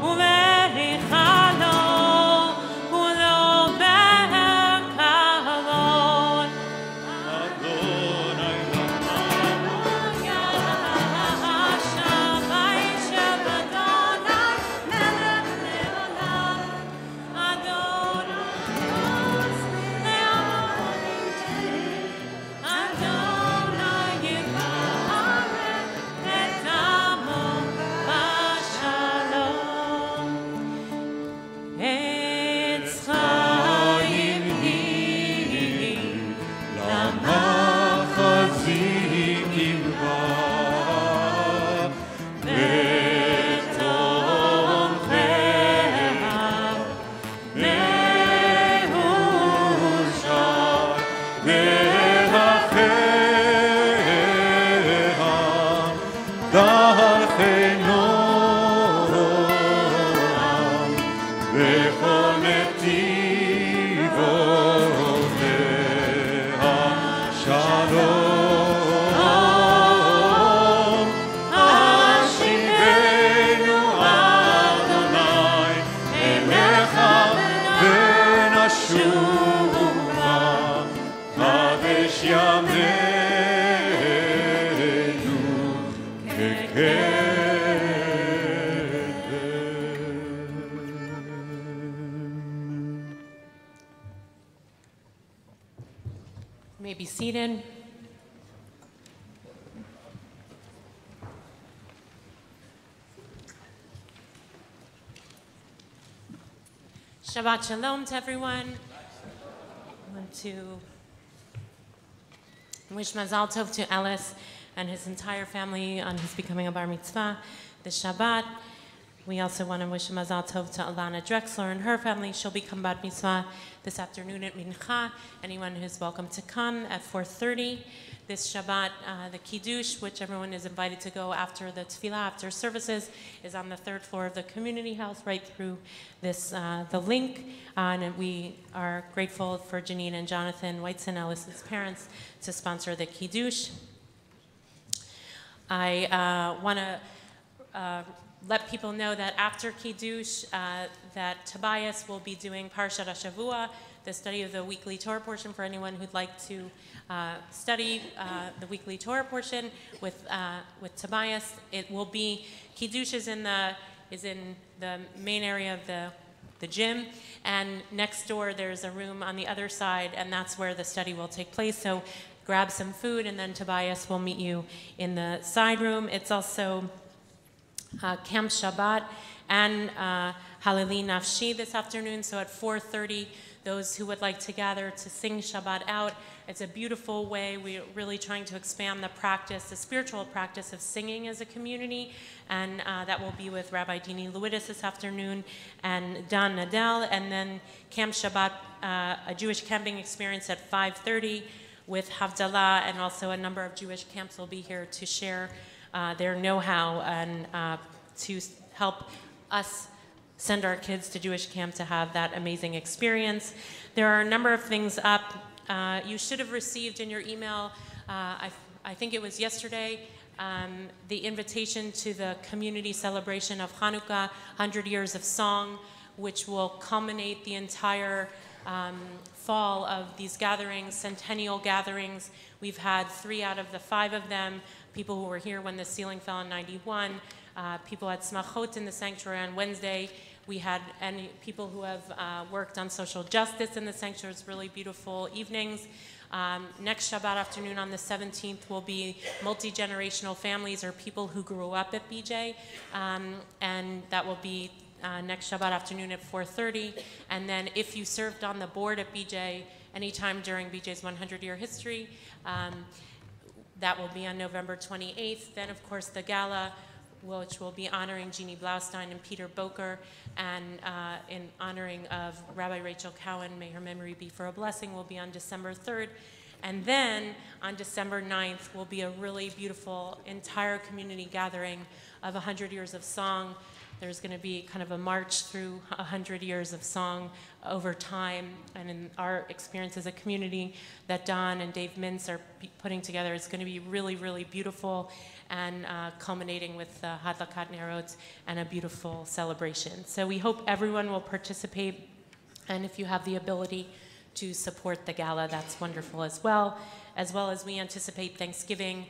ובריחלו ולא בכבוד אדוני ישב וישב אדוני מלך לעולם אדוני עוז may be seated. Shabbat Shalom to everyone. I want to wish Mazal Tov to Ellis and his entire family on his becoming a bar mitzvah this Shabbat. We also want to wish Mazal Tov to Alana Drexler and her family. She'll become bat mitzvah this afternoon at Mincha. Anyone who's welcome to come at 4:30. This Shabbat, the Kiddush, which everyone is invited to go after the tefillah, after services, is on the 3rd floor of the community house, right through this the link. And we are grateful for Janine and Jonathan Whiteson, Ellis's parents, to sponsor the Kiddush. I want to let people know that after Kiddush, that Tobias will be doing Parashat Hashavua, the study of the weekly Torah portion for anyone who'd like to study the weekly Torah portion with Tobias. It will be, Kiddush is in the main area of the gym, and next door there's a room on the other side, and that's where the study will take place. So grab some food, and then Tobias will meet you in the side room. It's also Camp Shabbat and Halili Nafshi this afternoon. So at 4:30, those who would like to gather to sing Shabbat out. It's a beautiful way. We're really trying to expand the practice, the spiritual practice of singing as a community. And that will be with Rabbi Dini Lewidis this afternoon and Don Nadel. And then Camp Shabbat, a Jewish camping experience at 5:30 with Havdalah, and also a number of Jewish camps will be here to share their know-how and to help us send our kids to Jewish camp to have that amazing experience. There are a number of things up. You should have received in your email, I think it was yesterday, the invitation to the community celebration of Hanukkah, 100 Years of Song, which will culminate the entire fall of these gatherings, centennial gatherings. We've had 3 out of the 5 of them, people who were here when the ceiling fell in 91, people at Smachot in the sanctuary on Wednesday. We had people who have worked on social justice in the sanctuary. It's really beautiful evenings. Next Shabbat afternoon on the 17th will be multi-generational families or people who grew up at BJ, and that will be next Shabbat afternoon at 4:30. And then if you served on the board at BJ anytime during BJ's 100-year history, that will be on November 28th. Then, of course, the gala, which will be honoring Jeannie Blaustein and Peter Boker, and in honoring of Rabbi Rachel Cowan, may her memory be for a blessing, will be on December 3rd. And then on December 9th will be a really beautiful entire community gathering of 100 years of song. There's going to be kind of a march through 100 years of song over time, and in our experience as a community that Don and Dave Mintz are putting together, it's going to be really, really beautiful, and culminating with Hadlakat Nerot and a beautiful celebration. So we hope everyone will participate, and if you have the ability to support the gala, that's wonderful as well as we anticipate Thanksgiving.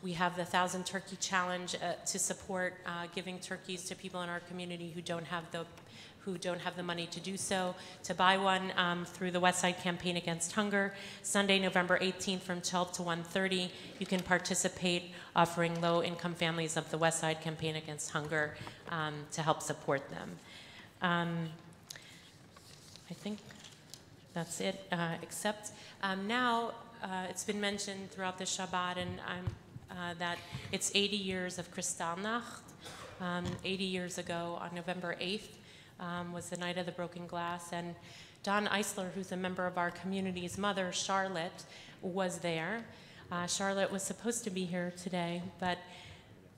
We have the 1,000 Turkey Challenge to support giving turkeys to people in our community who don't have the money to do so, to buy one through the West Side Campaign Against Hunger. Sunday, November 18th from 12 to 1:30, you can participate offering low-income families of the West Side Campaign Against Hunger to help support them. I think that's it, except now it's been mentioned throughout the Shabbat, and that it's 80 years of Kristallnacht. 80 years ago, on November 8th, was the night of the broken glass, and Don Eisler, who's a member of our community's mother, Charlotte, was there. Charlotte was supposed to be here today, but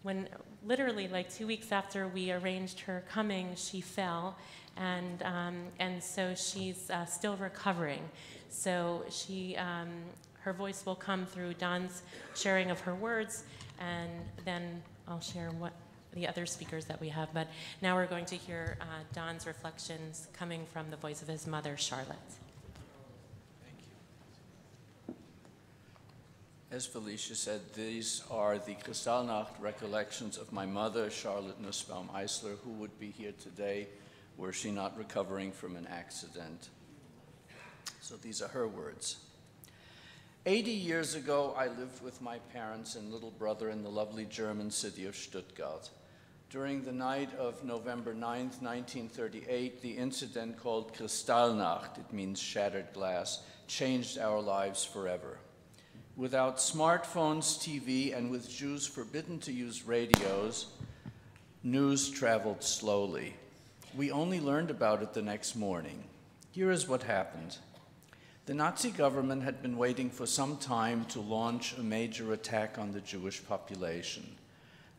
when literally like 2 weeks after we arranged her coming, she fell, and so she's still recovering. So her voice will come through Don's sharing of her words, and then I'll share what the other speakers that we have. But now we're going to hear Don's reflections coming from the voice of his mother, Charlotte. Thank you. As Felicia said, these are the Kristallnacht recollections of my mother, Charlotte Nussbaum Eisler, who would be here today were she not recovering from an accident. So these are her words. 80 years ago, I lived with my parents and little brother in the lovely German city of Stuttgart. During the night of November 9th, 1938, the incident called Kristallnacht, it means shattered glass, changed our lives forever. Without smartphones, TV, and with Jews forbidden to use radios, news traveled slowly. We only learned about it the next morning. Here is what happened. The Nazi government had been waiting for some time to launch a major attack on the Jewish population.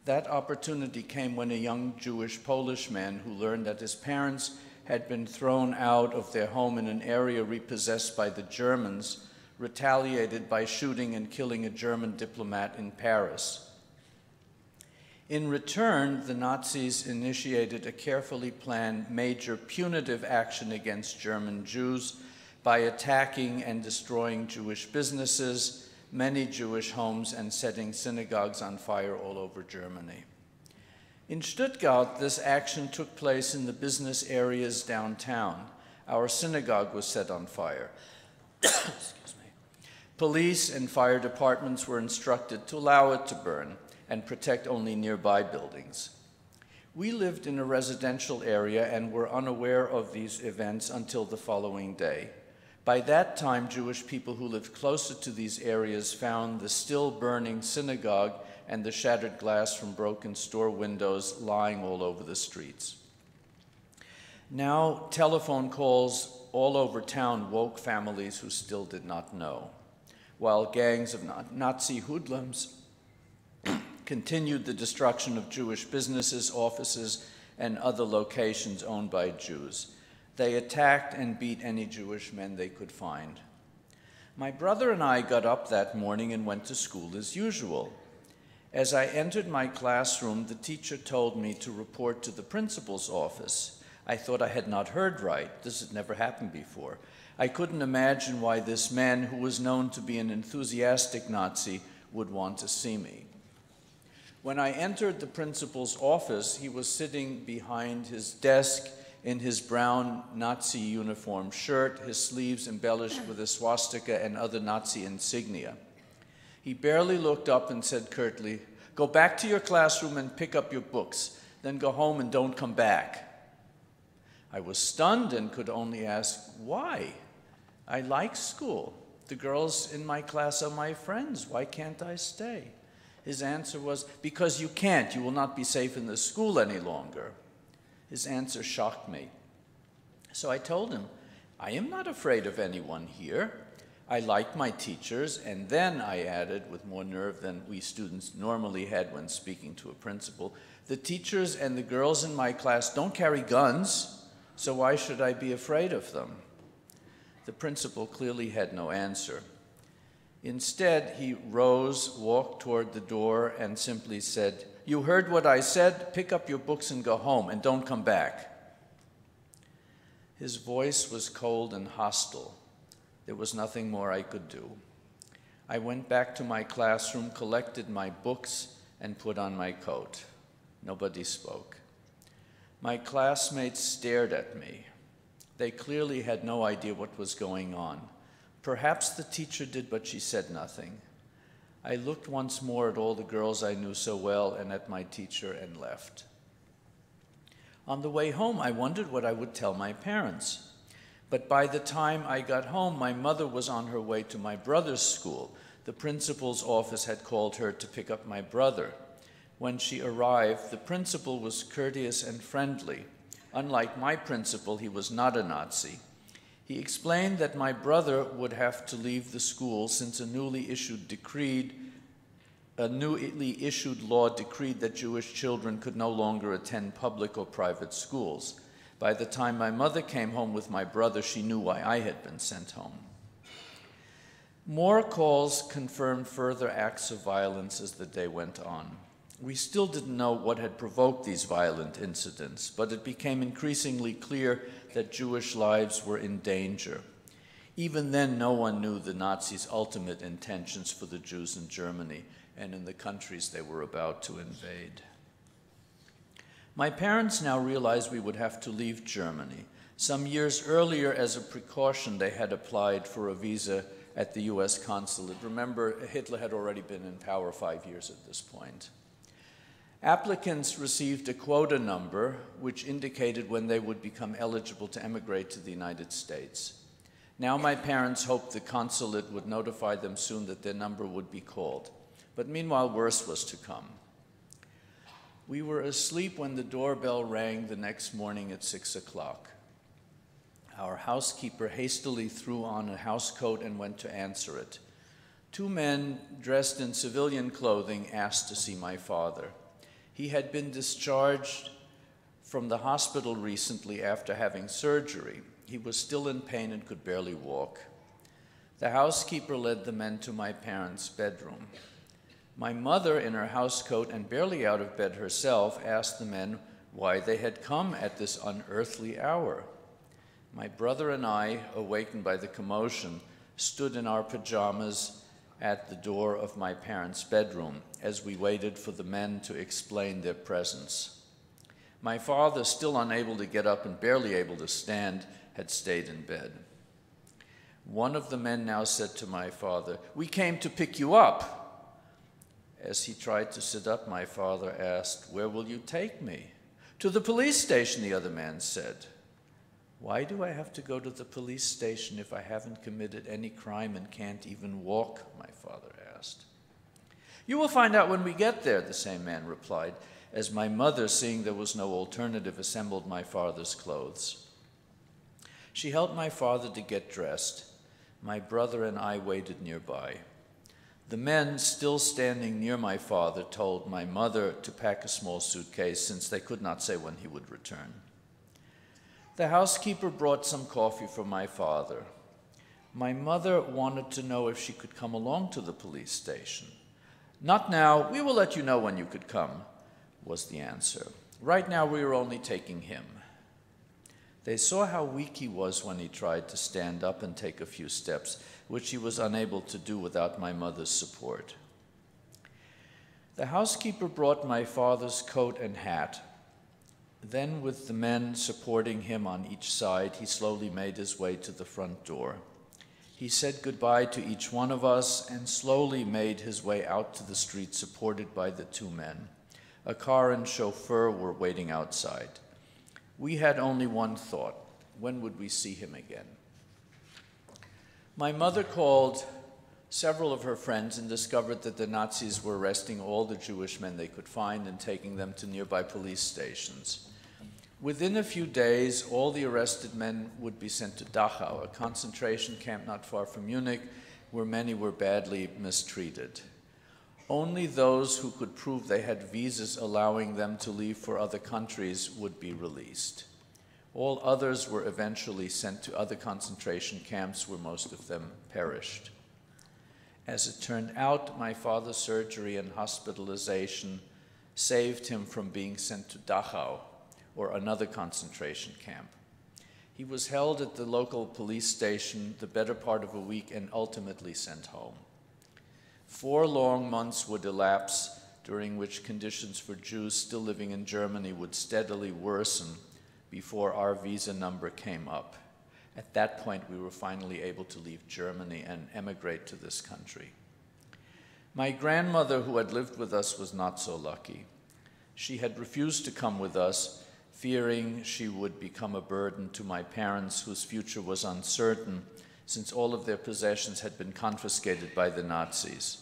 That opportunity came when a young Jewish Polish man who learned that his parents had been thrown out of their home in an area repossessed by the Germans retaliated by shooting and killing a German diplomat in Paris. In return, the Nazis initiated a carefully planned major punitive action against German Jews by attacking and destroying Jewish businesses, many Jewish homes, and setting synagogues on fire all over Germany. In Stuttgart, this action took place in the business areas downtown. Our synagogue was set on fire. Excuse me. Police and fire departments were instructed to allow it to burn and protect only nearby buildings. We lived in a residential area and were unaware of these events until the following day. By that time, Jewish people who lived closer to these areas found the still burning synagogue and the shattered glass from broken store windows lying all over the streets. Now, telephone calls all over town woke families who still did not know, while gangs of Nazi hoodlums continued the destruction of Jewish businesses, offices, and other locations owned by Jews. They attacked and beat any Jewish men they could find. My brother and I got up that morning and went to school as usual. As I entered my classroom, the teacher told me to report to the principal's office. I thought I had not heard right. This had never happened before. I couldn't imagine why this man, who was known to be an enthusiastic Nazi, would want to see me. When I entered the principal's office, he was sitting behind his desk in his brown Nazi uniform shirt, his sleeves embellished with a swastika and other Nazi insignia. He barely looked up and said curtly, "Go back to your classroom and pick up your books, then go home and don't come back." I was stunned and could only ask, why? I like school. The girls in my class are my friends. Why can't I stay? His answer was, "Because you can't. You will not be safe in the school any longer." His answer shocked me. So I told him, "I am not afraid of anyone here. I like my teachers," and then I added, with more nerve than we students normally had when speaking to a principal, "The teachers and the girls in my class don't carry guns, so why should I be afraid of them?" The principal clearly had no answer. Instead, he rose, walked toward the door, and simply said, "You heard what I said. Pick up your books and go home, and don't come back." His voice was cold and hostile. There was nothing more I could do. I went back to my classroom, collected my books, and put on my coat. Nobody spoke. My classmates stared at me. They clearly had no idea what was going on. Perhaps the teacher did, but she said nothing. I looked once more at all the girls I knew so well and at my teacher and left. On the way home, I wondered what I would tell my parents. But by the time I got home, my mother was on her way to my brother's school. The principal's office had called her to pick up my brother. When she arrived, the principal was courteous and friendly. Unlike my principal, he was not a Nazi. He explained that my brother would have to leave the school since a newly issued law decreed that Jewish children could no longer attend public or private schools. By the time my mother came home with my brother, she knew why I had been sent home. More calls confirmed further acts of violence as the day went on. We still didn't know what had provoked these violent incidents, but it became increasingly clear that Jewish lives were in danger. Even then, no one knew the Nazis' ultimate intentions for the Jews in Germany and in the countries they were about to invade. My parents now realized we would have to leave Germany. Some years earlier, as a precaution, they had applied for a visa at the US consulate. Remember, Hitler had already been in power 5 years at this point. Applicants received a quota number, which indicated when they would become eligible to emigrate to the United States. Now my parents hoped the consulate would notify them soon that their number would be called. But meanwhile, worse was to come. We were asleep when the doorbell rang the next morning at 6 o'clock. Our housekeeper hastily threw on a housecoat and went to answer it. 2 men dressed in civilian clothing asked to see my father. He had been discharged from the hospital recently after having surgery. He was still in pain and could barely walk. The housekeeper led the men to my parents' bedroom. My mother, in her housecoat and barely out of bed herself, asked the men why they had come at this unearthly hour. My brother and I, awakened by the commotion, stood in our pajamas at the door of my parents' bedroom as we waited for the men to explain their presence. My father, still unable to get up and barely able to stand, had stayed in bed. One of the men now said to my father, "We came to pick you up." As he tried to sit up, my father asked, "Where will you take me?" "To the police station," the other man said. "Why do I have to go to the police station if I haven't committed any crime and can't even walk?" my father asked. "You will find out when we get there," the same man replied, as my mother, seeing there was no alternative, assembled my father's clothes. She helped my father to get dressed. My brother and I waited nearby. The men, still standing near my father, told my mother to pack a small suitcase since they could not say when he would return. The housekeeper brought some coffee for my father. My mother wanted to know if she could come along to the police station. "Not now. We will let you know when you could come," was the answer. "Right now we are only taking him." They saw how weak he was when he tried to stand up and take a few steps, which he was unable to do without my mother's support. The housekeeper brought my father's coat and hat. Then, with the men supporting him on each side, he slowly made his way to the front door. He said goodbye to each one of us and slowly made his way out to the street supported by the two men. A car and chauffeur were waiting outside. We had only one thought: when would we see him again? My mother called several of her friends and discovered that the Nazis were arresting all the Jewish men they could find and taking them to nearby police stations. Within a few days, all the arrested men would be sent to Dachau, a concentration camp not far from Munich, where many were badly mistreated. Only those who could prove they had visas allowing them to leave for other countries would be released. All others were eventually sent to other concentration camps where most of them perished. As it turned out, my father's surgery and hospitalization saved him from being sent to Dachau, or another concentration camp. He was held at the local police station the better part of a week and ultimately sent home. 4 long months would elapse, during which conditions for Jews still living in Germany would steadily worsen before our visa number came up. At that point, we were finally able to leave Germany and emigrate to this country. My grandmother, who had lived with us, was not so lucky. She had refused to come with us, fearing she would become a burden to my parents, whose future was uncertain, since all of their possessions had been confiscated by the Nazis.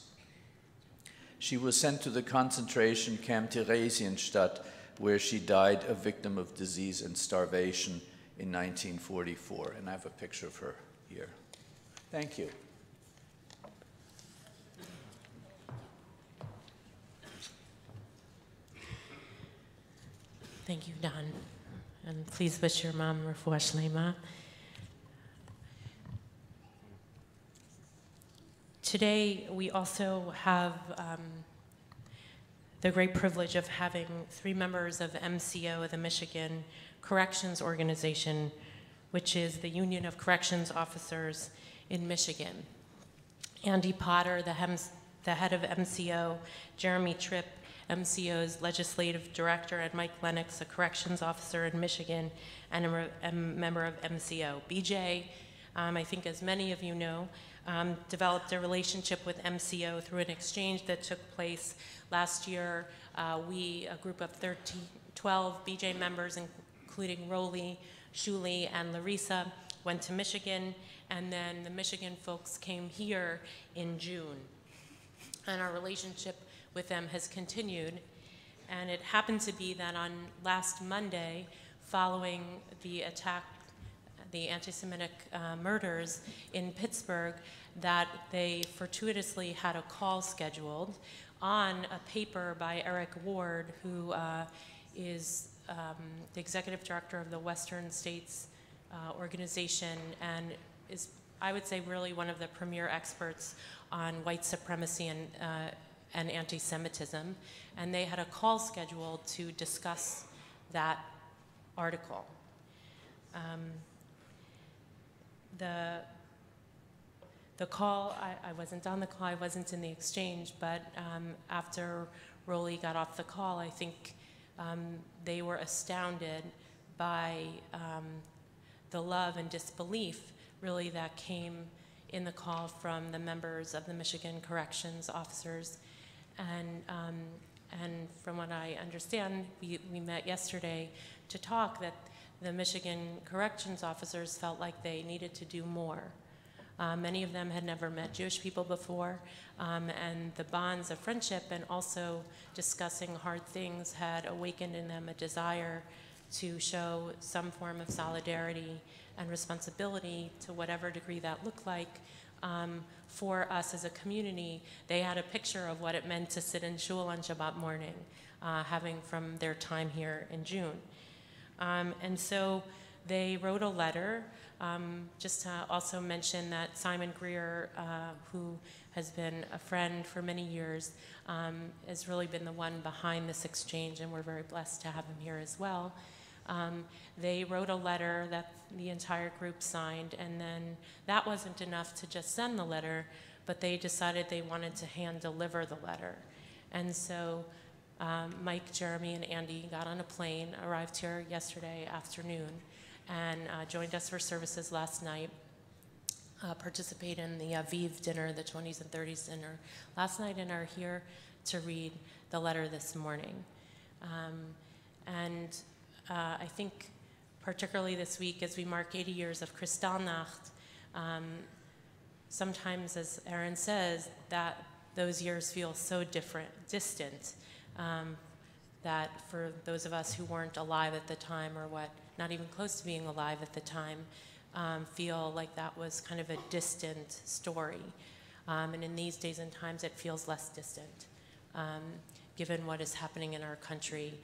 She was sent to the concentration camp Theresienstadt, where she died a victim of disease and starvation in 1944. And I have a picture of her here. Thank you. Thank you, Don. And please wish your mom refuah shlema. Today, we also have the great privilege of having 3 members of MCO, the Michigan Corrections Organization, which is the Union of Corrections Officers in Michigan. Andy Potter, the head of MCO, Jeremy Tripp, MCO's legislative director, and Mike Lennox, a corrections officer in Michigan and a member of MCO. BJ, I think as many of you know, developed a relationship with MCO through an exchange that took place last year. A group of 12 BJ members, including Rolly, Shuli, and Larissa, went to Michigan, and then the Michigan folks came here in June. And our relationship with them has continued. And it happened to be that on last Monday, following the attack, the antisemitic murders in Pittsburgh, that they fortuitously had a call scheduled on a paper by Eric Ward, who is the executive director of the Western States organization and is, I would say, really one of the premier experts on white supremacy and anti-Semitism. And they had a call scheduled to discuss that article. The call, I wasn't on the call, I wasn't in the exchange, but after Rolly got off the call, I think they were astounded by the love and disbelief, really, that came in the call from the members of the Michigan Corrections Officers. And from what I understand, we met yesterday to talk that the Michigan Corrections Officers felt like they needed to do more. Many of them had never met Jewish people before, and the bonds of friendship and also discussing hard things had awakened in them a desire to show some form of solidarity and responsibility, to whatever degree that looked like, for us as a community. They had a picture of what it meant to sit in shul on Shabbat morning, having from their time here in June. And so they wrote a letter, just to also mention that Simon Greer, who has been a friend for many years, has really been the one behind this exchange, and we're very blessed to have him here as well. They wrote a letter that the entire group signed, and then that wasn't enough to just send the letter, but they decided they wanted to hand deliver the letter. And so Mike, Jeremy, and Andy got on a plane, arrived here yesterday afternoon, and joined us for services last night, participated in the Aviv dinner, the 20s and 30s dinner last night, and are here to read the letter this morning. I think particularly this week as we mark 80 years of Kristallnacht, sometimes, as Erin says, that those years feel so distant, that for those of us who weren't alive at the time, or not even close to being alive at the time, feel like that was kind of a distant story. And in these days and times, it feels less distant, given what is happening in our country,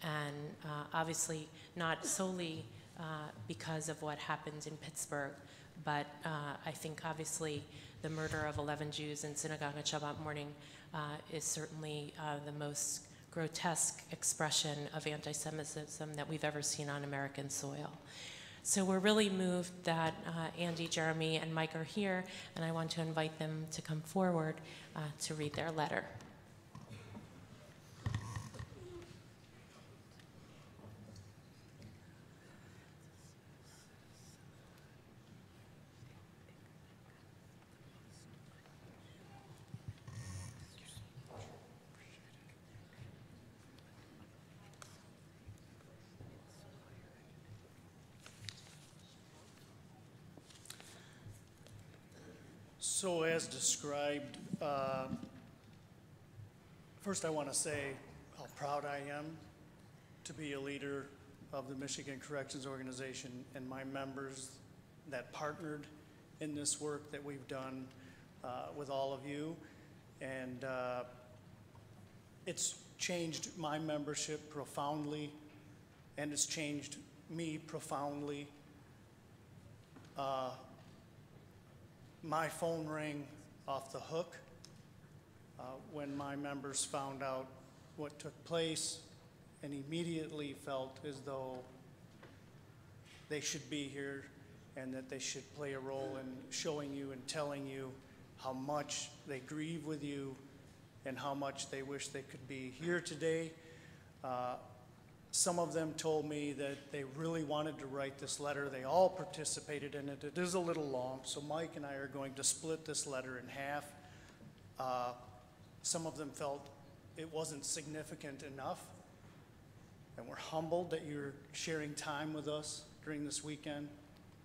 and obviously not solely because of what happened in Pittsburgh, but I think obviously the murder of 11 Jews in synagogue on Shabbat morning is certainly the most grotesque expression of anti-Semitism that we've ever seen on American soil. So we're really moved that Andy, Jeremy, and Mike are here, and I want to invite them to come forward to read their letter. So as described, first I want to say how proud I am to be a leader of the Michigan Corrections Organization and my members that partnered in this work that we've done with all of you. And it's changed my membership profoundly, and it's changed me profoundly. My phone rang off the hook when my members found out what took place, and immediately felt as though they should be here and that they should play a role in showing you and telling you how much they grieve with you and how much they wish they could be here today. Some of them told me that they really wanted to write this letter. They all participated in it. It is a little long, so Mike and I are going to split this letter in half. Some of them felt it wasn't significant enough, and we're humbled that you're sharing time with us during this weekend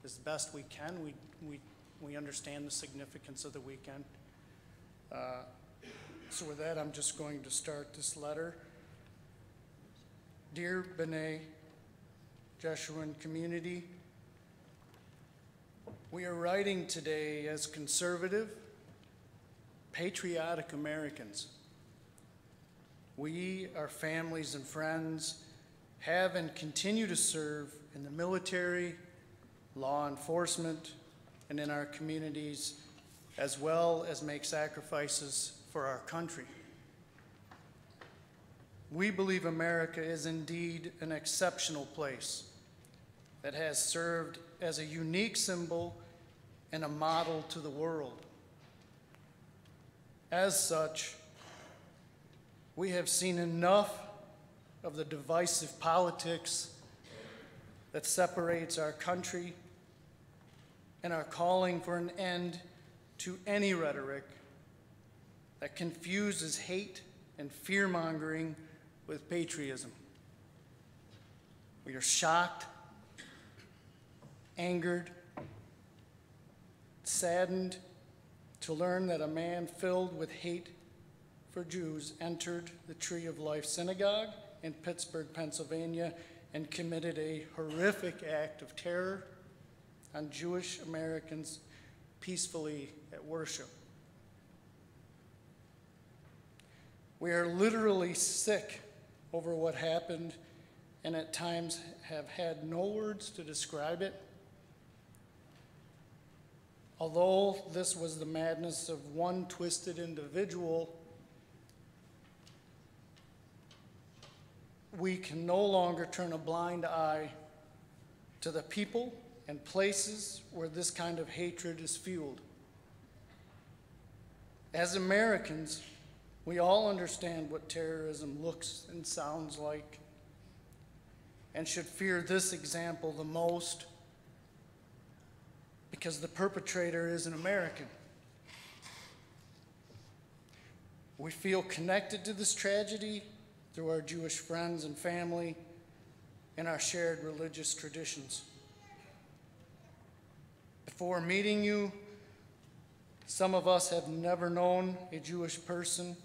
as best we can. We understand the significance of the weekend. So with that, I'm just going to start this letter. Dear B'nai Jeshuan community, we are writing today as conservative, patriotic Americans. We, our families and friends, have and continue to serve in the military, law enforcement, and in our communities, as well as make sacrifices for our country. We believe America is indeed an exceptional place that has served as a unique symbol and a model to the world. As such, we have seen enough of the divisive politics that separates our country and are calling for an end to any rhetoric that confuses hate and fear-mongering with patriotism. We are shocked, angered, saddened to learn that a man filled with hate for Jews entered the Tree of Life Synagogue in Pittsburgh, Pennsylvania, and committed a horrific act of terror on Jewish Americans peacefully at worship. We are literally sick over what happened, and at times have had no words to describe it. Although this was the madness of one twisted individual, we can no longer turn a blind eye to the people and places where this kind of hatred is fueled. As Americans, we all understand what terrorism looks and sounds like and should fear this example the most because the perpetrator is an American. We feel connected to this tragedy through our Jewish friends and family and our shared religious traditions. Before meeting you, some of us have never known a Jewish person,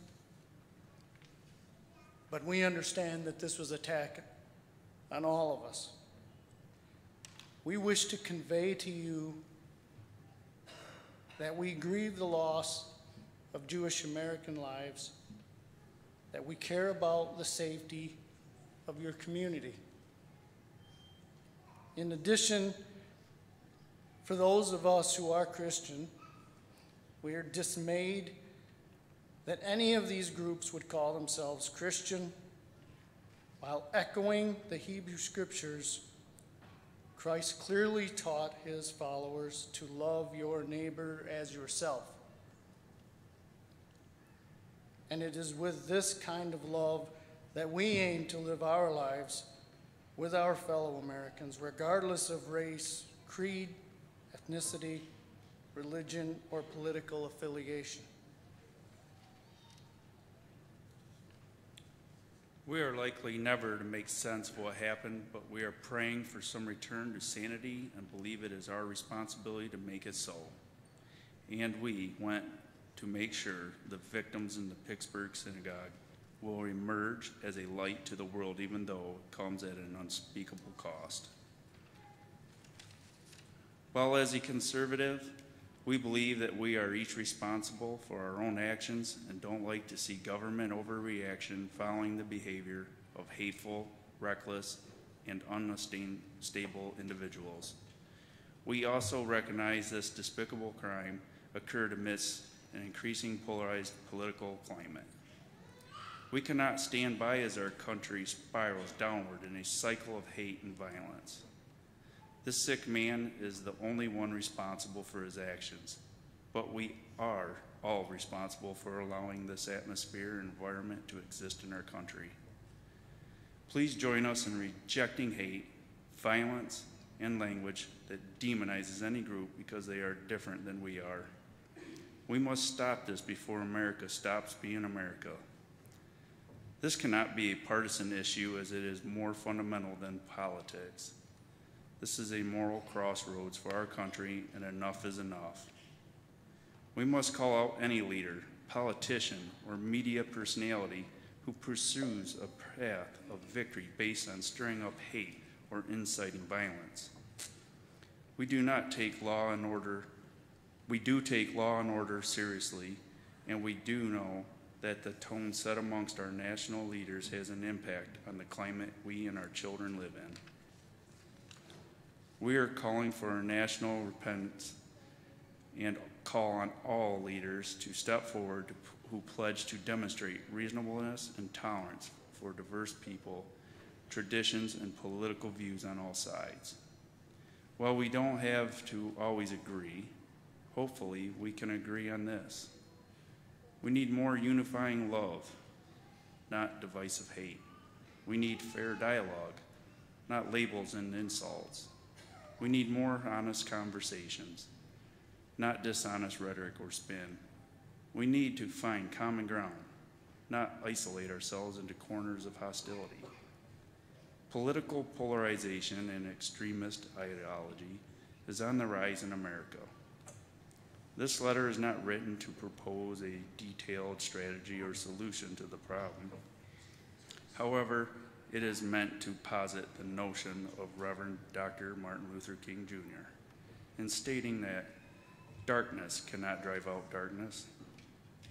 but we understand that this was an attack on all of us. We wish to convey to you that we grieve the loss of Jewish American lives, that we care about the safety of your community. In addition, for those of us who are Christian, we are dismayed that any of these groups would call themselves Christian while echoing the Hebrew scriptures. Christ clearly taught his followers to love your neighbor as yourself. And it is with this kind of love that we aim to live our lives with our fellow Americans, regardless of race, creed, ethnicity, religion, or political affiliation. We are likely never to make sense of what happened, but we are praying for some return to sanity and believe it is our responsibility to make it so. And we went to make sure the victims in the Pittsburgh synagogue will emerge as a light to the world, even though it comes at an unspeakable cost. While as a conservative, we believe that we are each responsible for our own actions and don't like to see government overreaction following the behavior of hateful, reckless, and unstable individuals. We also recognize this despicable crime occurred amidst an increasing polarized political climate. We cannot stand by as our country spirals downward in a cycle of hate and violence. This sick man is the only one responsible for his actions, but we are all responsible for allowing this atmosphere and environment to exist in our country. Please join us in rejecting hate, violence, and language that demonizes any group because they are different than we are. We must stop this before America stops being America. This cannot be a partisan issue as it is more fundamental than politics. This is a moral crossroads for our country, and enough is enough. We must call out any leader, politician, or media personality who pursues a path of victory based on stirring up hate or inciting violence. We do take law and order seriously, and we do know that the tone set amongst our national leaders has an impact on the climate we and our children live in. We are calling for a national repentance and call on all leaders to step forward who pledge to demonstrate reasonableness and tolerance for diverse people, traditions, and political views on all sides. While we don't have to always agree, hopefully we can agree on this. We need more unifying love, not divisive hate. We need fair dialogue, not labels and insults. We need more honest conversations, not dishonest rhetoric or spin. We need to find common ground, not isolate ourselves into corners of hostility. Political polarization and extremist ideology is on the rise in America. This letter is not written to propose a detailed strategy or solution to the problem. However, it is meant to posit the notion of Reverend Dr. Martin Luther King Jr. in stating that darkness cannot drive out darkness.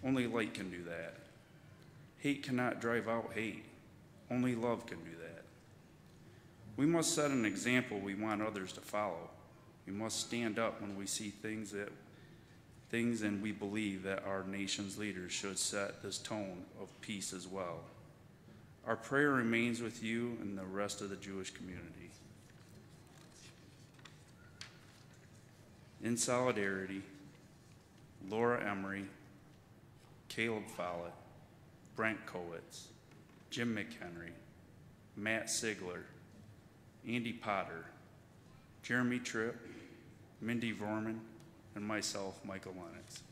Only light can do that. Hate cannot drive out hate. Only love can do that. We must set an example we want others to follow. We must stand up when we see things and we believe that our nation's leaders should set this tone of peace as well. Our prayer remains with you and the rest of the Jewish community. In solidarity, Laura Emery, Caleb Follett, Brent Kowitz, Jim McHenry, Matt Sigler, Andy Potter, Jeremy Tripp, Mindy Vorman, and myself, Michael Lennox.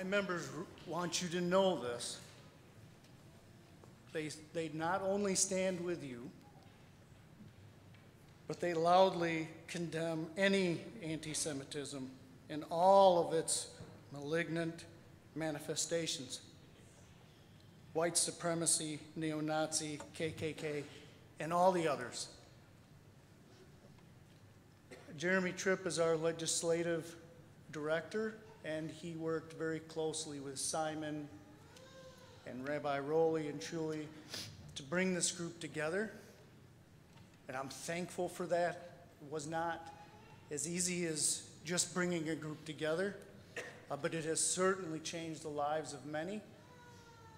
Members want you to know this. They not only stand with you, but they loudly condemn any anti-Semitism in all of its malignant manifestations. White supremacy, neo-Nazi, KKK, and all the others. Jeremy Tripp is our legislative director, and he worked very closely with Simon and Rabbi Rowley and Chuli to bring this group together. And I'm thankful for that. It was not as easy as just bringing a group together, but it has certainly changed the lives of many.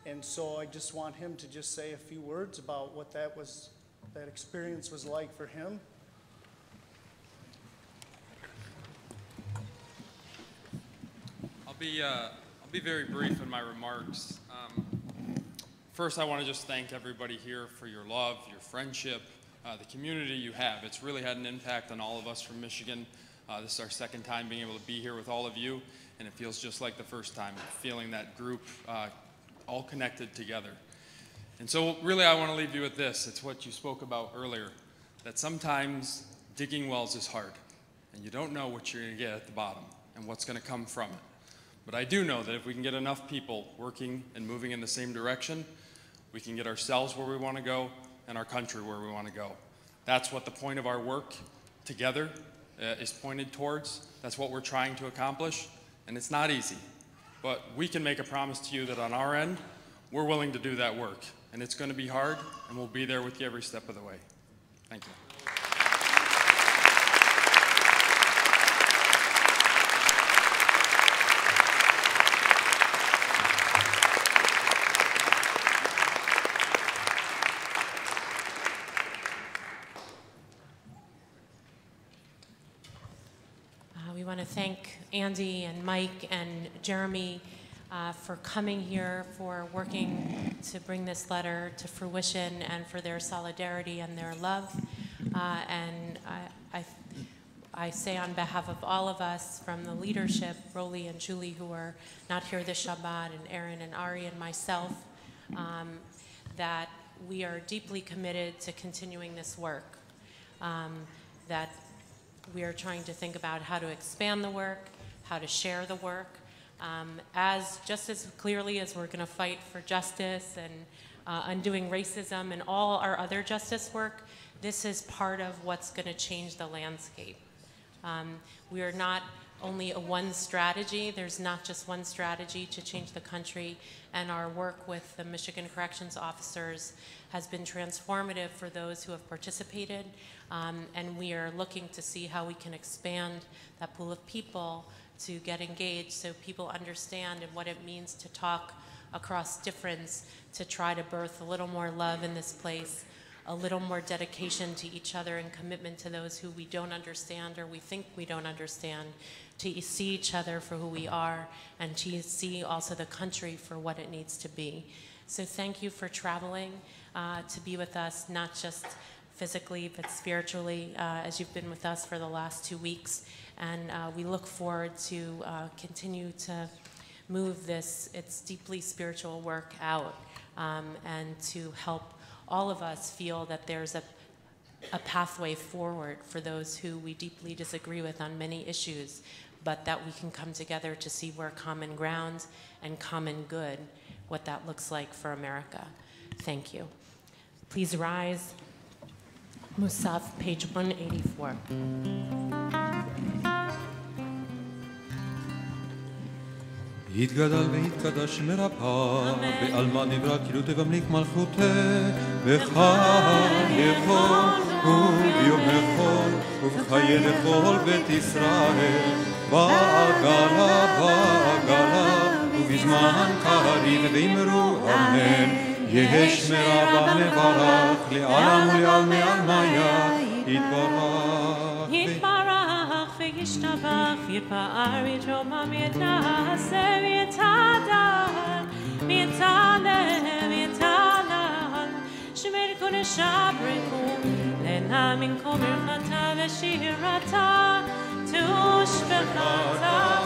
And so I just want him to just say a few words about what that experience was like for him. I'll be very brief in my remarks. First, I want to just thank everybody here for your love, your friendship, the community you have. It's really had an impact on all of us from Michigan. This is our second time being able to be here with all of you, and it feels just like the first time, feeling that group all connected together. And so really I want to leave you with this. It's what you spoke about earlier, that sometimes digging wells is hard, and you don't know what you're going to get at the bottom and what's going to come from it. But I do know that if we can get enough people working and moving in the same direction, we can get ourselves where we want to go and our country where we want to go. That's what the point of our work together is pointed towards. That's what we're trying to accomplish, and it's not easy. But we can make a promise to you that on our end, we're willing to do that work. And it's going to be hard, and we'll be there with you every step of the way. Thank you. We want to thank Andy and Mike and Jeremy for coming here, for working to bring this letter to fruition, and for their solidarity and their love. And I say on behalf of all of us, from the leadership, Rolly and Julie, who are not here this Shabbat, and Erin and Ari and myself, that we are deeply committed to continuing this work, that we are trying to think about how to expand the work, how to share the work, just as clearly as we're going to fight for justice and undoing racism and all our other justice work. This is part of what's going to change the landscape. We are not only one strategy. There's not just one strategy to change the country, and our work with the Michigan corrections officers has been transformative for those who have participated, and we are looking to see how we can expand that pool of people to get engaged so people understand and what it means to talk across difference, to try to birth a little more love in this place, a little more dedication to each other and commitment to those who we don't understand or we think we don't understand, to see each other for who we are, and to see also the country for what it needs to be. So thank you for traveling to be with us, not just physically, but spiritually, as you've been with us for the last 2 weeks. And we look forward to continue to move this, its deeply spiritual work out, and to help all of us feel that there's a pathway forward for those who we deeply disagree with on many issues, but that we can come together to see where common ground and common good, what that looks like for America. Thank you. Please rise. Musaf, page 184. יתגדל ויתקדש מרפא, בעלמא נברא כאילו תבמליך מלכותך, בחייך וביומך ובחיי לכל בית ישראל, בעגלה ובזמן קריב ואמרו אמן, יש מרבא מברך לעלם ולעלמי עלמיה, יתברך וישתבח יפאר יתרומם יתנשא ויתהדר ויתהלל שמר קודש ברכו לנאמין כל ברכתה ושירתה תושבחתה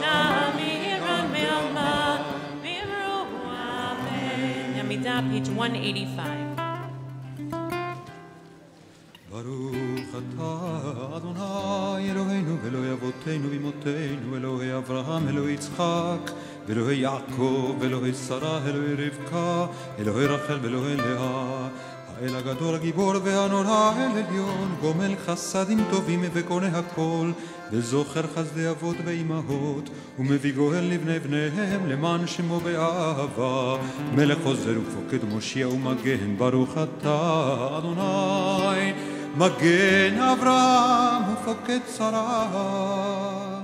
דמירן מעלמה ואמרו אמן. עמידה, page 185. ברוך אתה אדוני אלוהינו ואלוהי אבותינו ואמותינו אלוהי אברהם אלוהי יצחק ואלוהי יעקב ואלוהי שרה אלוהי רבקה אלוהי רחל ואלוהי לאה האל הגדול הגיבור והנורא אל עליון גומל חסדים טובים וקונה הכל וזוכר חסדי אבות ואימהות ומביא גואל לבני בניהם למען שמו באהבה מלך עוזר ופוקד מושיע ומגן ברוך אתה אדוני מגן אברהם ופוקד שרה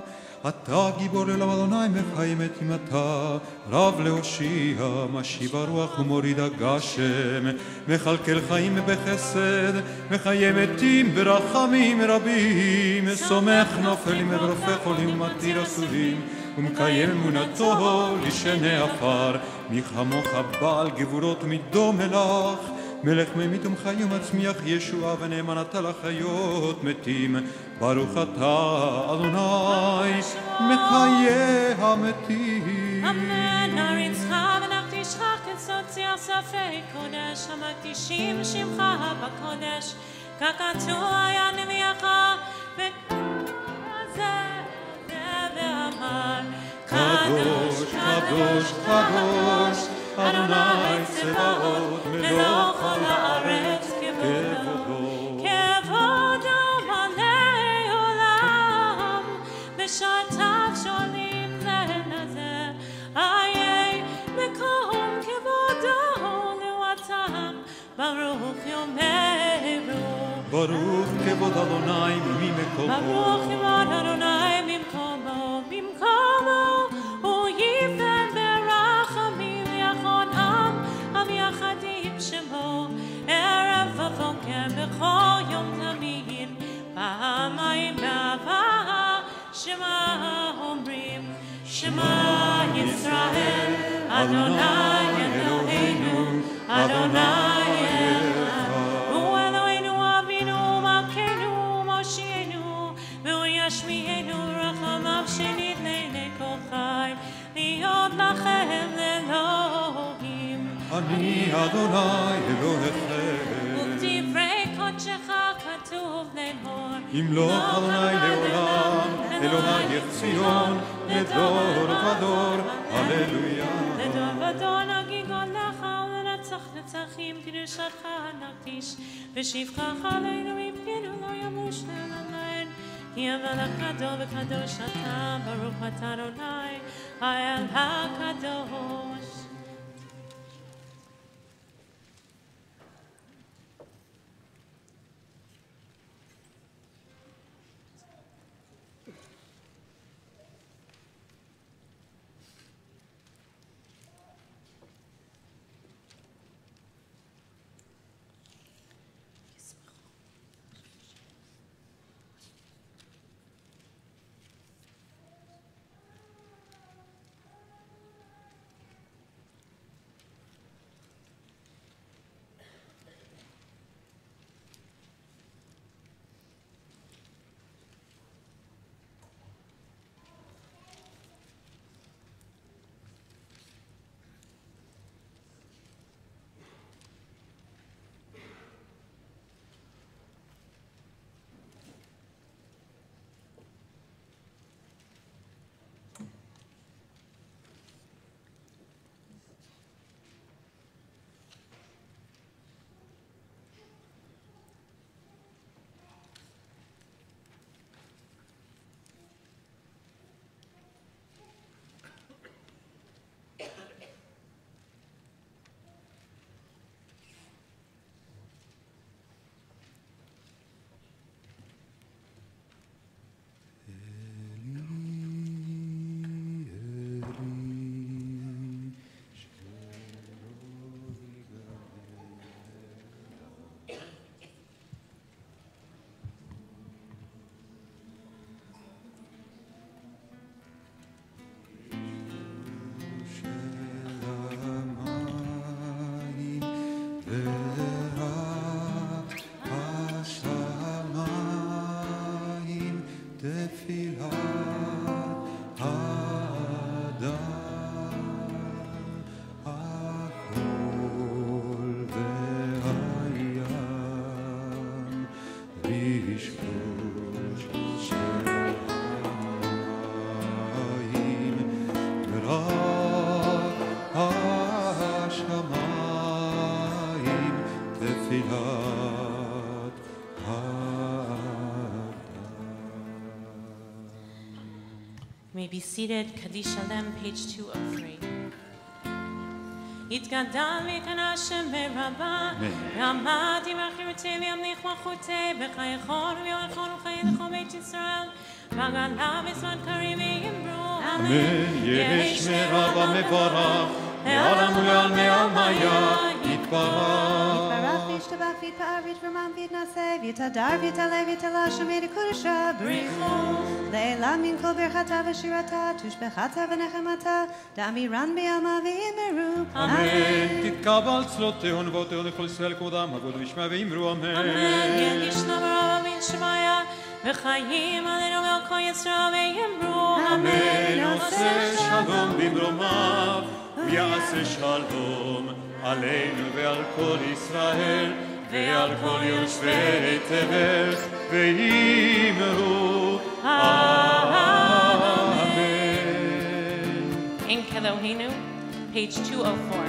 אתה גיבור לעולם אדוני מחיים את אימתה רב להושיע משיב הרוח ומוריד הגשם מכלכל חיים בחסד מחיה מתים ברחמים רבים סומך נופלים וברופא חולים ומתיר אסורים ומקיים אמונתו לשני עפר מי כמוך בעל גבורות מדום מלך מלך ממית ומחי ומצמיח ישועה ונאמן אתה לחיות מתים ברוך אתה אדוני מחיי המתים אמן ארצך ונקדישך כצוציח ספי קודש המקדישים שמך בקודש ככתוב היה נביאך וכזה ואמר קדוש קדוש קדוש אדוני צבאות מלוא כל הארץ כבודו מלא עולם בשעתיו שואלים לנזה איי מקום כבודו לעותם ברוך יאמרו ברוך כבוד אדוני ממקומו ברוך כבוד אדוני ממקומו הוא יפן ברחמים יחון עם יחדים שמו ערב ובוקר בכל יום תמיד פעמיים בעבר שמה אומרים שמה ישראל אדוני אלוהינו אדוני הוא אלוהינו אבינו מלכנו מושיענו והוא ישמיענו רחמיו שנתנה לכל חי להיות לכם לאלוהים אני אדוני אלוהיכם ובדברי קודשך כתוב לאמור ימלוך אדוני לעולם אלוהי ציון לדור ודור הללויה לדור ודור נגיגו לך ולנצח נצחים קדושתך נקדיש ושבחך עלינו מפנינו לא ימוש לעולמנו כי המלך גדול וקדוש אתה ברוך אתה אדוני האל הקדוש. תפילת You may be seated. Kaddish Shalem, page 203. יתגדל ויקנה שם ברבה, ועמד עם החירותי וימליך מלכותי, בחייכון ויוריכון וחיי לכל בית ישראל, בגלה בזמן קריב ויאמרו אמן. יהי שמי רבה מברך, לעולם ולעלמי עלמיה יתברך. יתברך וישתבח ויתפאר ויתרומם ויתנשא ויתהדר ויתעלה ויתעלה שמי לקודשה בריחו לעילם מן כל ברכתה ושירתה תושבחתה ונחמתה דאמירן בימה ויאמרו אמן. תתקבל צלותיהו ונבואותיהו לכל ישראל כבודם הגוד וישמע ואמרו אמן. אמן. יהי שלום רב מן שמיה וחיים עלינו ועל כל ישראל ויאמרו אמן. עושה שלום במרומיו ויעשה שלום עלינו ועל כל ישראל ועל כל יושבי תבל ואמרו אמן. In Kelohenu, page 204.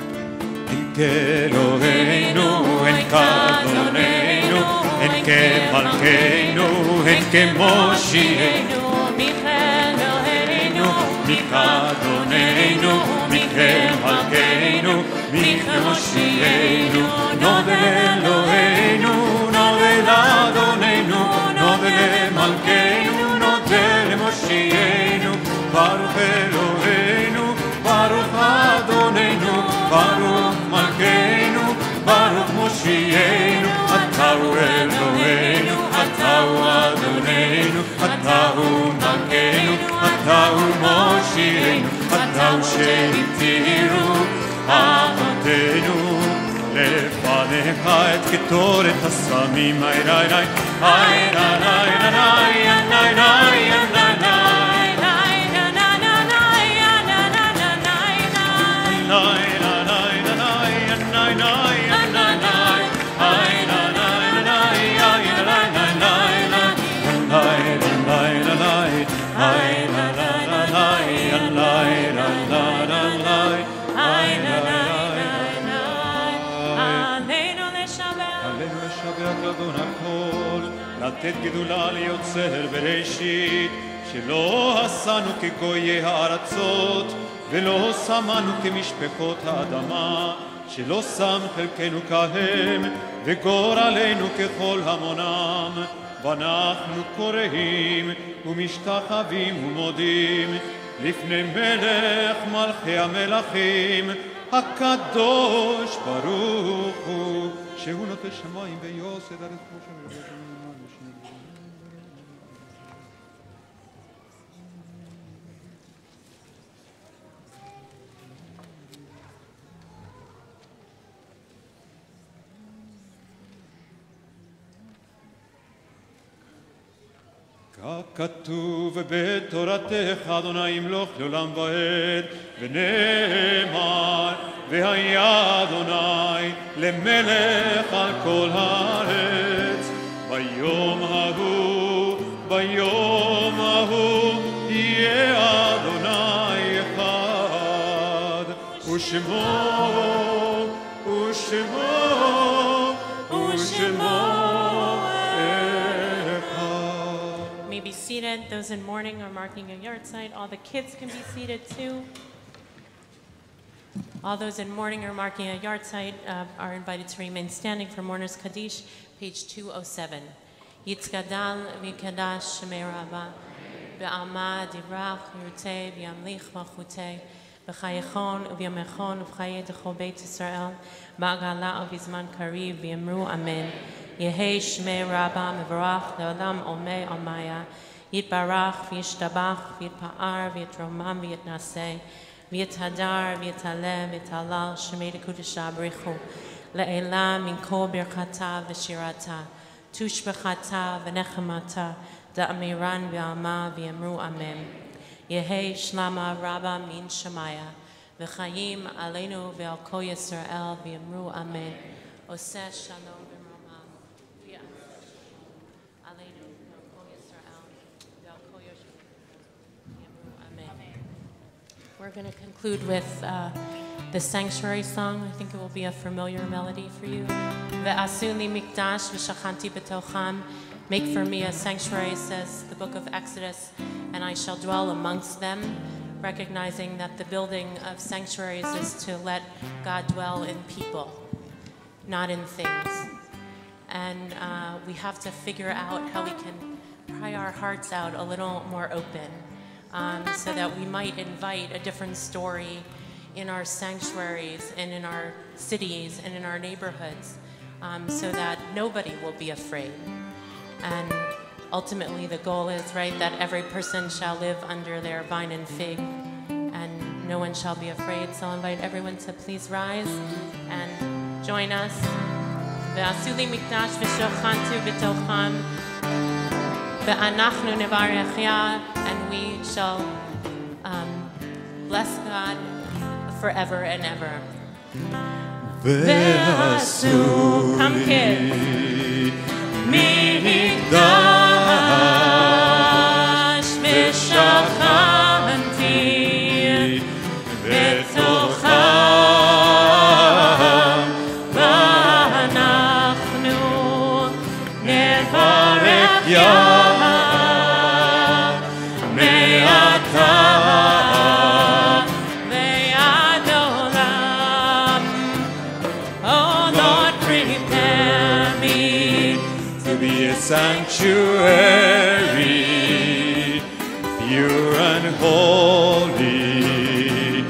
En Kelohenu, en Kadonenu, en Kemalkeinu, en Kemoshienu, Michelohenu, Mikadonenu, Mikemalkeinu, Mikemoshienu, Nodel Eloheinu, Nodel Adonenu, Nodel Malkeinu, Nodel Moshienu, Baruch Eloheinu, Baruch Adonenu, Baruch Malkeinu, Baruch Moshienu, Atahu Eloheinu, Atahu Adonenu, Atahu Malkeinu, Atahu Moshienu, Atahu שהתירו אבותינו לפניך את קטורת הסמים איי איי איי איי איי איי איי לתת גדולה ליוצר בראשית שלא עשנו כגויי הארצות ולא שמנו כמשפחות האדמה שלא שם חלקנו כהם וגורלנו ככל המונם ואנחנו קוראים ומשתחווים ומודים לפני מלך מלכי המלכים הקדוש ברוך הוא שהוא נוטה שמיים ויוסד ארץ כמו שמלך ככתוב בתורתך אדוני ימלוך לעולם ועד ונאמר והיה אדוני למלך על כל הארץ ביום ההוא יהיה אדוני אחד ושמו Be seated. Those in mourning are marking a yard site. All the kids can be seated too. All those in mourning or marking a yard site are invited to remain standing for Mourners Kaddish, page 207. Yitzgadal v'kadash shemei rabba b'alma divrach yurtei v'yamlich malchutei b'chayechon v'yamechon v'chayei d'chol beit Yisrael ba'agala v'zman kariv v'yamru amen. Yehei Shmei Rabba Mevarach Leolam Omei Almaya Yitbarach V'yishtabach V'yitpa'ar V'yitromam V'yitnaseh V'yithadar V'yitaleh V'yitalal Shemei Dekudesha B'richu Le'elam Min Kol Birchata V'shirata Tushbechata V'nechemata Da'amiran V'alma V'yamru Amen Yehei Shlama Rabba Min Shemaya V'chayim Aleinu V'al Kol Yisrael V'yamru Amen Oseh Shalom We're going to conclude with the sanctuary song. I think it will be a familiar melody for you. Ve'asu li mikdash v'shachanti b'tocham. Make for me a sanctuary, says the book of Exodus, and I shall dwell amongst them, recognizing that the building of sanctuaries is to let God dwell in people, not in things. And we have to figure out how we can pry our hearts out a little more open, so that we might invite a different story in our sanctuaries and in our cities and in our neighborhoods, so that nobody will be afraid. And ultimately the goal is, right, that every person shall live under their vine and fig, and no one shall be afraid. So I'll invite everyone to please rise and join us. Ve'asu li mikdash v'shochantu b'tocham ve'anachnu nevarech ya, and we shall bless God forever and ever. Ve'asu, come kids. Mikdash v'shachanti b'tocham v'anachnu nevarech ya me'ata ve'ad olam. Oh Lord, prepare me to be a sanctuary, pure and holy,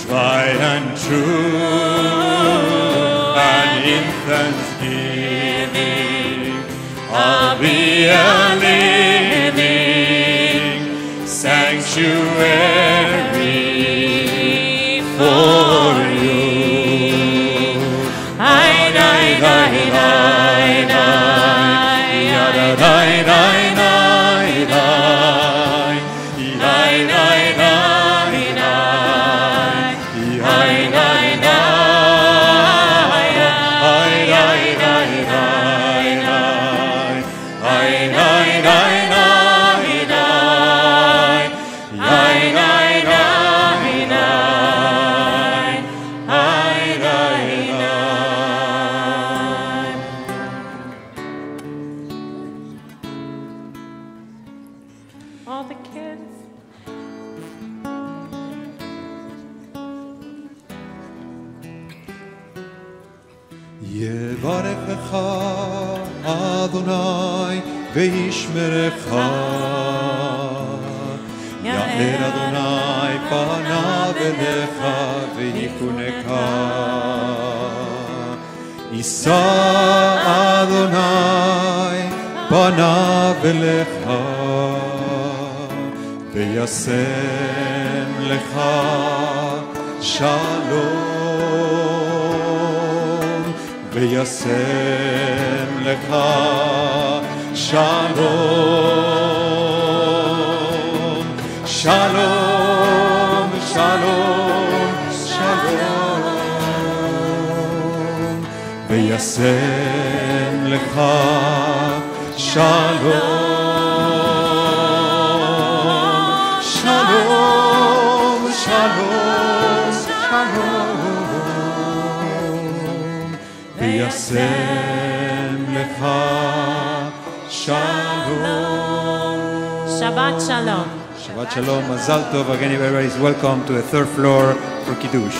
tried and true, and in thanksgiving I'll be a living sanctuary for you. Adonai ve'yishmerecha. Ya'er Adonai panav elecha ve'yikuneka. Yisa Adonai panav elecha ve'yasem lecha shalom. Ve'yasem lecha shalom, shalom, shalom, shalom. Ve'yasem lecha shalom, shalom, shalom, shalom. Ve'yasem lecha shalom. Shabbat shalom. Shabbat shalom. Mazal tov. Again, everybody is welcome to the third floor for Kiddush.